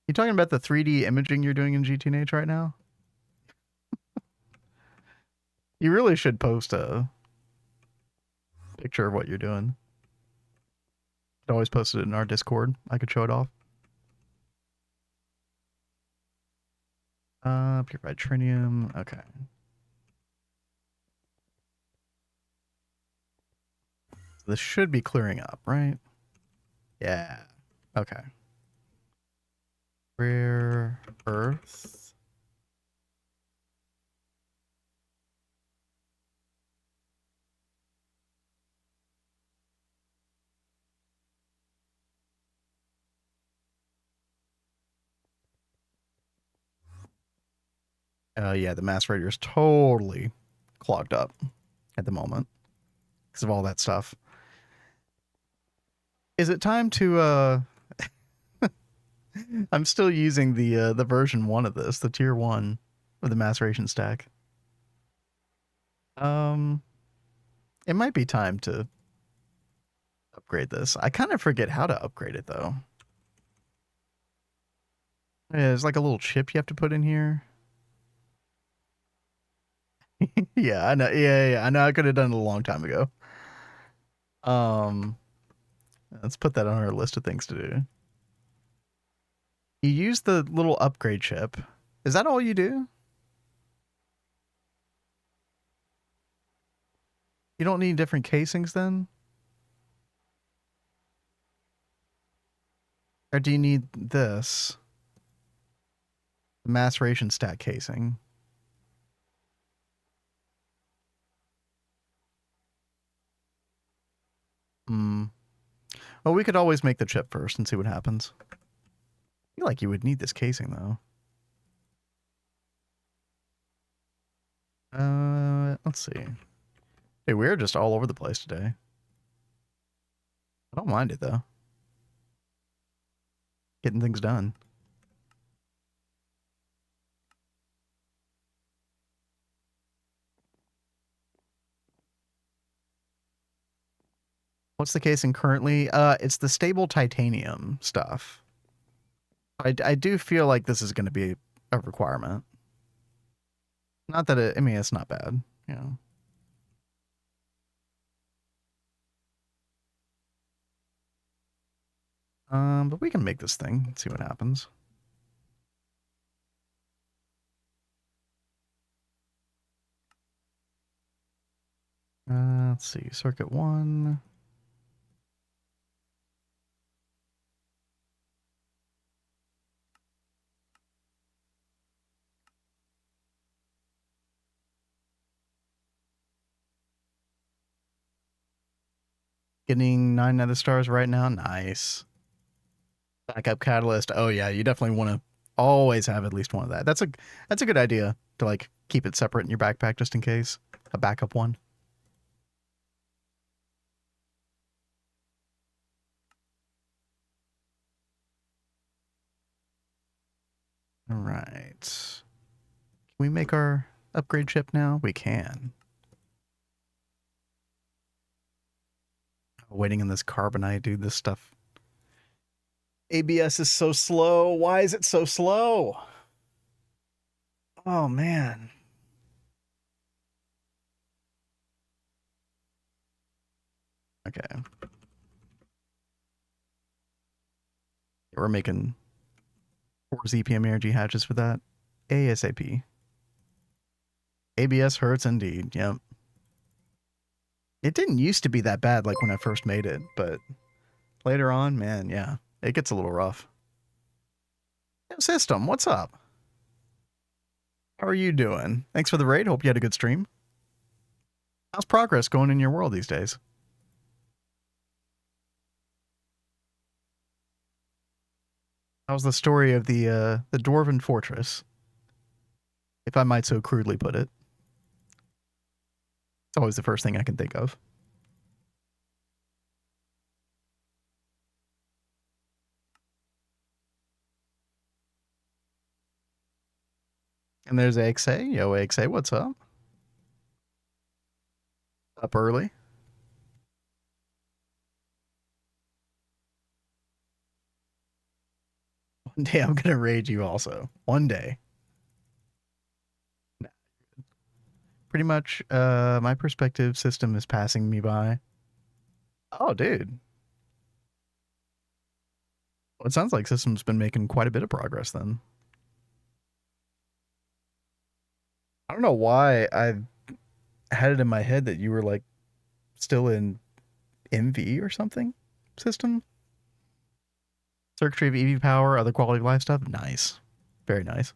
You talking about the 3D imaging you're doing in GTNH right now? You really should post a picture of what you're doing. I'd always post it in our Discord. I could show it off. Purified trinium. Okay. So this should be clearing up, right? Yeah. Okay. Rare earth. Yeah, the mass rater is totally clogged up at the moment because of all that stuff. Is it time to I'm still using the version 1 of this, the tier 1 of the maceration stack. Um it might be time to upgrade this. I kind of forget how to upgrade it though. Yeah, there's like a little chip you have to put in here. Yeah, I know. Yeah, I know. I could have done it a long time ago. Um, let's put that on our list of things to do. You use the little upgrade chip. Is that all you do? You don't need different casings then? Or do you need this? The maceration stack casing. Hmm. Well, we could always make the chip first and see what happens. I feel like you would need this casing though. Let's see. Hey, we're just all over the place today. I don't mind it though. Getting things done. What's the casing currently? It's the stable titanium stuff. I do feel like this is going to be a requirement. Not that I mean, it's not bad, you know. But we can make this thing and see what happens. Let's see, circuit 1. Getting 9 nether stars right now. Nice. Backup catalyst. Oh yeah, you definitely want to always have at least one of that. That's a good idea to like keep it separate in your backpack just in case. A backup one. All right. Can we make our upgrade chip now? We can. Waiting in this carbonite, dude. This stuff. ABS is so slow. Why is it so slow? Oh man. Okay. We're making 4 ZPM energy hatches for that. ASAP. ABS hurts indeed. Yep. It didn't used to be that bad like when I first made it, but later on, man, yeah, it gets a little rough. System, what's up? How are you doing? Thanks for the raid. Hope you had a good stream. How's progress going in your world these days? How's the story of the Dwarven Fortress, if I might so crudely put it? It's always the first thing I can think of. And there's AXA. Yo, AXA, what's up? Up early? One day I'm gonna raid you also. One day. Pretty much, my perspective system is passing me by. Oh, dude. Well, it sounds like system's been making quite a bit of progress then. I don't know why I had it in my head that you were like still in MV or something system. Circuitry of EV power, other quality of life stuff. Nice. Very nice.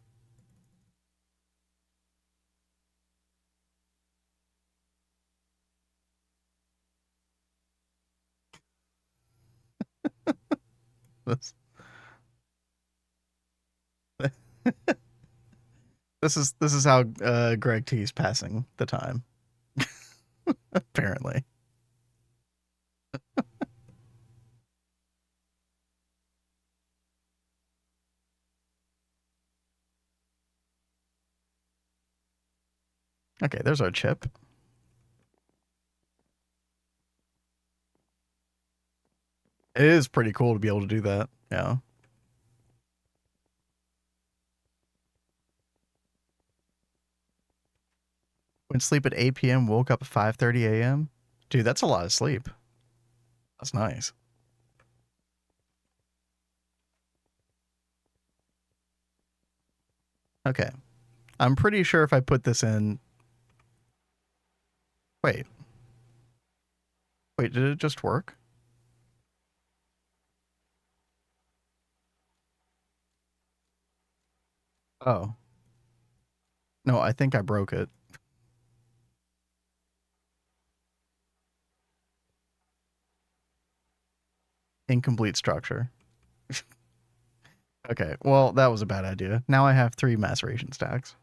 This, this is how Greg T is passing the time. Apparently. Okay, there's our chip. It is pretty cool to be able to do that. Yeah. Went to sleep at 8 p.m., woke up at 5:30 a.m. Dude, that's a lot of sleep. That's nice. Okay. I'm pretty sure if I put this in. Wait. Wait, did it just work? Oh. No, I think I broke it. Incomplete structure. Okay, well, that was a bad idea. Now I have 3 maceration stacks.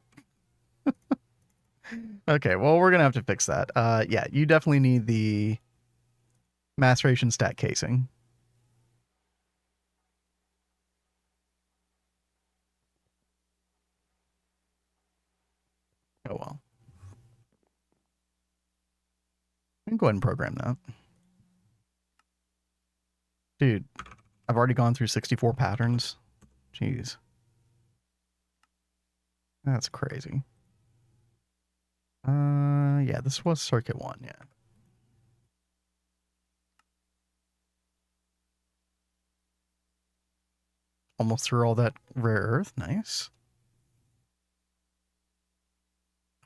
Okay, well, we're gonna have to fix that. Yeah, you definitely need the maceration stack casing. Oh well. We can go ahead and program that. Dude, I've already gone through 64 patterns. Jeez. That's crazy. Yeah, this was circuit 1, yeah. Almost through all that rare earth. Nice.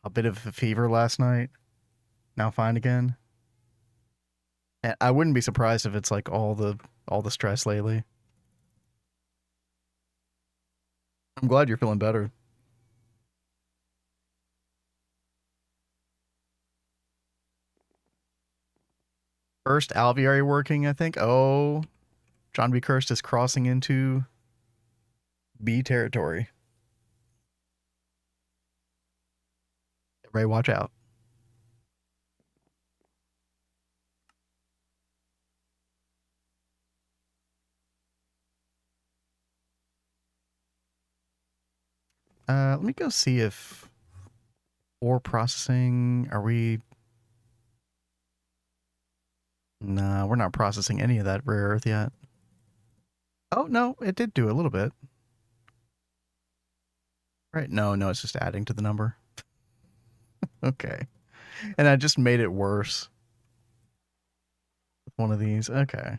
A bit of a fever last night. Now fine again. And I wouldn't be surprised if it's like all the stress lately. I'm glad you're feeling better. First alveoli working, I think. Oh, John B. Kirst is crossing into B territory. Everybody watch out. Let me go see if ore processing, are we... Nah, we're not processing any of that rare earth yet. Oh, no, it did do a little bit. Right, no, it's just adding to the number. Okay. And I just made it worse with one of these. Okay.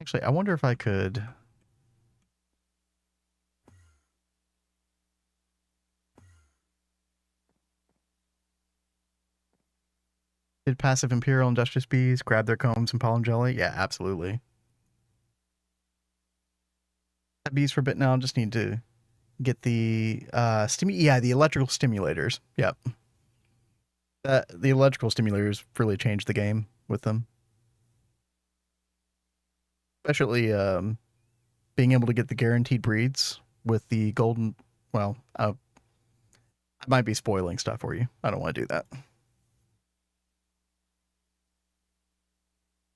Actually, I wonder if I could... Did passive Imperial Industrious Bees grab their combs and pollen jelly? Yeah, absolutely. Bees for a bit now. Just need to get the the electrical stimulators. Yep. The electrical stimulators really changed the game with them. Especially being able to get the guaranteed breeds with the golden. Well, I might be spoiling stuff for you. I don't want to do that.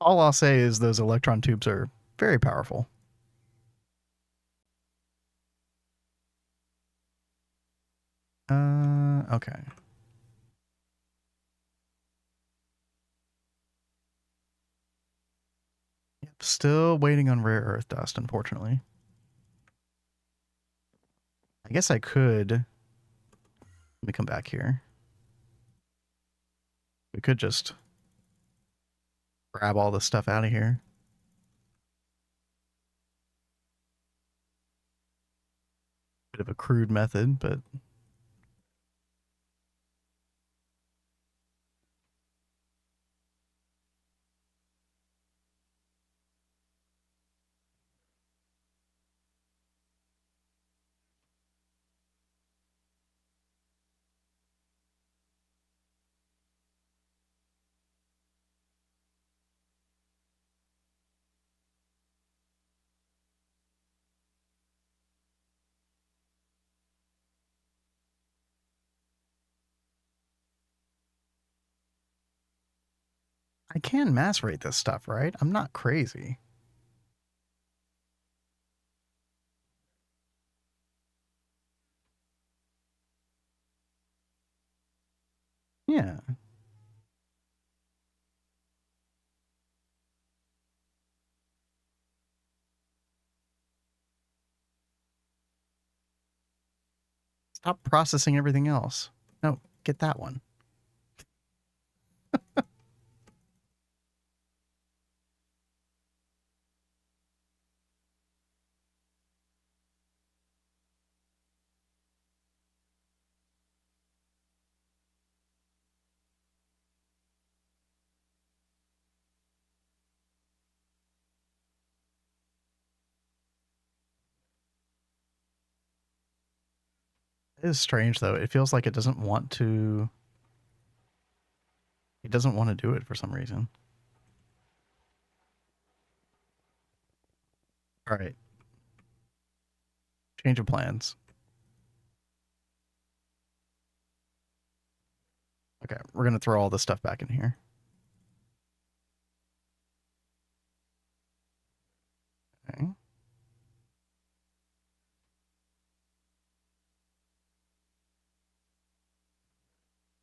All I'll say is those electron tubes are very powerful. Okay. Yep, still waiting on rare earth dust, unfortunately. I guess I could. Let me come back here. We could just grab all this stuff out of here. Bit of a crude method, but I can macerate this stuff, right? I'm not crazy. Yeah. Stop processing everything else. No, get that one. It is strange though. It feels like it doesn't want to. It doesn't want to do it for some reason. All right. Change of plans. Okay, we're gonna throw all this stuff back in here. Okay.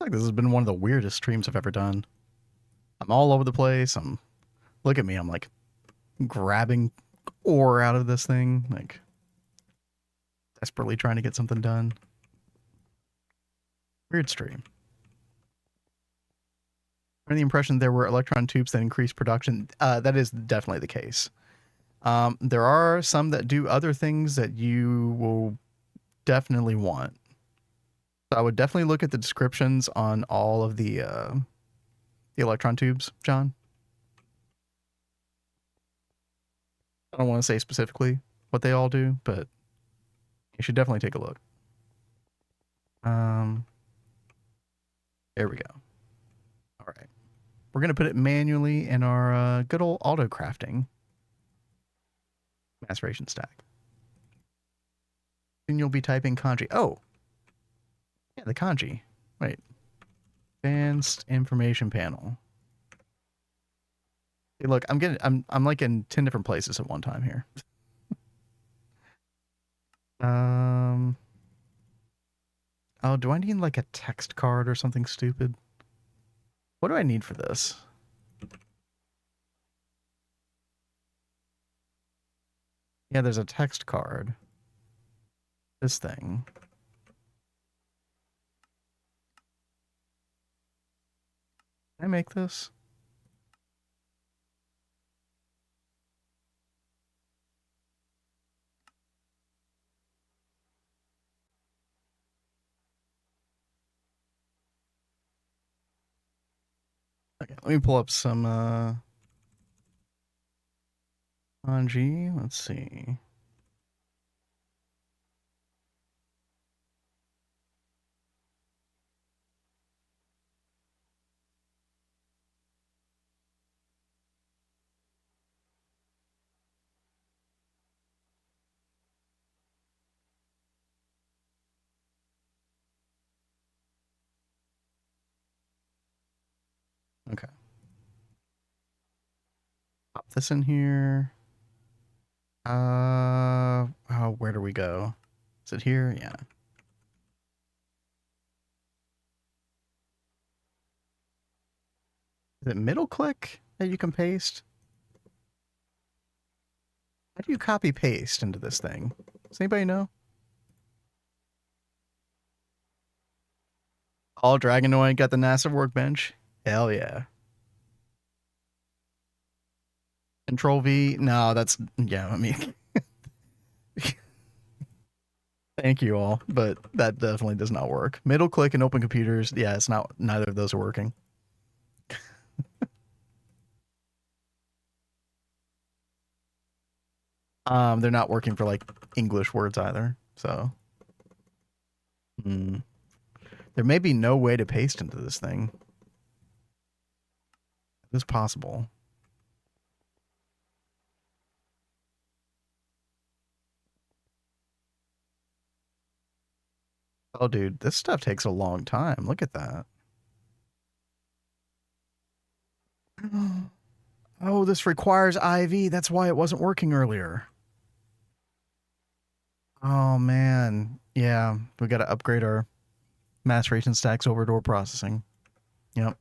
Like this has been one of the weirdest streams I've ever done. I'm all over the place. Look at me. I'm like grabbing ore out of this thing, like desperately trying to get something done. Weird stream. Under the impression there were electron tubes that increase production. That is definitely the case. There are some that do other things that you will definitely want. So I would definitely look at the descriptions on all of the electron tubes, John. I don't want to say specifically what they all do, but you should definitely take a look. Um, there we go. All right. We're going to put it manually in our good old auto crafting maceration stack. And you'll be typing kanji. Oh, yeah, the kanji. Wait. Advanced information panel. Hey, look, I'm like in 10 different places at one time here. Um, oh, do I need like a text card or something stupid? What do I need for this? Yeah, there's a text card. This thing. Can I make this? Okay, let me pull up some kanji. Let's see. Okay. Pop this in here. Oh, where do we go? Is it here? Yeah. Is it middle click that you can paste? How do you copy paste into this thing? Does anybody know? All Dragonoid got the NASA workbench. Hell yeah. Control V. No, that's yeah. I mean, thank you all, but that definitely does not work. Middle click and open computers. Yeah, it's not. Neither of those are working. They're not working for like English words either. So, mm, there may be no way to paste into this thing. It's possible. Oh, dude, this stuff takes a long time. Look at that. Oh, this requires IV. That's why it wasn't working earlier. Oh, man. Yeah, we got to upgrade our maceration stacks over door processing. Yep.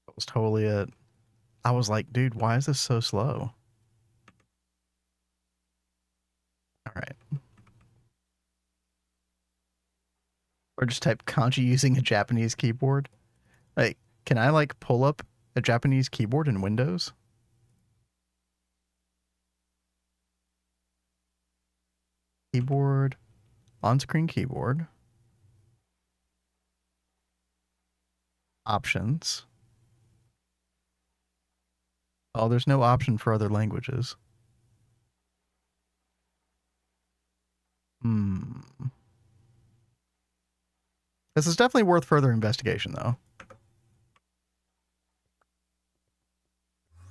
That was totally it. I was like, dude, why is this so slow? All right. Or just type kanji using a Japanese keyboard. Like, can I like pull up a Japanese keyboard in Windows? Keyboard, on-screen keyboard, options. Oh, there's no option for other languages. Hmm. This is definitely worth further investigation, though.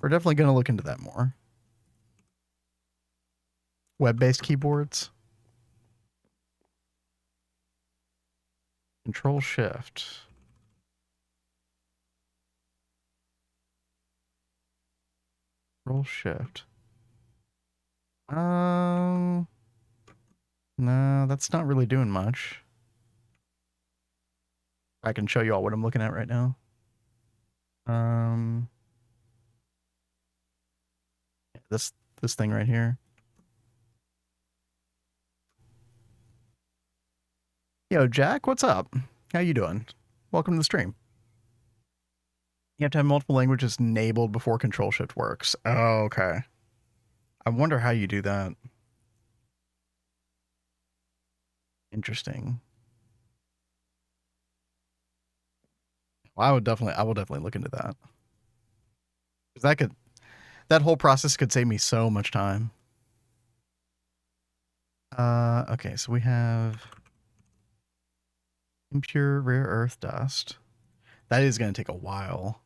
We're definitely going to look into that more. Web-based keyboards. Control Shift. Control Shift. No, that's not really doing much. I can show you all what I'm looking at right now. Um, this thing right here. Yo, Jack, what's up? How you doing? Welcome to the stream. You have to have multiple languages enabled before Control Shift works. Oh, okay. I wonder how you do that. Interesting. Well, I will definitely look into that. 'Cause that whole process could save me so much time. Okay, so we have impure rare earth dust. That is going to take a while.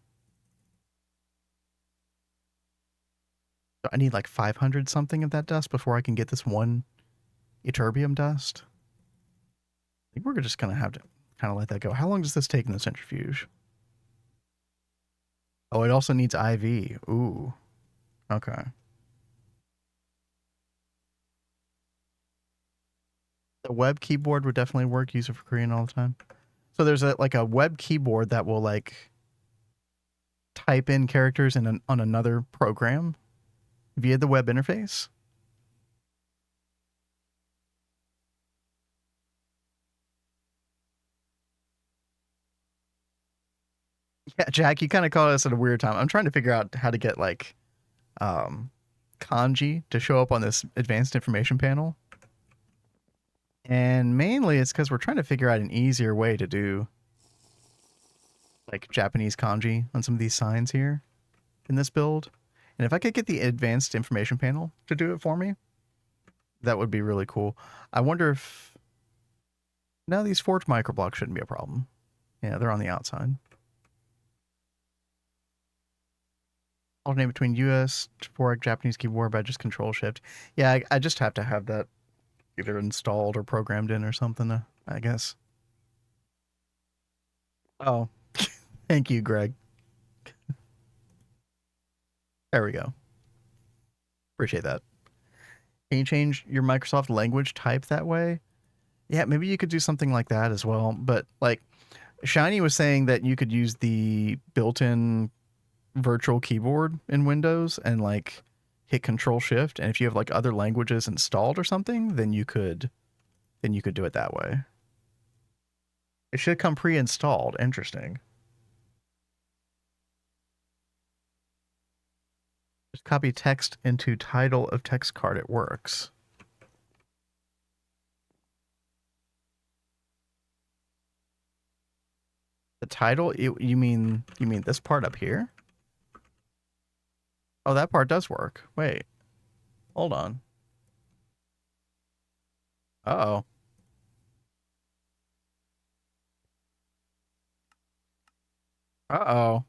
So I need like 500 something of that dust before I can get this one ytterbium dust. I think we're just going to have to kind of let that go. How long does this take in the centrifuge? Oh, it also needs IV. Ooh. Okay. The web keyboard would definitely work. Use it for Korean all the time. So there's a web keyboard that will like type in characters on another program via the web interface. Yeah, Jack, you kind of caught us at a weird time. I'm trying to figure out how to get like um, kanji to show up on this advanced information panel. And mainly it's because we're trying to figure out an easier way to do like Japanese kanji on some of these signs here in this build. And if I could get the advanced information panel to do it for me, that would be really cool. I wonder if... No, these forged microblocks shouldn't be a problem. Yeah, they're on the outside. Alternate between US, 4X Japanese keyboard by just Control Shift. Yeah, I just have to have that either installed or programmed in or something, I guess. Oh, thank you, Greg. There we go. Appreciate that. Can you change your Microsoft language type that way? Yeah, maybe you could do something like that as well. But like Shiny was saying that you could use the built-in virtual keyboard in Windows and like hit Control Shift, and if you have like other languages installed or something, then you could do it that way. It should come pre-installed. Interesting. Just copy text into title of text card. It works. The title? You mean this part up here? Oh, that part does work. Wait. Hold on. Uh-oh. Uh-oh.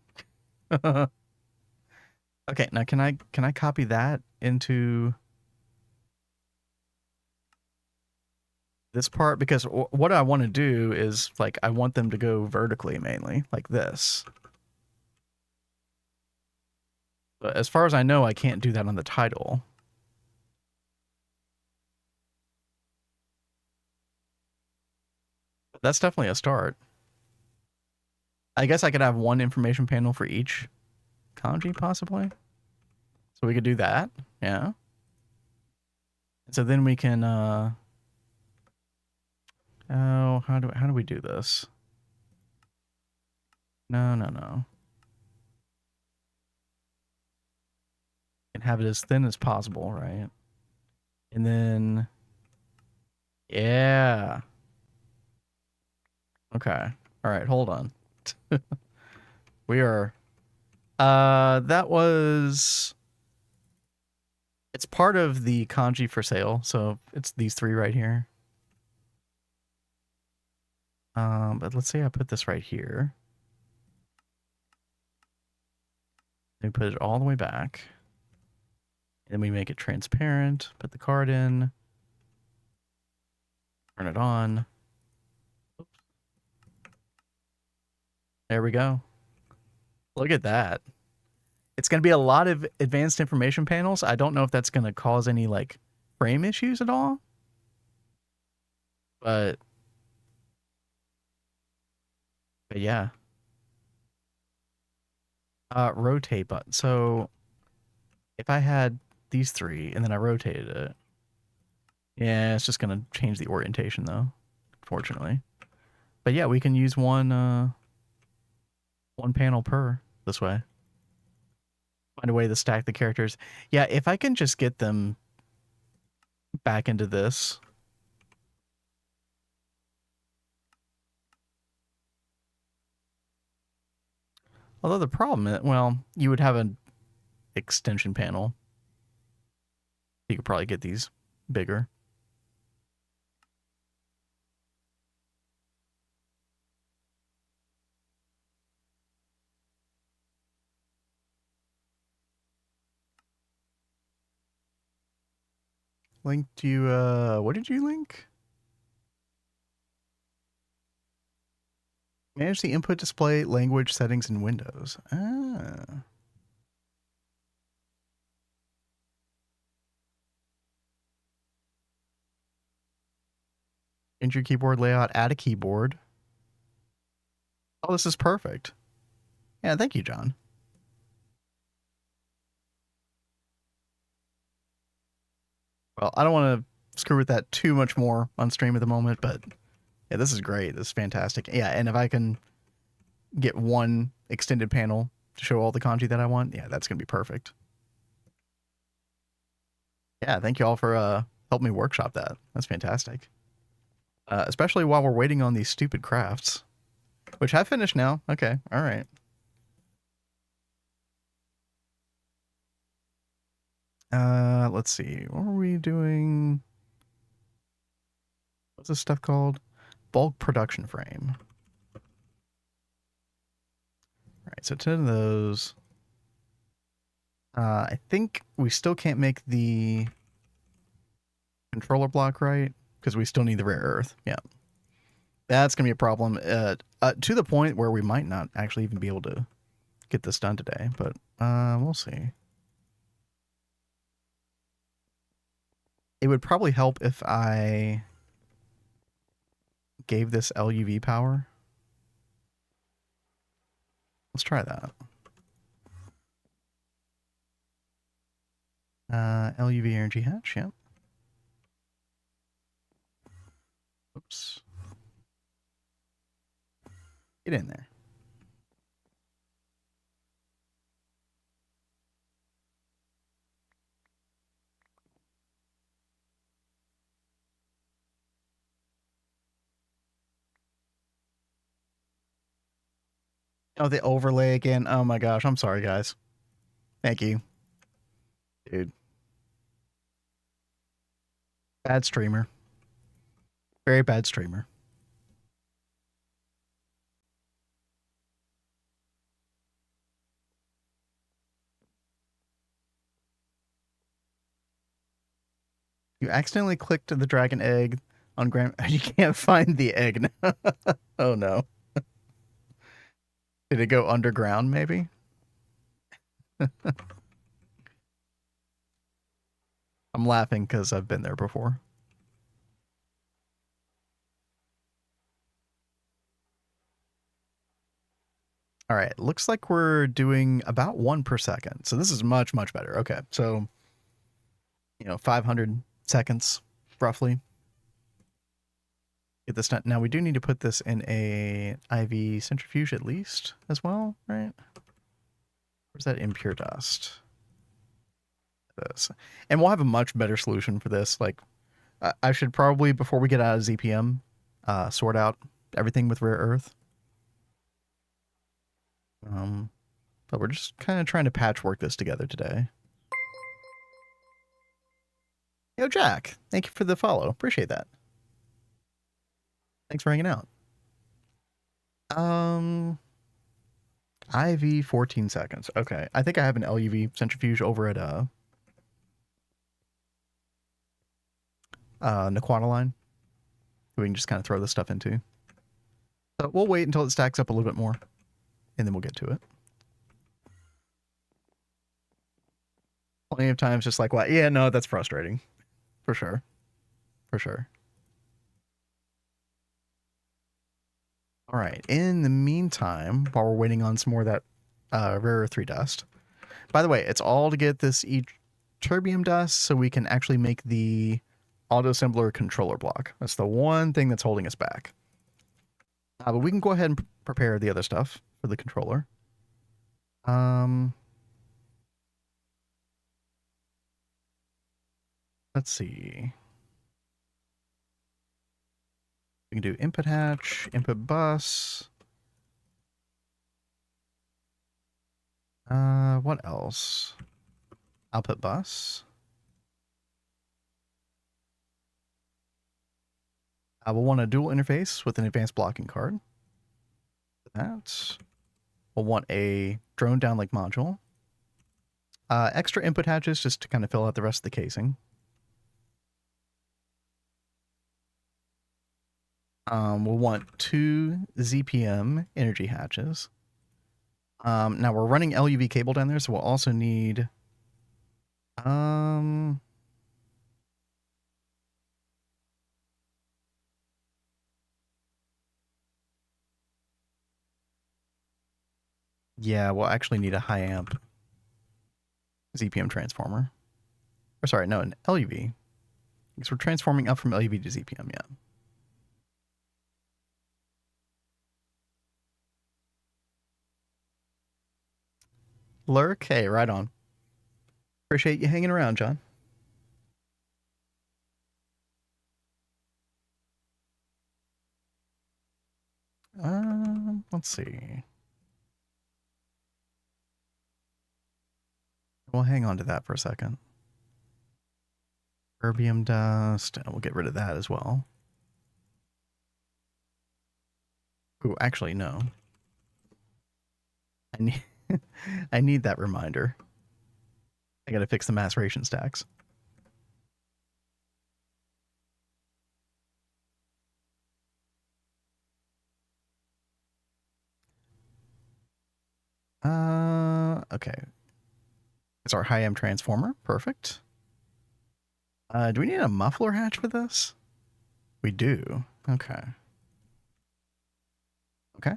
Okay, now can I copy that into this part? Because what I want to do is like I want them to go vertically mainly, like this. But as far as I know, I can't do that on the title. But that's definitely a start. I guess I could have one information panel for each kanji, possibly. So we could do that. Yeah. So then we can oh, how do we do this? No. And have it as thin as possible, right? And then yeah. Okay. All right, hold on. We are that was it's part of the kanji for sale, so it's these three right here. But let's say I put this right here. Then we put it all the way back. And we make it transparent, put the card in, turn it on. Oops. There we go. Look at that. It's going to be a lot of advanced information panels. I don't know if that's going to cause any like frame issues at all. But yeah. Rotate button. So if I had these three and then I rotated it, yeah, it's just going to change the orientation though, unfortunately. But yeah, we can use one panel per this way. Find a way to stack the characters. Yeah, if I can just get them back into this. Although the problem is, well, you would have an extension panel. You could probably get these bigger. Link to, what did you link? Manage the input display language settings in Windows. Ah. Change your keyboard layout, add a keyboard. Oh, this is perfect. Yeah, thank you, John. Well, I don't want to screw with that too much more on stream at the moment, but yeah, this is great. This is fantastic. Yeah, and if I can get one extended panel to show all the kanji that I want, yeah, that's going to be perfect. Yeah, thank you all for helping me workshop that. That's fantastic. Especially while we're waiting on these stupid crafts. Which I finished now. Okay, all right. Let's see. What were we doing? What's this stuff called? Bulk production frame. All right, so 10 of those. I think we still can't make the controller block right because we still need the rare earth. Yeah. That's going to be a problem to the point where we might not actually even be able to get this done today, but we'll see. It would probably help if I gave this LUV power. Let's try that. LUV energy hatch, yeah. Oops. Get in there. Oh, the overlay again. Oh my gosh, I'm sorry, guys. Thank you. Dude. Bad streamer. Very bad streamer. You accidentally clicked the dragon egg on Grand. You can't find the egg now. Oh no. Did it go underground, maybe? I'm laughing because I've been there before. All right, looks like we're doing about 1 per second. So this is much, much better. Okay, so, 500 seconds, roughly. Get this done. Now, we do need to put this in a IV centrifuge at least as well, right? Where's that impure dust? This. And we'll have a much better solution for this. Like, I should probably, before we get out of ZPM, sort out everything with rare earth. But we're just kind of trying to patchwork this together today. Yo, Jack, thank you for the follow. Appreciate that. Thanks for hanging out. IV 14 seconds. Okay. I think I have an LUV centrifuge over at Naquataline. We can just kind of throw this stuff into. So we'll wait until it stacks up a little bit more, and then we'll get to it. Plenty of times just like, what? Yeah, no, that's frustrating. For sure. For sure. All right. In the meantime, while we're waiting on some more of that rare earth 3 dust. By the way, it's all to get this terbium dust so we can actually make the auto-assembler controller block. That's the one thing that's holding us back. But we can go ahead and prepare the other stuff for the controller. Let's see. We can do input hatch, input bus. What else? Output bus. We'll want a dual interface with an advanced blocking card. That. We'll want a drone downlink module. Extra input hatches just to kind of fill out the rest of the casing. We'll want 2 ZPM energy hatches. Now we're running LUV cable down there, so we'll also need yeah, we'll actually need a high amp ZPM transformer. Or sorry, no, an LUV. Because we're transforming up from LUV to ZPM, yeah. Lurk, hey, right on. Appreciate you hanging around, John. let's see. We'll hang on to that for a second. Erbium dust, and we'll get rid of that as well. Ooh, actually, no. I need, I need that reminder. I gotta fix the maceration stacks. Okay. It's our high-M transformer. Perfect. Do we need a muffler hatch for this? We do. Okay. Okay.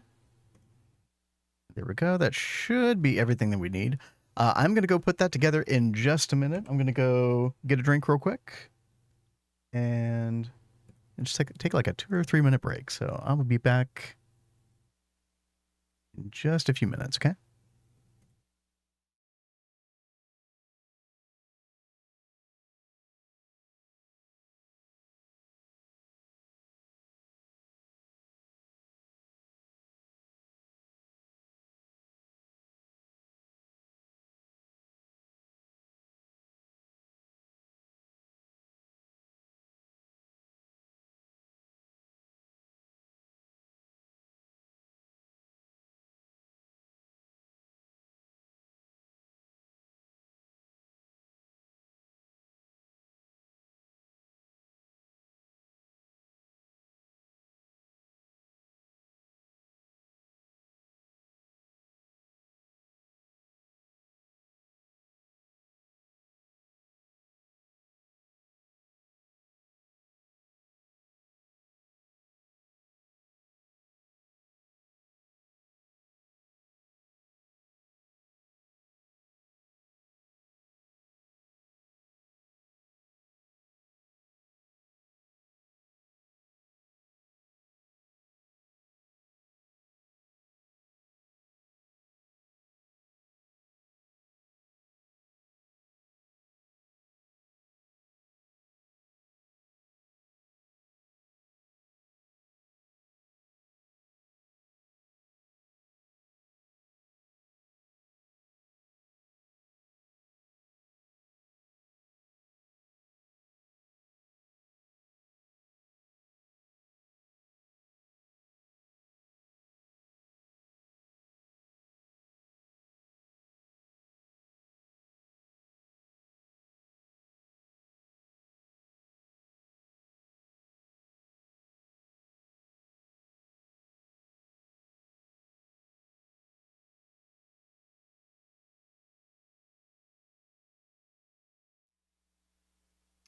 There we go. That should be everything that we need. I'm going to go put that together in just a minute. I'm going to go get a drink real quick. And just take like a 2 or 3 minute break. So I'll be back in just a few minutes, okay?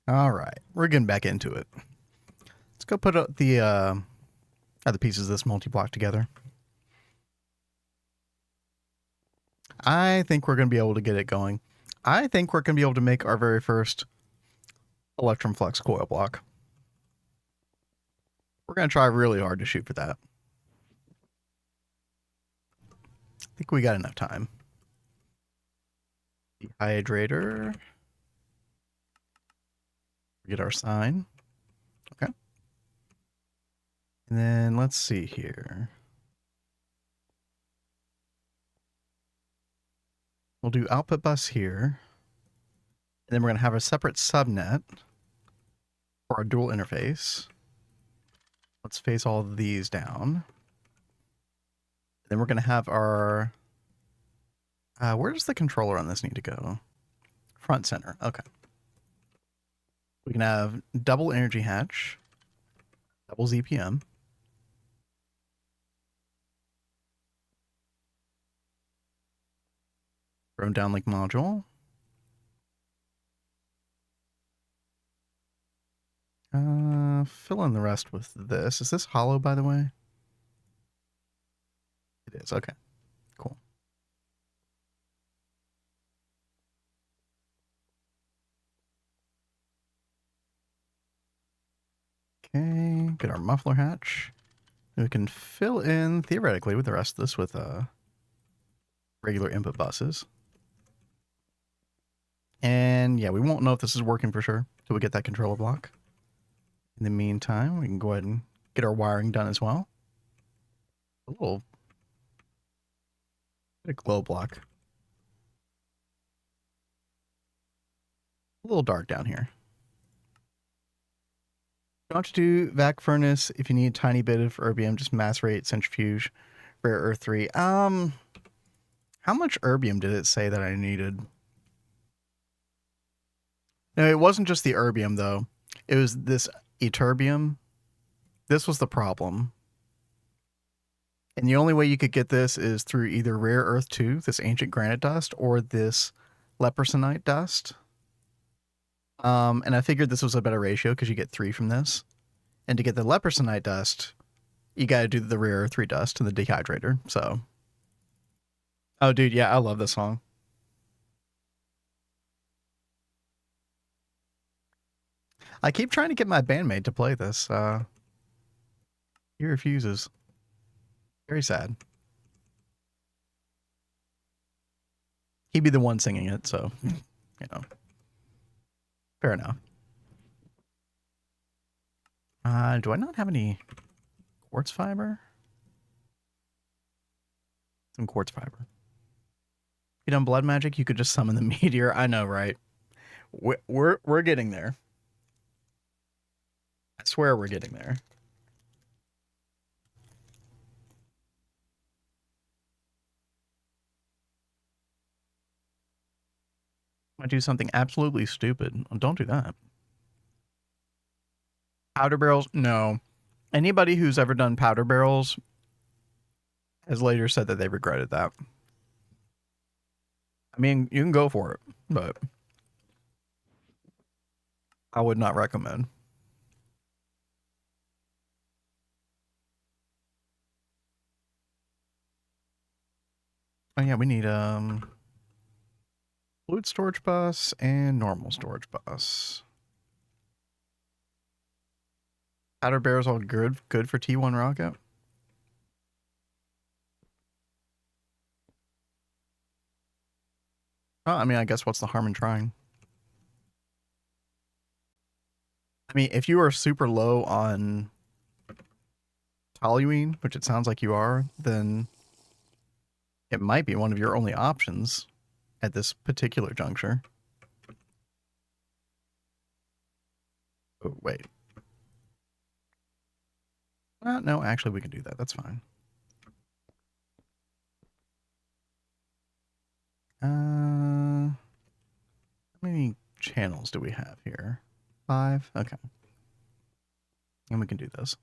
All right. We're getting back into it. Let's go put the other pieces of this multi-block together. I think we're going to be able to get it going. I think we're going to be able to make our very first Electrum Flux coil block. We're going to try really hard to shoot for that. I think we got enough time. Dehydrator. Get our sign. Okay. And then let's see here. We'll do output bus here. And then we're going to have a separate subnet for our dual interface. Let's face all of these down. Then we're going to have our... where does the controller on this need to go? Front center. Okay. We can have double energy hatch, double ZPM. Drone downlink module. Fill in the rest with this. Is this hollow, by the way? It is. Okay. Cool. Okay. Get our muffler hatch. We can fill in, theoretically, with the rest of this with regular input buses. And yeah, we won't know if this is working for sure till we get that controller block. In the meantime, we can go ahead and get our wiring done as well. A little A glow block. A little dark down here. You want to do vac furnace if you need a tiny bit of erbium, just macerate, centrifuge, rare earth 3. How much erbium did it say that I needed? No, it wasn't just the erbium though. It was this ytterbium. This was the problem. And the only way you could get this is through either rare earth 2, this ancient granite dust, or this lepersonite dust. And I figured this was a better ratio because you get 3 from this. And to get the lepersonite dust, you got to do the rare 3 dust and the dehydrator. So, oh, dude, yeah, I love this song. I keep trying to get my bandmate to play this. He refuses. Very sad. He'd be the one singing it, so, you know. Fair enough. Do I not have any quartz fiber? Some quartz fiber. You done blood magic? You could just summon the meteor. I know, right? We're getting there. I swear we're getting there. I do something absolutely stupid. Don't do that. Powder barrels? No. Anybody who's ever done powder barrels has later said that they regretted that. I mean, you can go for it, but I would not recommend. Oh yeah, we need fluid storage bus and normal storage bus. Powder barrels all good for T1 rocket. Oh, I mean, I guess what's the harm in trying? I mean, if you are super low on toluene, which it sounds like you are, then it might be one of your only options at this particular juncture. Oh, wait. No, actually, we can do that. That's fine. How many channels do we have here? 5? Okay. And we can do this.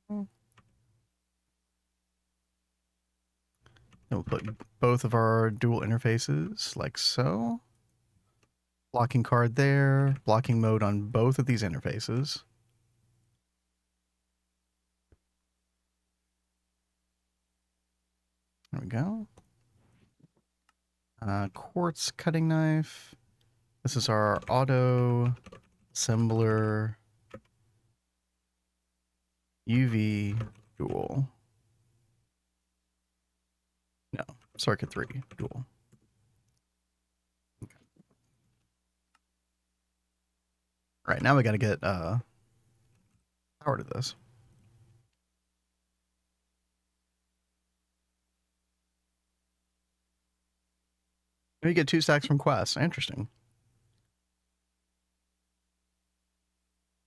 Then we'll put both of our dual interfaces like so. Blocking card there. Blocking mode on both of these interfaces. There we go. Quartz cutting knife. This is our auto assembler UV dual. No, circuit 3 dual. Okay. All right, now we got to get power to this. You get 2 stacks from quests. Interesting.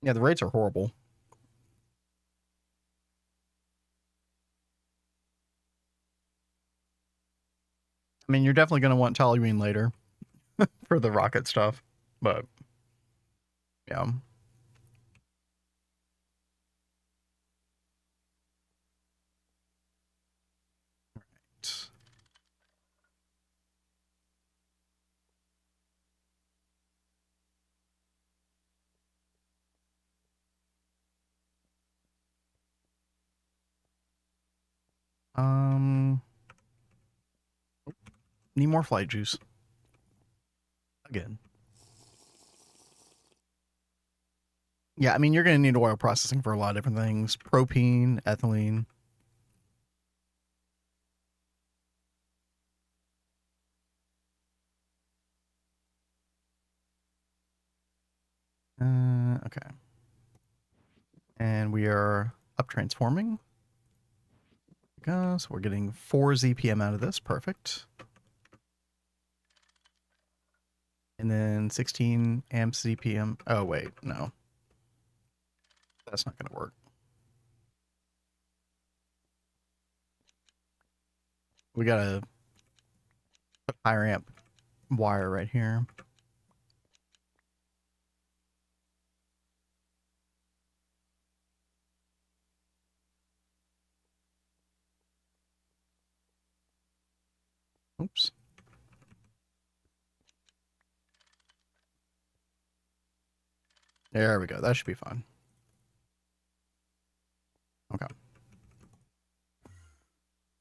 Yeah, the rates are horrible. I mean, you're definitely going to want toluene later for the rocket stuff, but yeah. Right. Need more flight juice. Again. Yeah, I mean, you're going to need oil processing for a lot of different things. Propene, ethylene. Okay. And we are up transforming. So we're getting 4 ZPM out of this. Perfect. And then 16 amps ZPM. Oh, wait. No. That's not going to work. We got to put higher amp wire right here. Oops. There we go. That should be fine. Okay.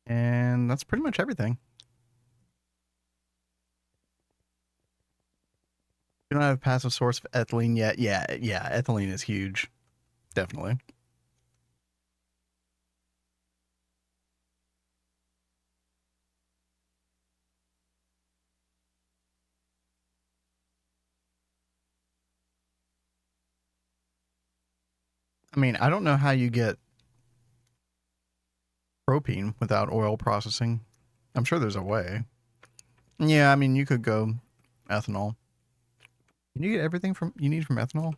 And that's pretty much everything. We don't have a passive source of ethylene yet. Yeah, ethylene is huge. Definitely. I mean, I don't know how you get propene without oil processing. I'm sure there's a way. Yeah, I mean, you could go ethanol. Can you get everything you need from ethanol?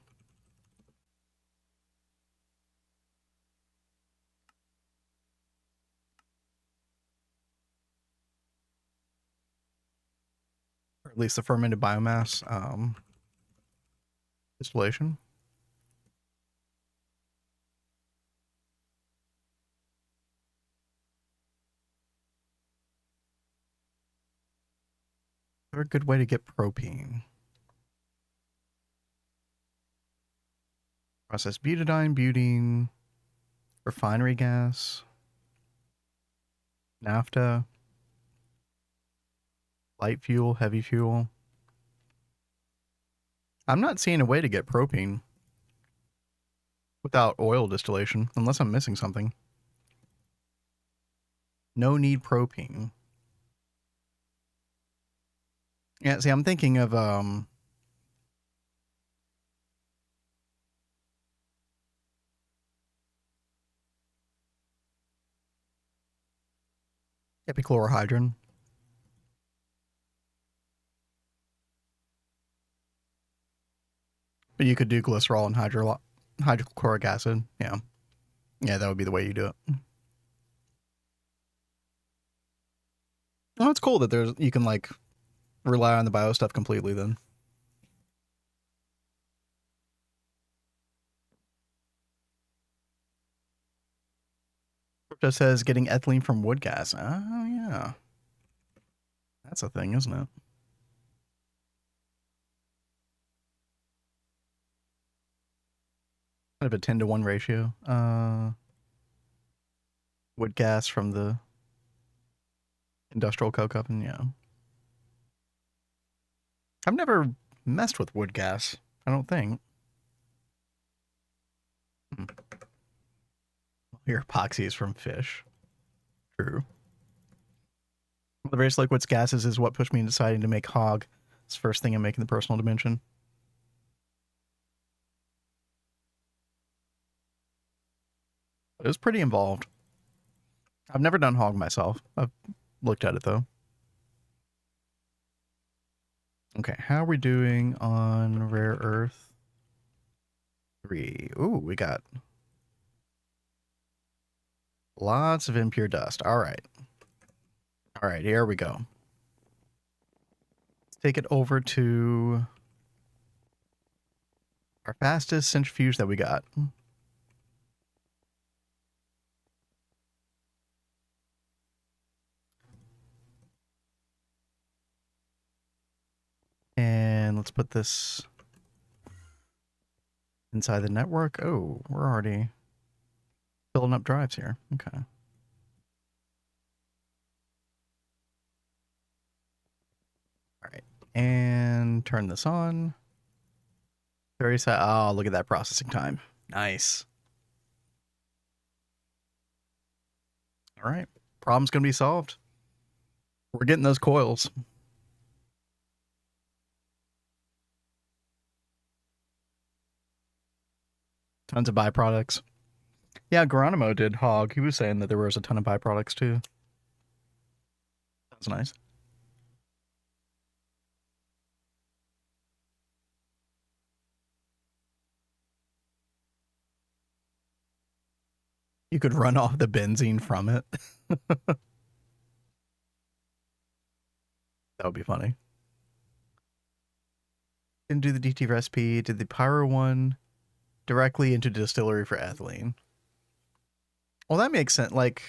Or at least the fermented biomass distillation. Is there a good way to get propene? Process butadiene, butene, refinery gas, naphtha, light fuel, heavy fuel. I'm not seeing a way to get propene without oil distillation, unless I'm missing something. No need propene. Yeah, see, I'm thinking of epichlorohydrin. But you could do glycerol and hydrochloric acid. Yeah. Yeah, that would be the way you do it. Oh, it's cool that you can like rely on the bio stuff completely then. It just says getting ethylene from wood gas. Oh, yeah. That's a thing, isn't it? Kind of a 10-to-1 ratio. Wood gas from the industrial coke oven, yeah. I've never messed with wood gas, I don't think. Your epoxy is from fish. True. The various liquids gases is what pushed me into deciding to make hog. It's the first thing I'm making the personal dimension. It was pretty involved. I've never done hog myself. I've looked at it though. Okay, how are we doing on rare earth? 3. Ooh, we got lots of impure dust. All right. All right, here we go. Let's take it over to our fastest centrifuge that we got. And let's put this inside the network. Oh, we're already filling up drives here. Okay. All right. And turn this on. 30 seconds. Oh, look at that processing time. Nice. All right. Problem's going to be solved. We're getting those coils. Tons of byproducts. Yeah, Geronimo did Hog. He was saying that there was a ton of byproducts too. That's nice. You could run off the benzene from it. That would be funny. Didn't do the DT recipe, did the pyro one directly into distillery for ethylene. Well, that makes sense. Like,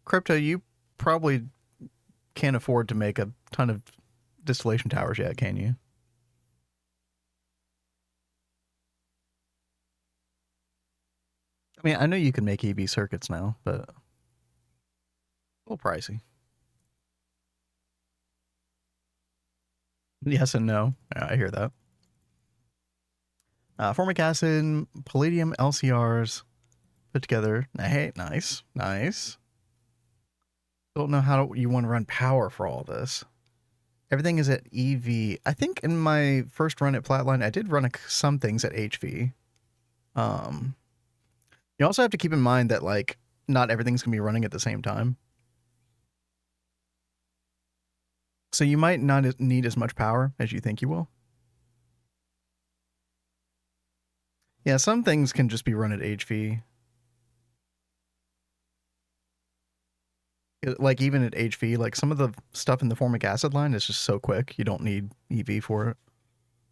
Crypto, you probably can't afford to make a ton of distillation towers yet, can you? I mean, I know you can make EV circuits now, but a little pricey. Yes and no. Yeah, I hear that. Formic acid, palladium LCRs put together. Hey, nice, nice. Don't know how you want to run power for all this. Everything is at EV. I think in my first run at Flatline, I did run some things at HV. You also have to keep in mind that like not everything's gonna be running at the same time. So you might not need as much power as you think you will. Yeah, some things can just be run at HV. Like even at HV, like some of the stuff in the formic acid line is just so quick, you don't need EV for it.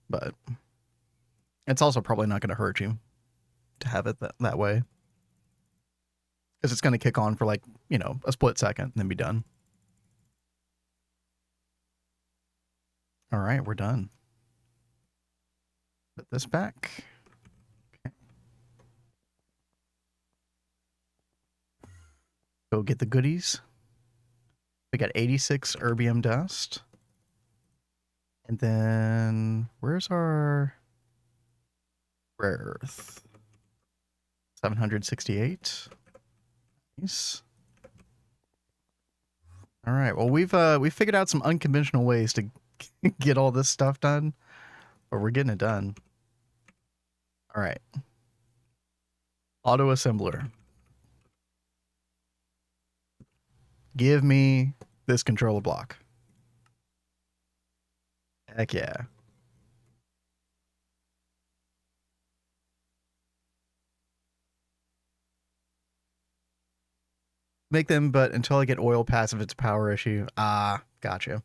But it's also probably not going to hurt you to have it that way. Because it's going to kick on for like, you know, a split second and then be done. All right, we're done. Put this back. Okay. Go get the goodies. We got 86 erbium dust. And then where's our rare earth? 768. Nice. All right. Well, we've figured out some unconventional ways to get all this stuff done, but we're getting it done. All right. Auto assembler. Give me this controller block. Heck yeah. Make them, but until I get oil passive, it's a power issue. Ah, gotcha.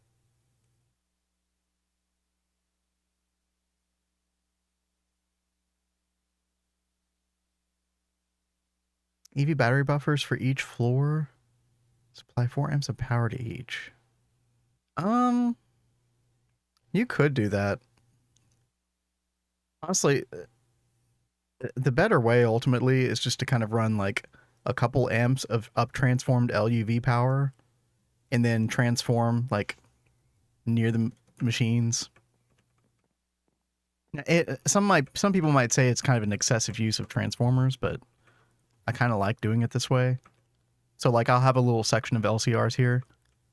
EV battery buffers for each floor. Supply 4 amps of power to each. You could do that. Honestly, the better way ultimately is just to kind of run like a couple amps of up transformed LUV power and then transform like near the machines. Some people might say it's kind of an excessive use of transformers, but I kind of like doing it this way. So like I'll have a little section of LCRs here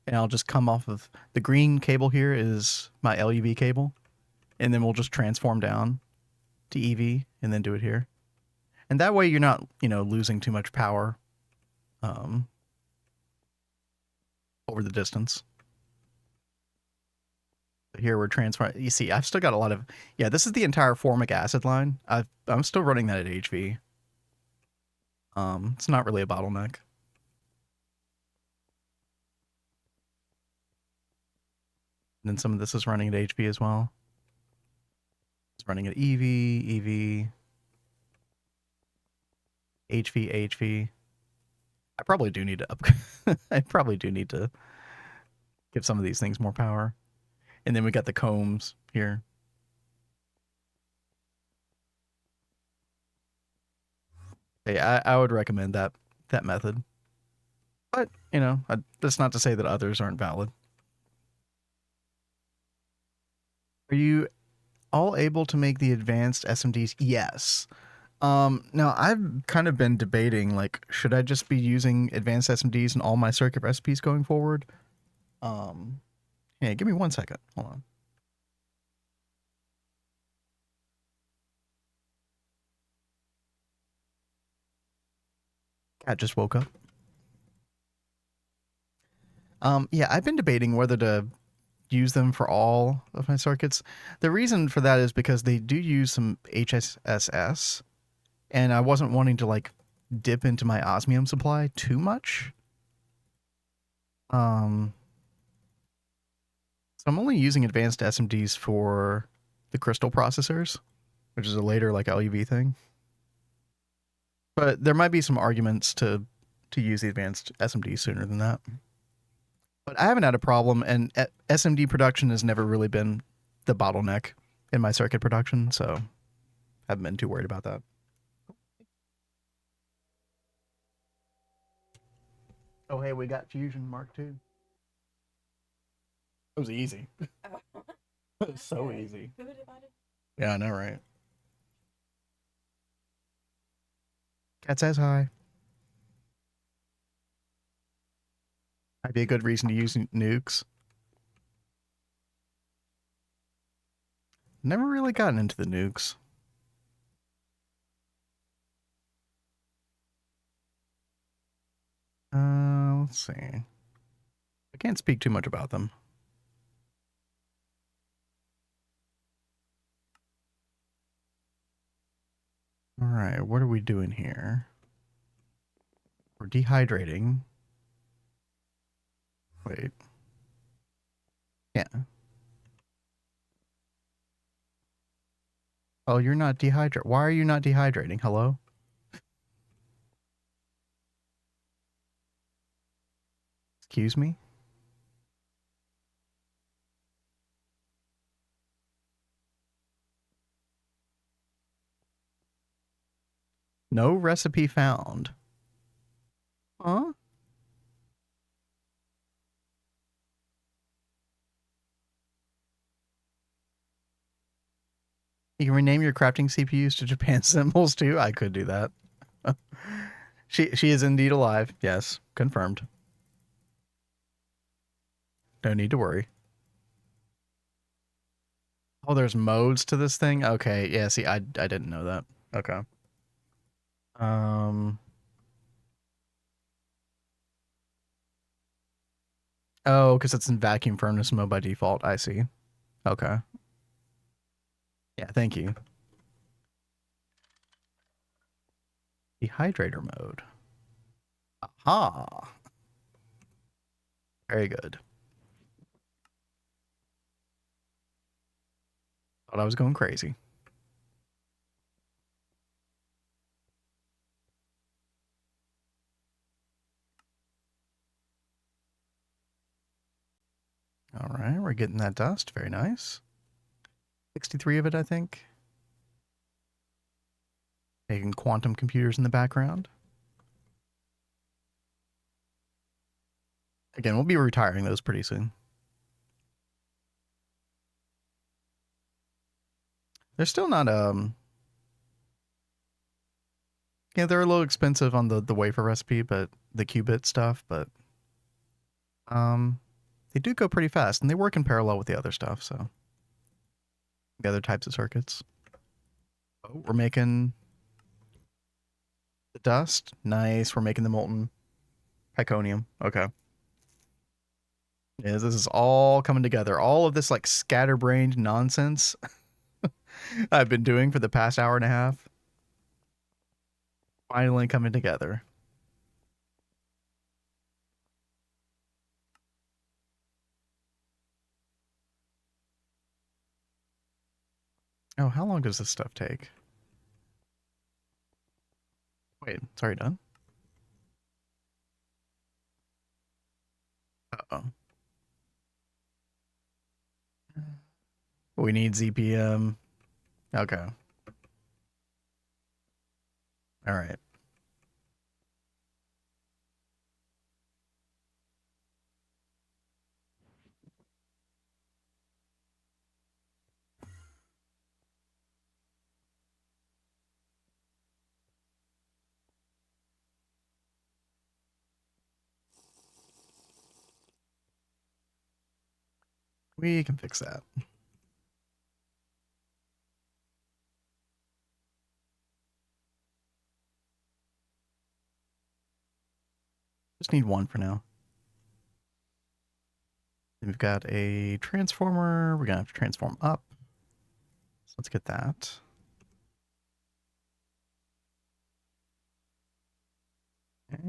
and I'll just come off of the green cable here is my LUV cable, and then we'll just transform down to EV and then do it here. And that way you're not, you know, losing too much power over the distance. Here we're transferring. You see, I've still got a lot of. Yeah, this is the entire formic acid line. I'm still running that at HV. It's not really a bottleneck. And then some of this is running at HV as well. It's running at EV, HV. I probably do need to I probably do need to give some of these things more power. And then we got the combs here. Yeah, I would recommend that method. But, you know, that's not to say that others aren't valid. Are you all able to make the advanced SMDs? Yes. Now I've kind of been debating, like, should I just be using advanced SMDs in all my circuit recipes going forward? Yeah, give me 1 second. Hold on. Cat just woke up. Yeah, I've been debating whether to use them for all of my circuits. The reason for that is because they do use some HSS, and I wasn't wanting to like dip into my osmium supply too much. So I'm only using advanced SMDs for the crystal processors, which is a later like LUV thing. But there might be some arguments to use the advanced SMD sooner than that. But I haven't had a problem, and SMD production has never really been the bottleneck in my circuit production, so I haven't been too worried about that. Oh, hey, we got Fusion Mark II. It was easy. It was so easy. Yeah, I know, right? Cat says hi. Might be a good reason to use nukes. Never really gotten into the nukes. Let's see. I can't speak too much about them. All right, what are we doing here? We're dehydrating. Wait. Yeah. Oh, you're not dehydrating. Why are you not dehydrating? Hello? Excuse me? No recipe found. Huh? You can rename your crafting CPUs to Japan symbols too? I could do that. She is indeed alive. Yes, confirmed. No need to worry. Oh, there's modes to this thing? Okay, yeah, see, I didn't know that. Okay. Um Oh, because it's in vacuum furnace mode by default. I see. Okay. Yeah, thank you. Dehydrator mode. Aha. Very good. Thought I was going crazy. All right, we're getting that dust. Very nice. 63 of it, I think. Making quantum computers in the background. Again, we'll be retiring those pretty soon. They're still not yeah, they're a little expensive on the wafer recipe, but the qubit stuff, but they do go pretty fast and they work in parallel with the other stuff, so the other types of circuits. Oh, we're making the dust. Nice. We're making the molten Iconium. Okay. Yeah, this is all coming together. All of this like scatterbrained nonsense I've been doing for the past hour and a half finally coming together. Oh, how long does this stuff take? Wait, it's already done? Uh-oh. We need ZPM. Okay. All right. We can fix that. Just need one for now. Then we've got a transformer. We're going to have to transform up. So let's get that. Okay.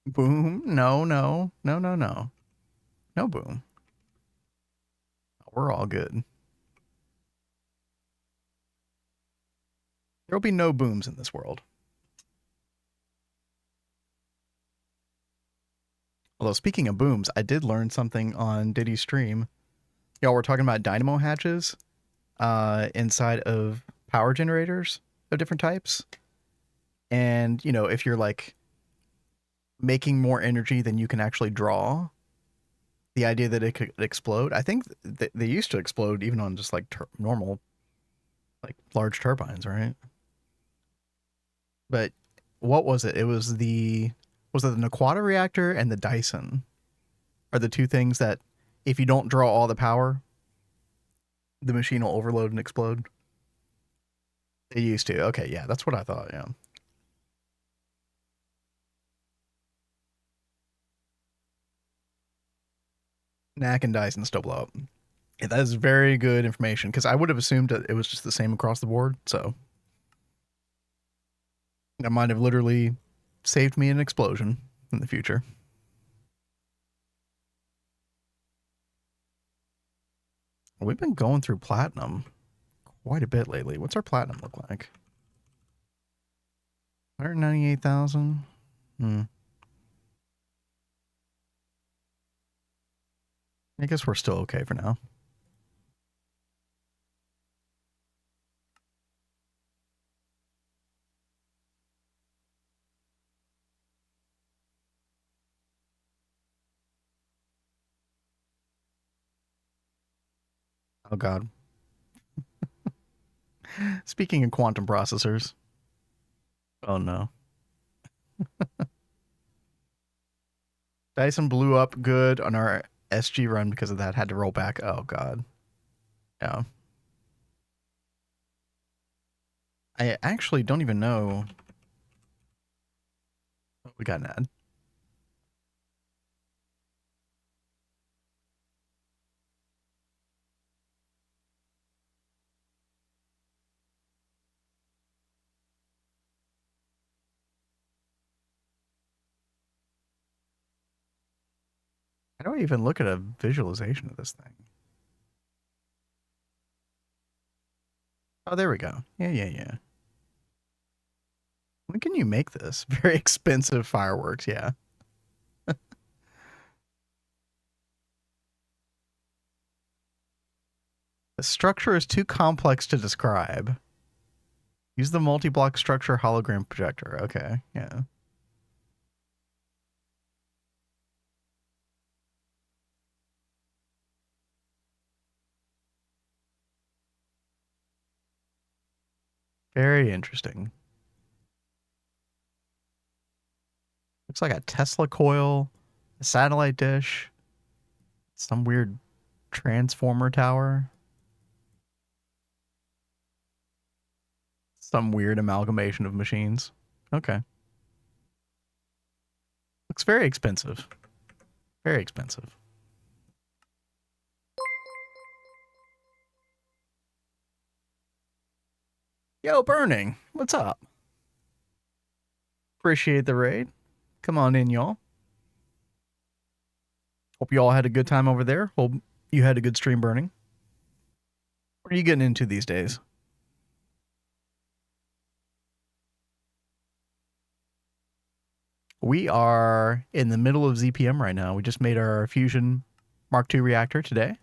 Boom. No, no, no, no, no. No boom. We're all good. There'll be no booms in this world. Although speaking of booms, I did learn something on Diddy's stream. Y'all were talking about dynamo hatches inside of power generators of different types. And, you know, if you're like making more energy than you can actually draw, the idea that it could explode, I think they used to explode even on just like normal, like large turbines, right? But what was it? It was was it the Naquata reactor and the Dyson are the two things that if you don't draw all the power, the machine will overload and explode. They used to. Okay, yeah, that's what I thought, yeah. Knack and Dyson still blow up. Yeah, that is very good information because I would have assumed that it was just the same across the board. So that might have literally saved me an explosion in the future. We've been going through platinum quite a bit lately. What's our platinum look like? 198,000. I guess we're still okay for now. Oh God. Speaking of quantum processors. Oh no. Dyson blew up good on our SG run because of that. Had to roll back. Oh God. Yeah. I actually don't even know. Oh, we got an ad. How do I even look at a visualization of this thing? Oh, there we go. Yeah, yeah, yeah. When can you make this? Very expensive fireworks, yeah. The structure is too complex to describe. Use the multi-block structure hologram projector. Okay, yeah. Very interesting. Looks like a Tesla coil, a satellite dish, some weird transformer tower, some weird amalgamation of machines. Okay. Looks very expensive. Very expensive. Yo, Burning, what's up? Appreciate the raid. Come on in, y'all. Hope you all had a good time over there. Hope you had a good stream burning. What are you getting into these days? We are in the middle of ZPM right now. We just made our Fusion Mark II reactor today.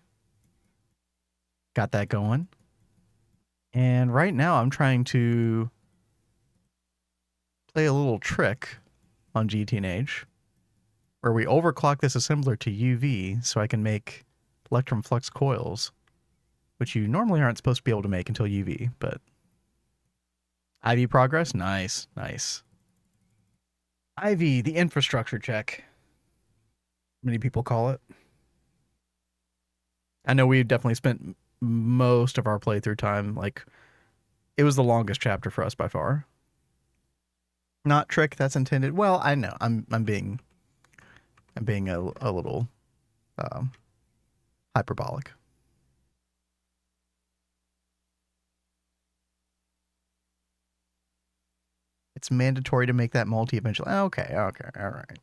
Got that going. And right now I'm trying to play a little trick on GTNH where we overclock this assembler to UV so I can make electrum flux coils, which you normally aren't supposed to be able to make until UV, but IV progress? Nice, nice. IV, the infrastructure check. Many people call it. I know we definitely spent most of our playthrough time, like, it was the longest chapter for us by far. Not trick that's intended. Well, I know. I'm being a little um, hyperbolic. It's mandatory to make that multi eventually. Okay, okay, all right.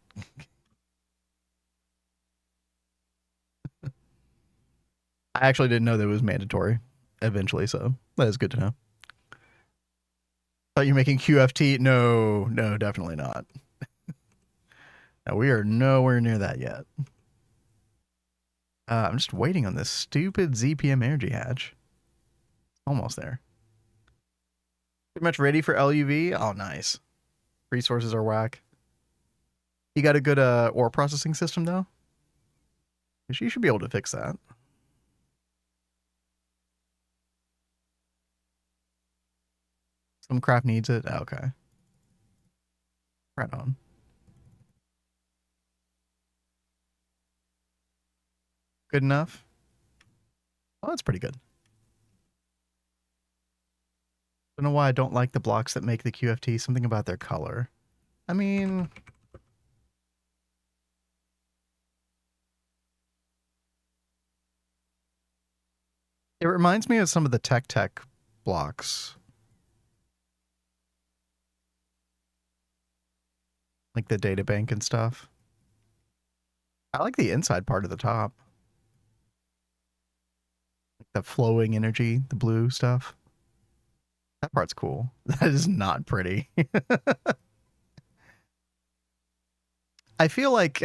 I actually didn't know that it was mandatory eventually, so that is good to know. Thought you're making QFT? No, no, definitely not. No, we are nowhere near that yet. I'm just waiting on this stupid ZPM energy hatch. Almost there. Pretty much ready for LUV. Oh, nice. Resources are whack. You got a good ore processing system though? Because you should be able to fix that. Some craft needs it. Okay. Right on. Good enough? Oh, that's pretty good. Don't know why I don't like the blocks that make the QFT. Something about their color. I mean, it reminds me of some of the Tech blocks. Like the data bank and stuff. I like the inside part of the top. Like the flowing energy, the blue stuff. That part's cool. That is not pretty. I feel like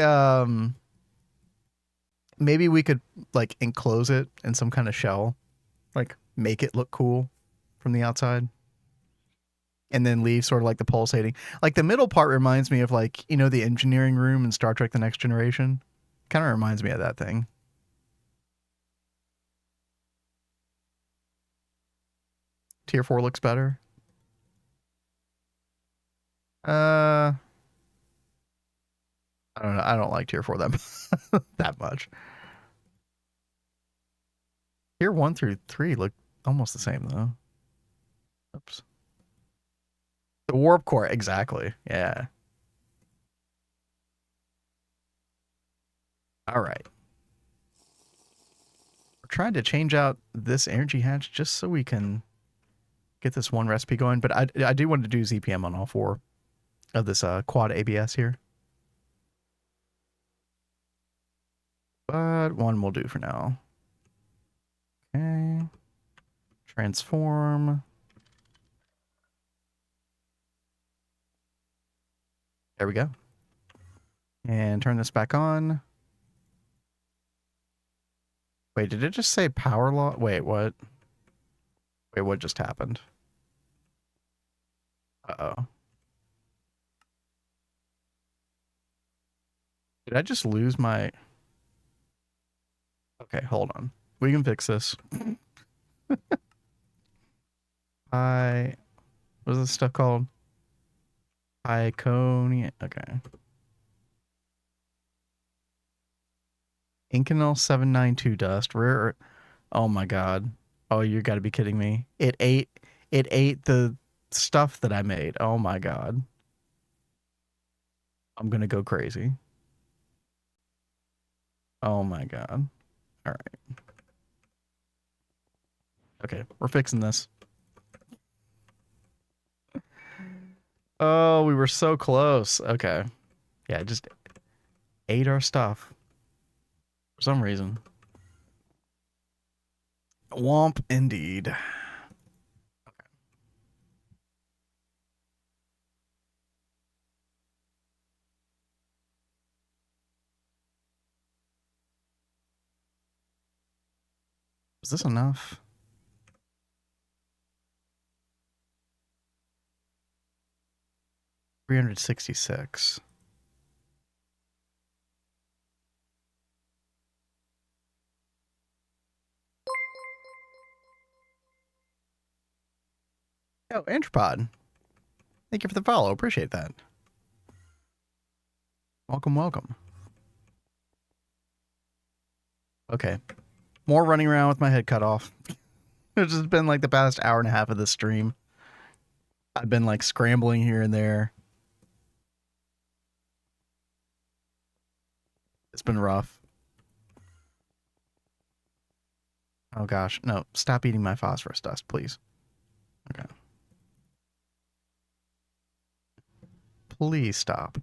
maybe we could like enclose it in some kind of shell, like make it look cool from the outside, and then leave sort of like the pulsating. Like the middle part reminds me of like, you know, the engineering room in Star Trek The Next Generation. Kind of reminds me of that thing. Tier 4 looks better. I don't know. I don't like Tier 4 that, that much. Tier 1 through 3 look almost the same though. Oops. The warp core, exactly. Yeah. All right. We're trying to change out this energy hatch just so we can get this one recipe going, but I do want to do ZPM on all four of this quad ABS here. But one will do for now. Okay. Transform. There we go. And turn this back on. Wait, did it just say power law? Wait, what? Wait, what just happened? Uh-oh. Did I just lose my... Okay, hold on. We can fix this. What's this stuff called? Iconia. Okay. Inconel 792 dust. Rare. Oh my god. Oh, you got to be kidding me. It ate the stuff that I made. Oh my god. I'm going to go crazy. Oh my god. All right. Okay, we're fixing this. Oh, we were so close. Okay. Yeah, it just ate our stuff for some reason. Womp indeed. Is this enough? $366. Oh, Antropod. Thank you for the follow. Appreciate that. Welcome, welcome. Okay. More running around with my head cut off. It's just been like the past hour and a half of this stream. I've been like scrambling here and there. It's been rough. Oh gosh, no, stop eating my phosphorus dust, please. Okay. Please stop.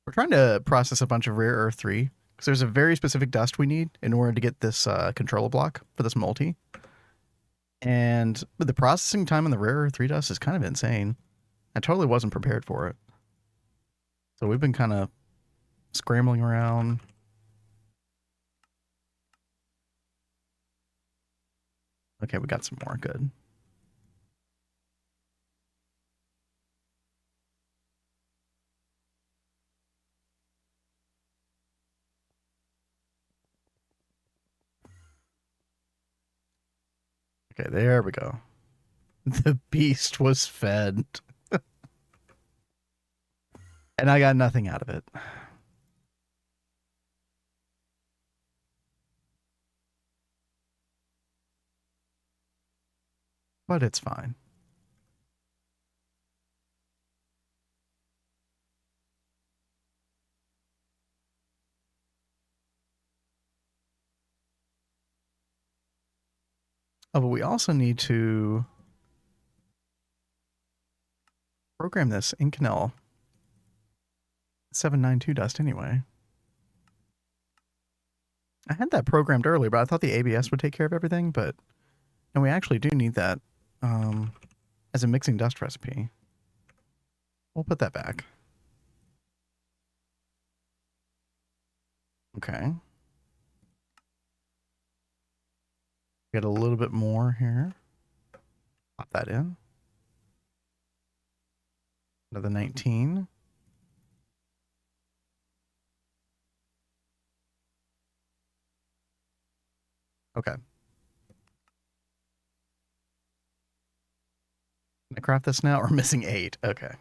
We're trying to process a bunch of rare earth 3, because there's a very specific dust we need in order to get this controller block for this multi. And the processing time on the rare earth 3 dust is kind of insane. I totally wasn't prepared for it. So we've been kind of scrambling around. Okay, we got some more. Good. Okay, there we go. The beast was fed. And I got nothing out of it. But it's fine. Oh, but we also need to program this in Canel 792 dust anyway. I had that programmed earlier, but I thought the ABS would take care of everything, but and we actually do need that as a mixing dust recipe. We'll put that back. Okay. Get a little bit more here. Pop that in. Another 19. Okay. Can I craft this now? We're missing 8. Okay.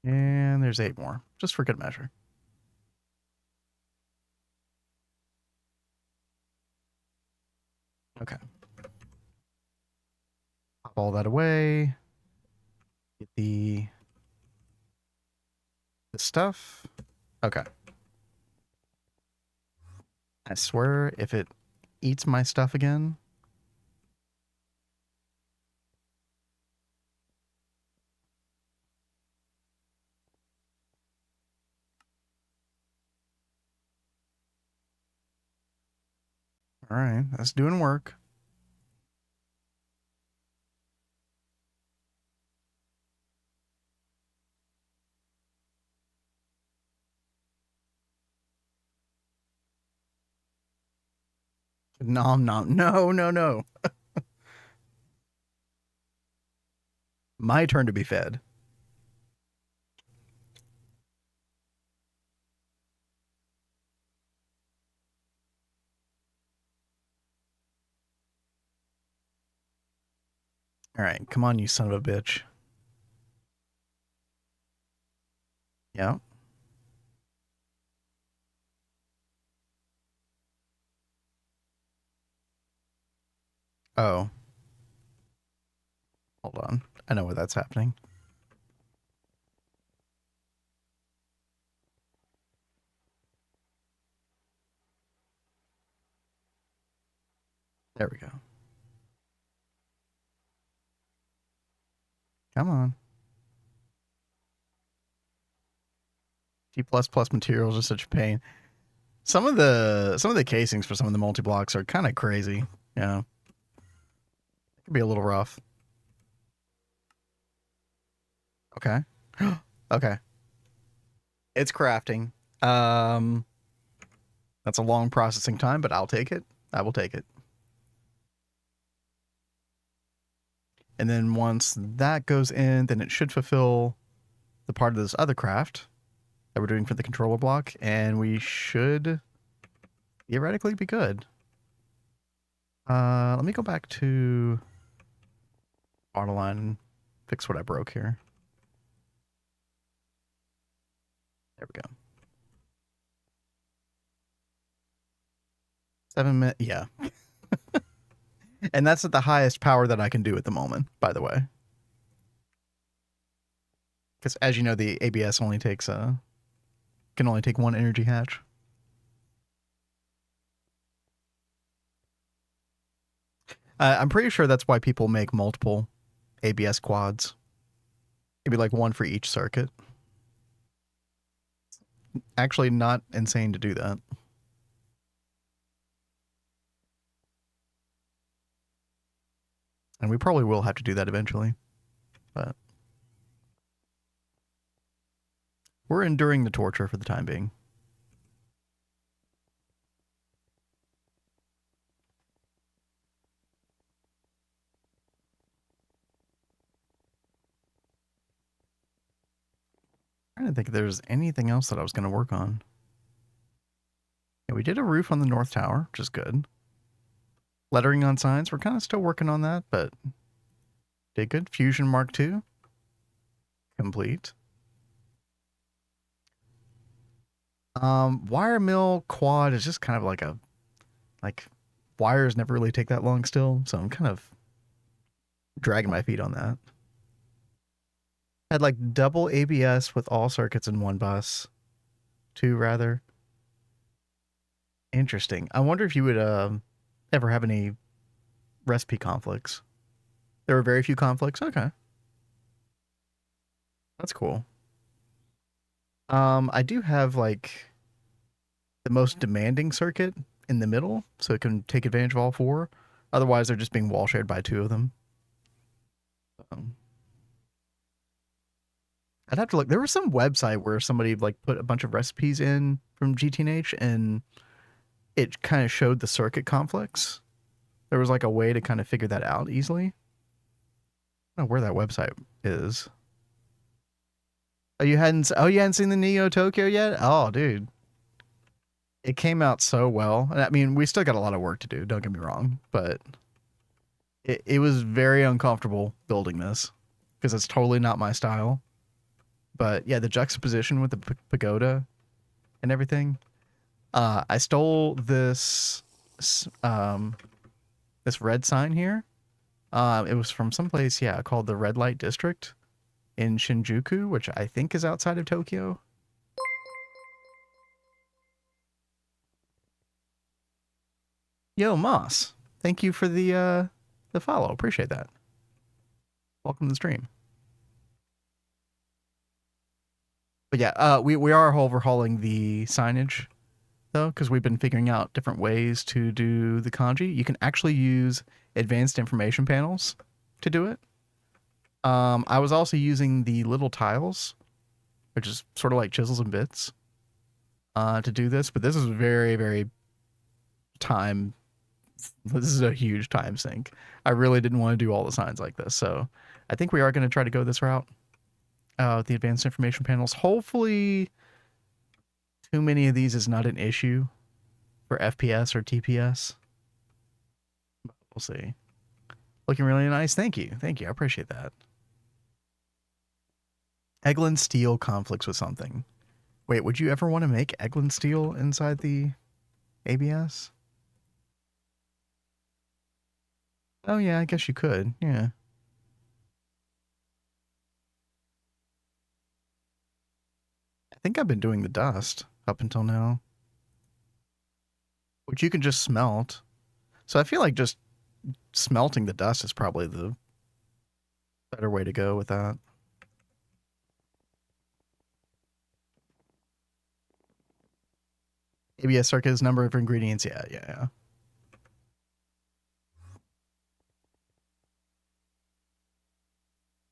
And there's 8 more, just for good measure. Okay. Pop all that away. Get the stuff. Okay. I swear if it eats my stuff again. All right, that's doing work. Nom nom. No, no, no. My turn to be fed. All right, come on, you son of a bitch. Yeah. Oh. Hold on. I know where that's happening. There we go. Come on. G++ materials are such a pain. Some of the casings for some of the multi-blocks are kind of crazy. Yeah. It could be a little rough. Okay. Okay. It's crafting. That's a long processing time, but I'll take it. I will take it. And then once that goes in, then it should fulfill the part of this other craft that we're doing for the controller block, and we should theoretically be good. Let me go back to Autoline and fix what I broke here. There we go. 7 minutes. Yeah. And that's at the highest power that I can do at the moment, by the way. Because as you know, the ABS only takes can only take one energy hatch. I'm pretty sure that's why people make multiple ABS quads. Maybe like one for each circuit. Actually, not insane to do that. And we probably will have to do that eventually. But we're enduring the torture for the time being. I didn't think there's anything else that I was going to work on. Yeah, we did a roof on the North Tower, which is good. Lettering on signs, we're kind of still working on that, but did good. Fusion Mark II, complete. Wire mill quad is just kind of like wires never really take that long still, so I'm kind of dragging my feet on that. Had like double ABS with all circuits in one bus. Two rather. Interesting. I wonder if you would ever have any recipe conflicts. There were very few conflicts. Okay. That's cool. I do have like the most demanding circuit in the middle, so it can take advantage of all four. Otherwise, they're just being wall shared by two of them. I'd have to look. There was some website where somebody like put a bunch of recipes in from GTNH, and it kind of showed the circuit conflicts. There was like a way to kind of figure that out easily. I don't know where that website is. Oh, you hadn't seen the Neo Tokyo yet? Oh, dude. It came out so well. I mean, we still got a lot of work to do, don't get me wrong, but it was very uncomfortable building this because it's totally not my style. But yeah, the juxtaposition with the pagoda and everything. I stole this red sign here. It was from someplace, yeah, called the Red Light District in Shinjuku, which I think is outside of Tokyo. Yo, Moss, thank you for the follow. Appreciate that. Welcome to the stream. But yeah, we are overhauling the signage though, because we've been figuring out different ways to do the kanji. You can actually use advanced information panels to do it. I was also using the little tiles, which is sort of like chisels and bits, to do this. But this is very, very time. This is a huge time sink. I really didn't want to do all the signs like this, so I think we are going to try to go this route. The advanced information panels. Hopefully, too many of these is not an issue for FPS or TPS. We'll see. Looking really nice. Thank you. Thank you. I appreciate that. Eglin Steel conflicts with something. Wait, would you ever want to make Eglin Steel inside the ABS? Oh, yeah, I guess you could. Yeah. I think I've been doing the dust up until now, which you can just smelt. So I feel like just smelting the dust is probably the better way to go with that. ABS circuit is number of ingredients. Yeah.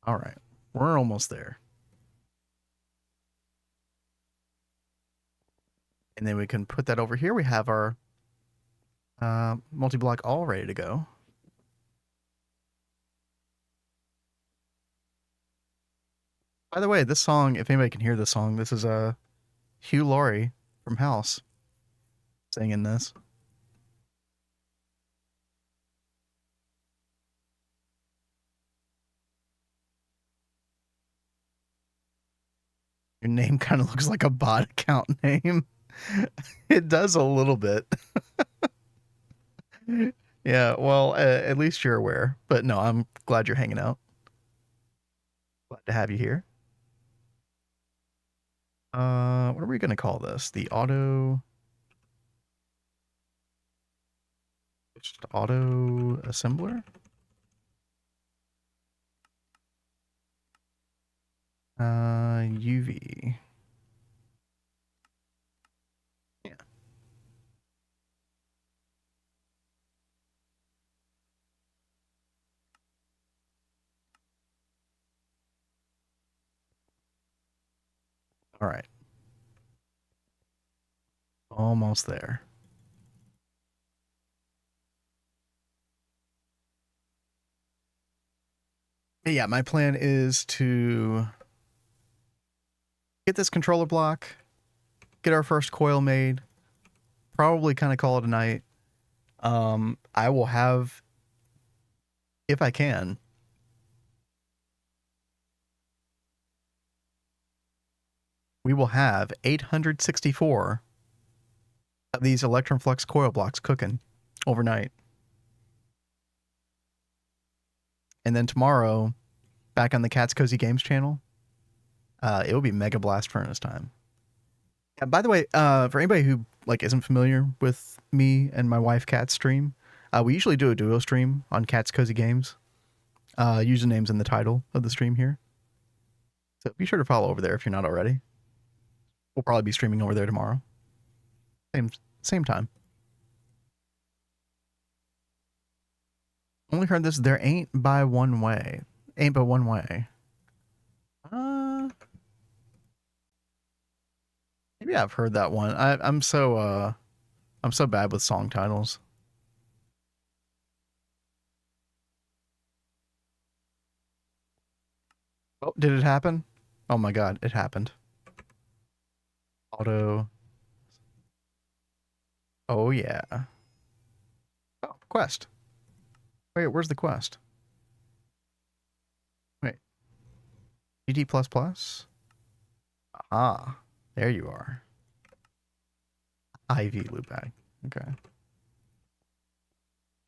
All right. We're almost there. And then we can put that over here. We have our multi-block all ready to go. By the way, this song, if anybody can hear this song, this is Hugh Laurie from House singing this. Your name kind of looks like a bot account name. It does a little bit. Yeah, well, at least you're aware. But no, I'm glad you're hanging out. Glad to have you here. What are we gonna call this? The auto assembler? UV. Yeah. All right. Almost there. Yeah, my plan is to get this controller block, get our first coil made, probably kind of call it a night. I will have, if I can, we will have 864 of these Electron Flux coil blocks cooking overnight. And then tomorrow, back on the CatsCozyGames channel, it will be Mega Blast Furnace time. Yeah, by the way, for anybody who like isn't familiar with me and my wife Cat's stream, we usually do a duo stream on CatsCozyGames. Username's in the title of the stream here. So be sure to follow over there if you're not already. We'll probably be streaming over there tomorrow. Same time. Only heard this. There ain't by one way. Ain't but one way. Maybe I've heard that one. I'm so bad with song titles. Oh, did it happen? Oh my god, it happened. Auto. Oh yeah. Oh, quest. Wait, where's the quest? Wait. GT++? Ah, there you are. IV loop bag. Okay.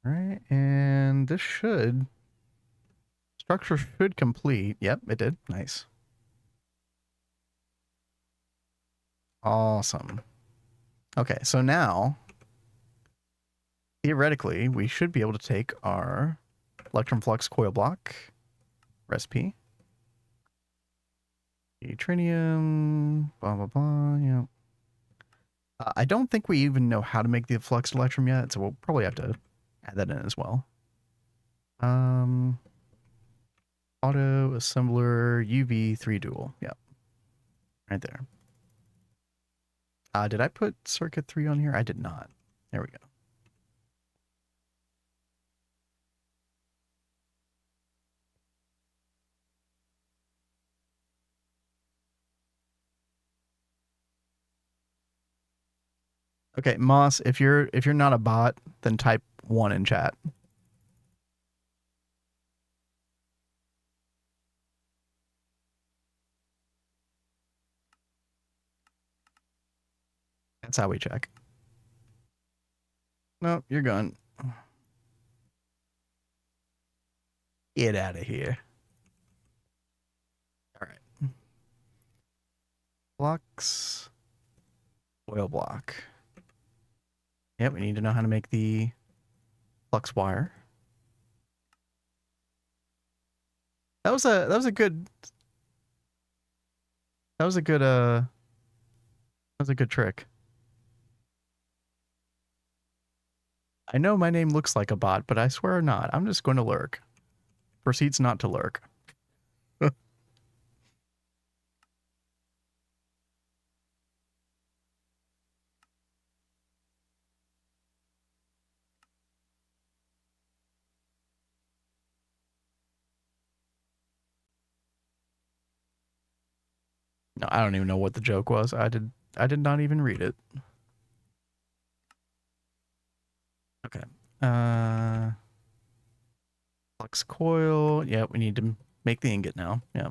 All right, and this structure should complete. Yep, it did. Nice. Awesome. Okay, so now theoretically we should be able to take our Electron Flux coil block recipe. Tritium, blah blah blah. Yeah. I don't think we even know how to make the flux electrum yet, so we'll probably have to add that in as well. Auto assembler UV3 dual. Yep. Right there. Did I put circuit 3 on here? I did not. There we go. Okay, Moss, if you're not a bot, then type 1 in chat. That's how we check. No, you're gone. Get out of here. All right. Flux. Oil block. Yep, we need to know how to make the flux wire. That was a good trick. I know my name looks like a bot, but I swear not. I'm just going to lurk. Proceeds not to lurk. No, I don't even know what the joke was. I did not even read it. Okay. Flux coil. Yeah, we need to make the ingot now. Yeah.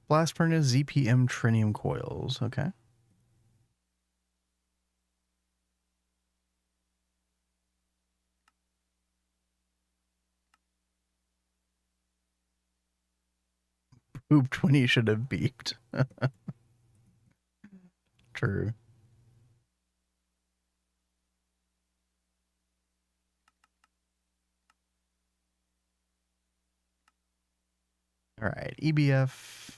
Blast furnace, ZPM trinium coils. Okay. Pooped when he should have beeped. True. All right, EBF.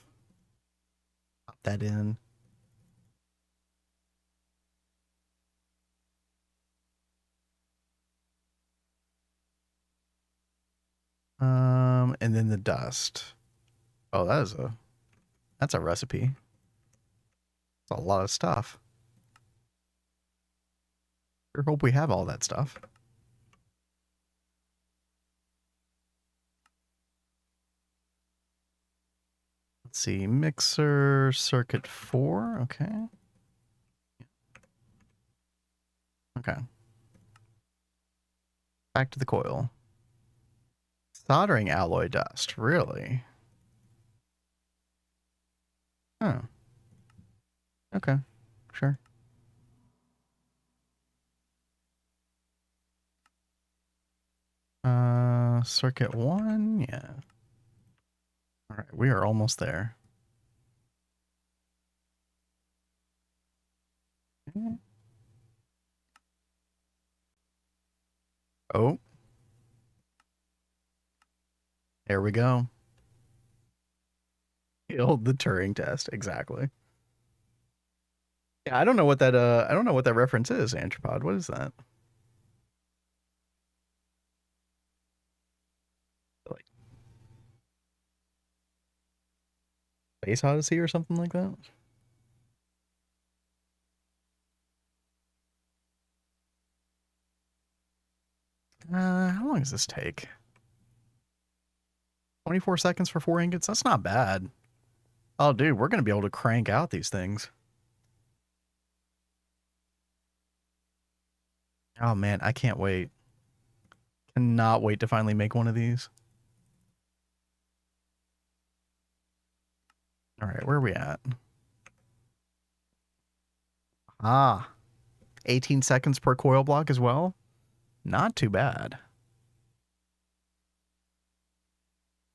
Pop that in. And then the dust. Oh, that's a recipe. It's a lot of stuff. Sure hope we have all that stuff. Let's see, mixer circuit 4. Okay. Okay. Back to the coil. Soldering alloy dust. Really? Oh. Okay. Sure. Circuit 1. Yeah. All right. We are almost there. Okay. Oh. There we go. Failed the Turing test. Exactly. Yeah, I don't know what that reference is, Antropod. What is that? Like Space Odyssey or something like that? How long does this take? 24 seconds for 4 ingots? That's not bad. Oh, dude, we're going to be able to crank out these things. Oh, man, I can't wait. Cannot wait to finally make one of these. All right, where are we at? Ah, 18 seconds per coil block as well. Not too bad.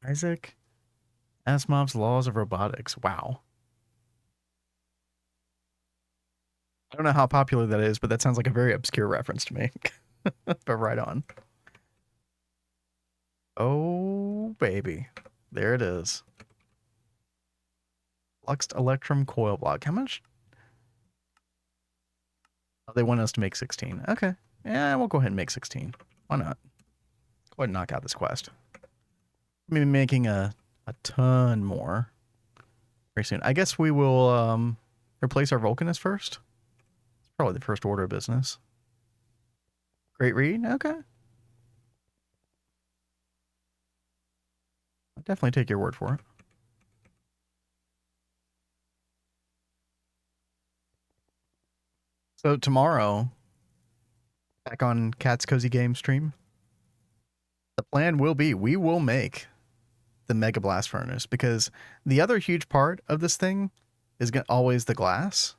Isaac Asimov's Laws of Robotics. Wow. I don't know how popular that is, but that sounds like a very obscure reference to me. But right on. Oh, baby. There it is. Luxed Electrum coil block. How much? Oh, they want us to make 16. Okay. Yeah, we'll go ahead and make 16. Why not? Go ahead and knock out this quest. I'm going to be making a ton more very soon. I guess we will replace our Vulcanist first. It's probably the first order of business. Great read? Okay. I'll definitely take your word for it. So tomorrow, back on Cat's Cozy Games stream, the plan will be we will make the Mega Blast Furnace because the other huge part of this thing is always the glass.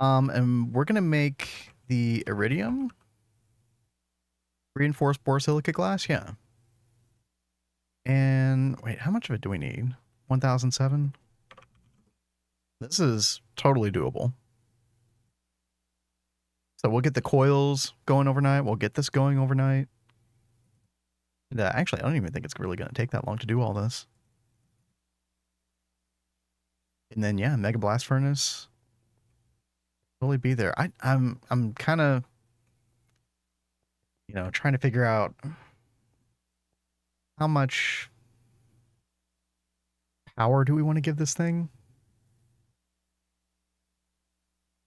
And we're gonna make the iridium reinforced borosilicate glass, yeah. And wait, how much of it do we need? 1007? This is totally doable. So we'll get the coils going overnight. We'll get this going overnight. And, actually, I don't even think it's really going to take that long to do all this. And then, yeah, Mega Blast Furnace really be there. I'm kind of, trying to figure out how much power do we want to give this thing?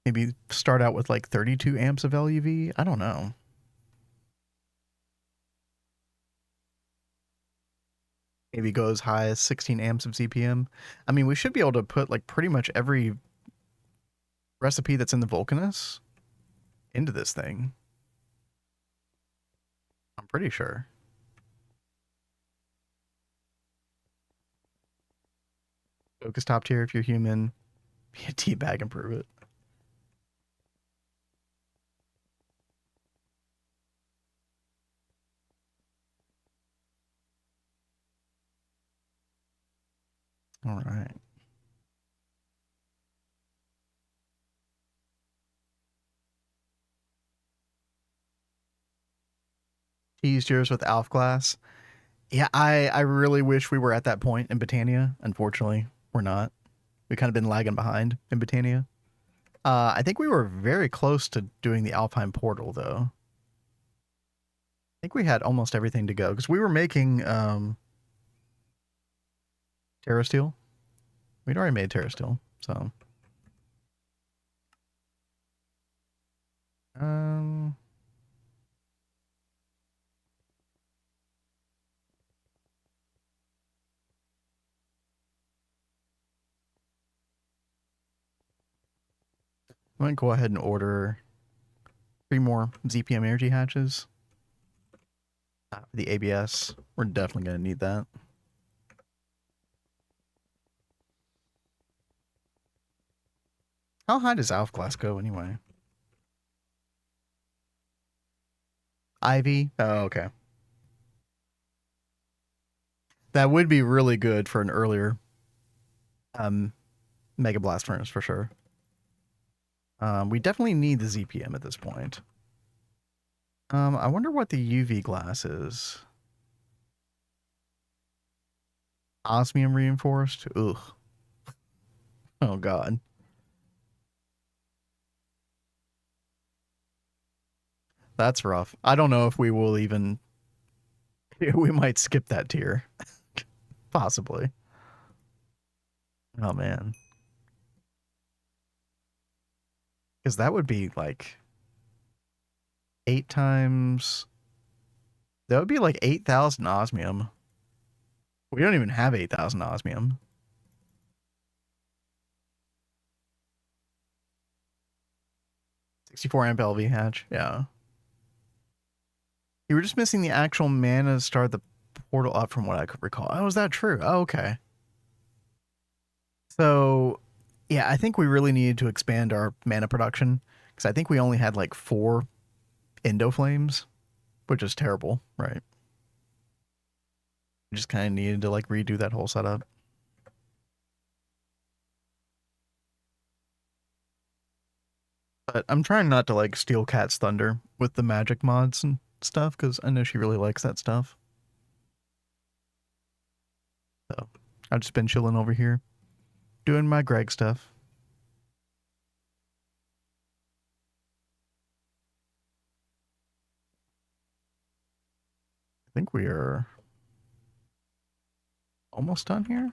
Maybe start out with like 32 amps of LUV. I don't know. Maybe go as high as 16 amps of ZPM. I mean, we should be able to put like pretty much every recipe that's in the Vulcanus into this thing. I'm pretty sure. Focus top tier if you're human. Be a teabag and prove it. All right. Teased yours with Alf Glass. Yeah, I really wish we were at that point in Botania. Unfortunately, we're not. We kind of been lagging behind in Botania. I think we were very close to doing the Alpine portal, though. I think we had almost everything to go because we were making Terra Steel. We'd already made Terra Steel, so um, I'm gonna go ahead and order 3 more ZPM energy hatches. The ABS, we're definitely gonna need that. How high does Alf Glass go anyway? Ivy? Oh, okay. That would be really good for an earlier um, Mega Blast Furnace for sure. We definitely need the ZPM at this point. I wonder what the UV glass is. Osmium reinforced? Ugh. Oh, God. That's rough. I don't know if we will even... We might skip that tier. Possibly. Oh, man. Because that would be like 8 times... That would be like 8,000 osmium. We don't even have 8,000 osmium. 64 amp LV hatch. Yeah. You were just missing the actual mana to start the portal up from what I could recall. Oh, is that true? Oh, okay. So, yeah, I think we really needed to expand our mana production because I think we only had like 4 Endo Flames, which is terrible, right? We just kind of needed to like redo that whole setup. But I'm trying not to like steal Cat's thunder with the magic mods and stuff because I know she really likes that stuff. So I've just been chilling over here doing my Greg stuff. I think we are almost done here.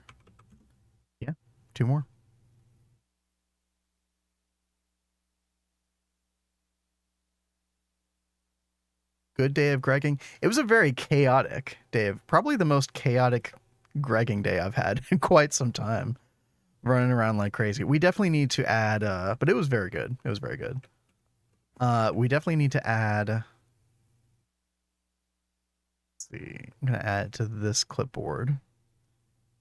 Yeah, 2 more. Good day of Gregging. It was a very chaotic day of probably the most chaotic Gregging day I've had in quite some time. Running around like crazy. We definitely need to add but it was very good. It was very good. We definitely need to add, let's see. I'm gonna add it to this clipboard.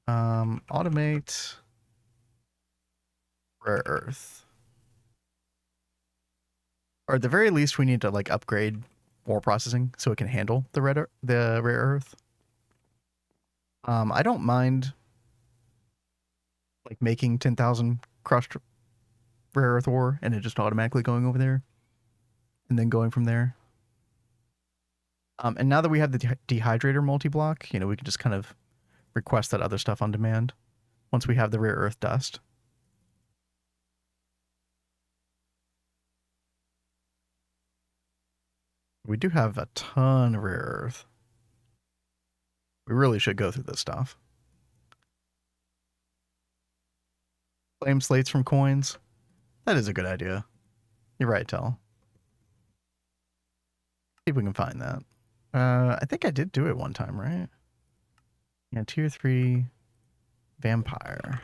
Automate rare earth. Or at the very least we need to like upgrade more processing so it can handle the rare earth. I don't mind like making 10,000 crushed rare earth ore and it just automatically going over there and then going from there. And now that we have the dehydrator multi-block, we can just kind of request that other stuff on demand once we have the rare earth dust. We do have a ton of rare earth. We really should go through this stuff. Flame slates from coins. That is a good idea. You're right, Tell. See if we can find that. I think I did do it one time, right? Yeah, tier 3 vampire.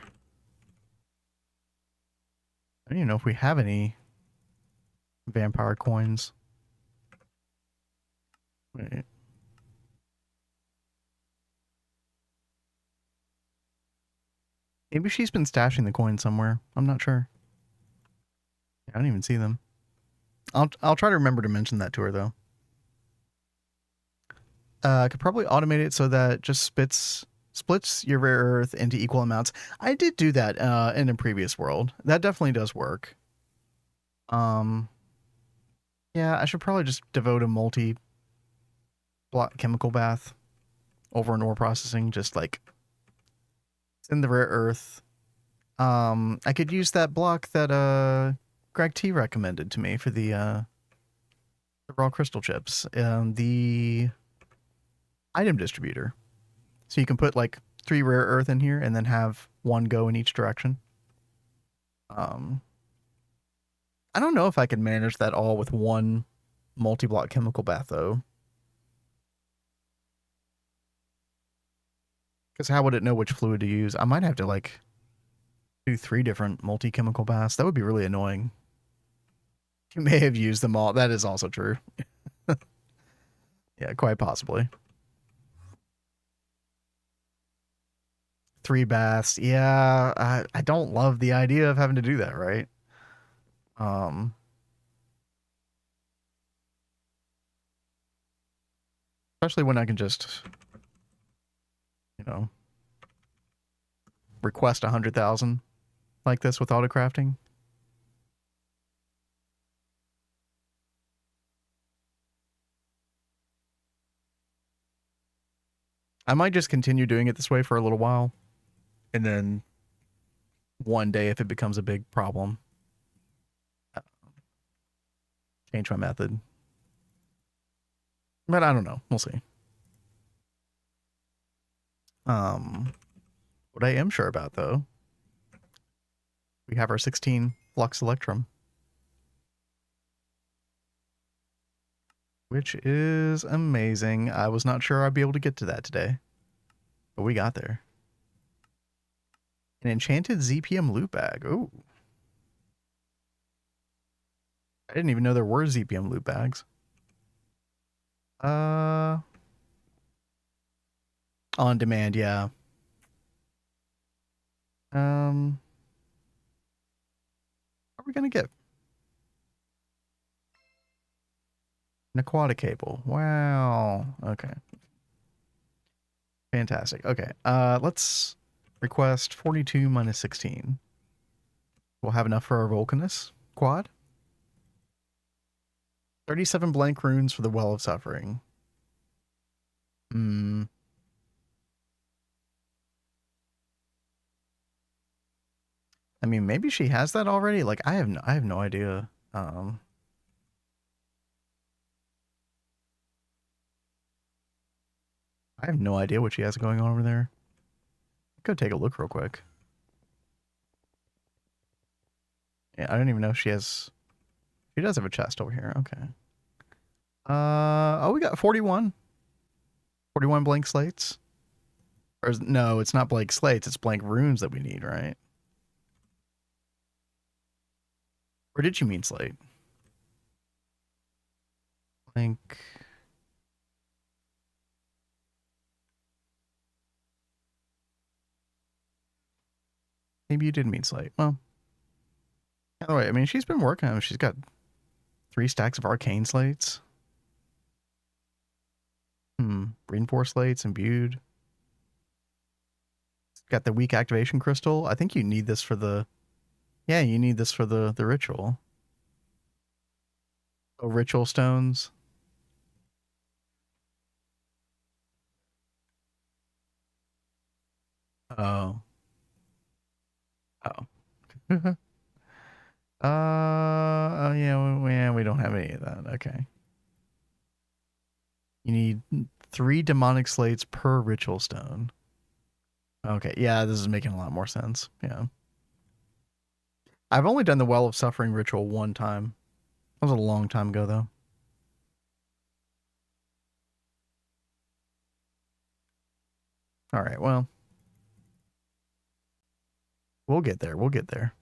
I don't even know if we have any vampire coins. Wait. Maybe she's been stashing the coins somewhere. I'm not sure. I don't even see them. I'll try to remember to mention that to her though. I could probably automate it so that it just splits your rare earth into equal amounts. I did do that in a previous world. That definitely does work. Um, yeah, I should probably just devote a multi-block chemical bath over an ore processing, just like in the rare earth. I could use that block that Gregtech recommended to me for the raw crystal chips. The item distributor. So you can put like 3 rare earth in here and then have 1 go in each direction. Um, I don't know if I can manage that all with 1 multi-block chemical bath though. Because how would it know which fluid to use? I might have to like do 3 different multi-chemical baths. That would be really annoying. You may have used them all. That is also true. Yeah, quite possibly. 3 baths. Yeah, I don't love the idea of having to do that, right? Um, especially when I can just, you know, request 100,000 like this with auto crafting. I might just continue doing it this way for a little while, and then one day, if it becomes a big problem, change my method. But I don't know. We'll see. What I am sure about though, we have our 16 Flux Electrum, which is amazing. I was not sure I'd be able to get to that today, but we got there. An enchanted ZPM loot bag. Ooh. I didn't even know there were ZPM loot bags. Uh, on demand, yeah. What are we gonna get? An aquatic cable. Wow. Okay. Fantastic. Okay. Let's request 42 minus 16. We'll have enough for our Vulcanus quad. 37 blank runes for the Well of Suffering. Hmm. I mean, maybe she has that already. Like, I have no idea. I have no idea what she has going on over there. Go take a look real quick. Yeah, I don't even know if she has. She does have a chest over here. Okay. Oh, we got 41. 41 blank slates. Or no, it's not blank slates. It's blank runes that we need, right? Or did you mean slate? Blank. Maybe you did mean slate. Well, either way, I mean, she's been working on it. She's got 3 stacks of arcane slates. Reinforced slates, imbued. Got the weak activation crystal. I think you need this for the. Yeah, you need this for the ritual. Oh, ritual stones. Oh. Oh. Oh yeah, we don't have any of that. Okay. You need 3 demonic slates per ritual stone. Okay, yeah, this is making a lot more sense. Yeah. I've only done the Well of Suffering ritual 1 time. That was a long time ago though. All right, well, we'll get there. We'll get there.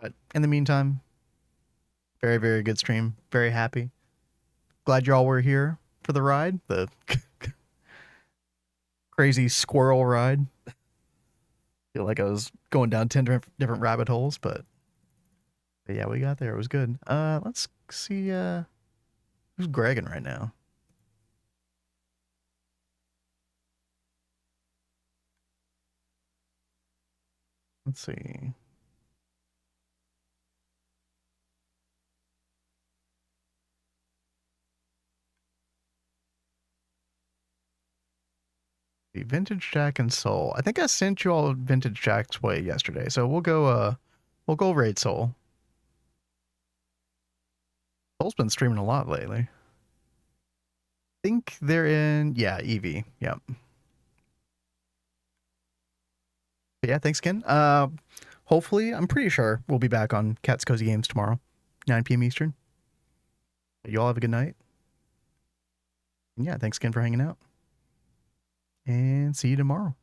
But in the meantime, very, very good stream. Very happy. glad y'all were here for the ride. The crazy squirrel ride. Feel like I was going down 10 different rabbit holes, but yeah, we got there. It was good. Let's see who's Gregging right now. Let's see. The Vintage Jack and Soul. I think I sent you all Vintage Jack's way yesterday, so we'll go raid Soul. Soul's been streaming a lot lately. I think they're in EV. Yep. But yeah, thanks again. Hopefully, I'm pretty sure we'll be back on CatsCozyGames tomorrow, 9 p.m. Eastern. You all have a good night. And yeah, thanks again for hanging out. And see you tomorrow.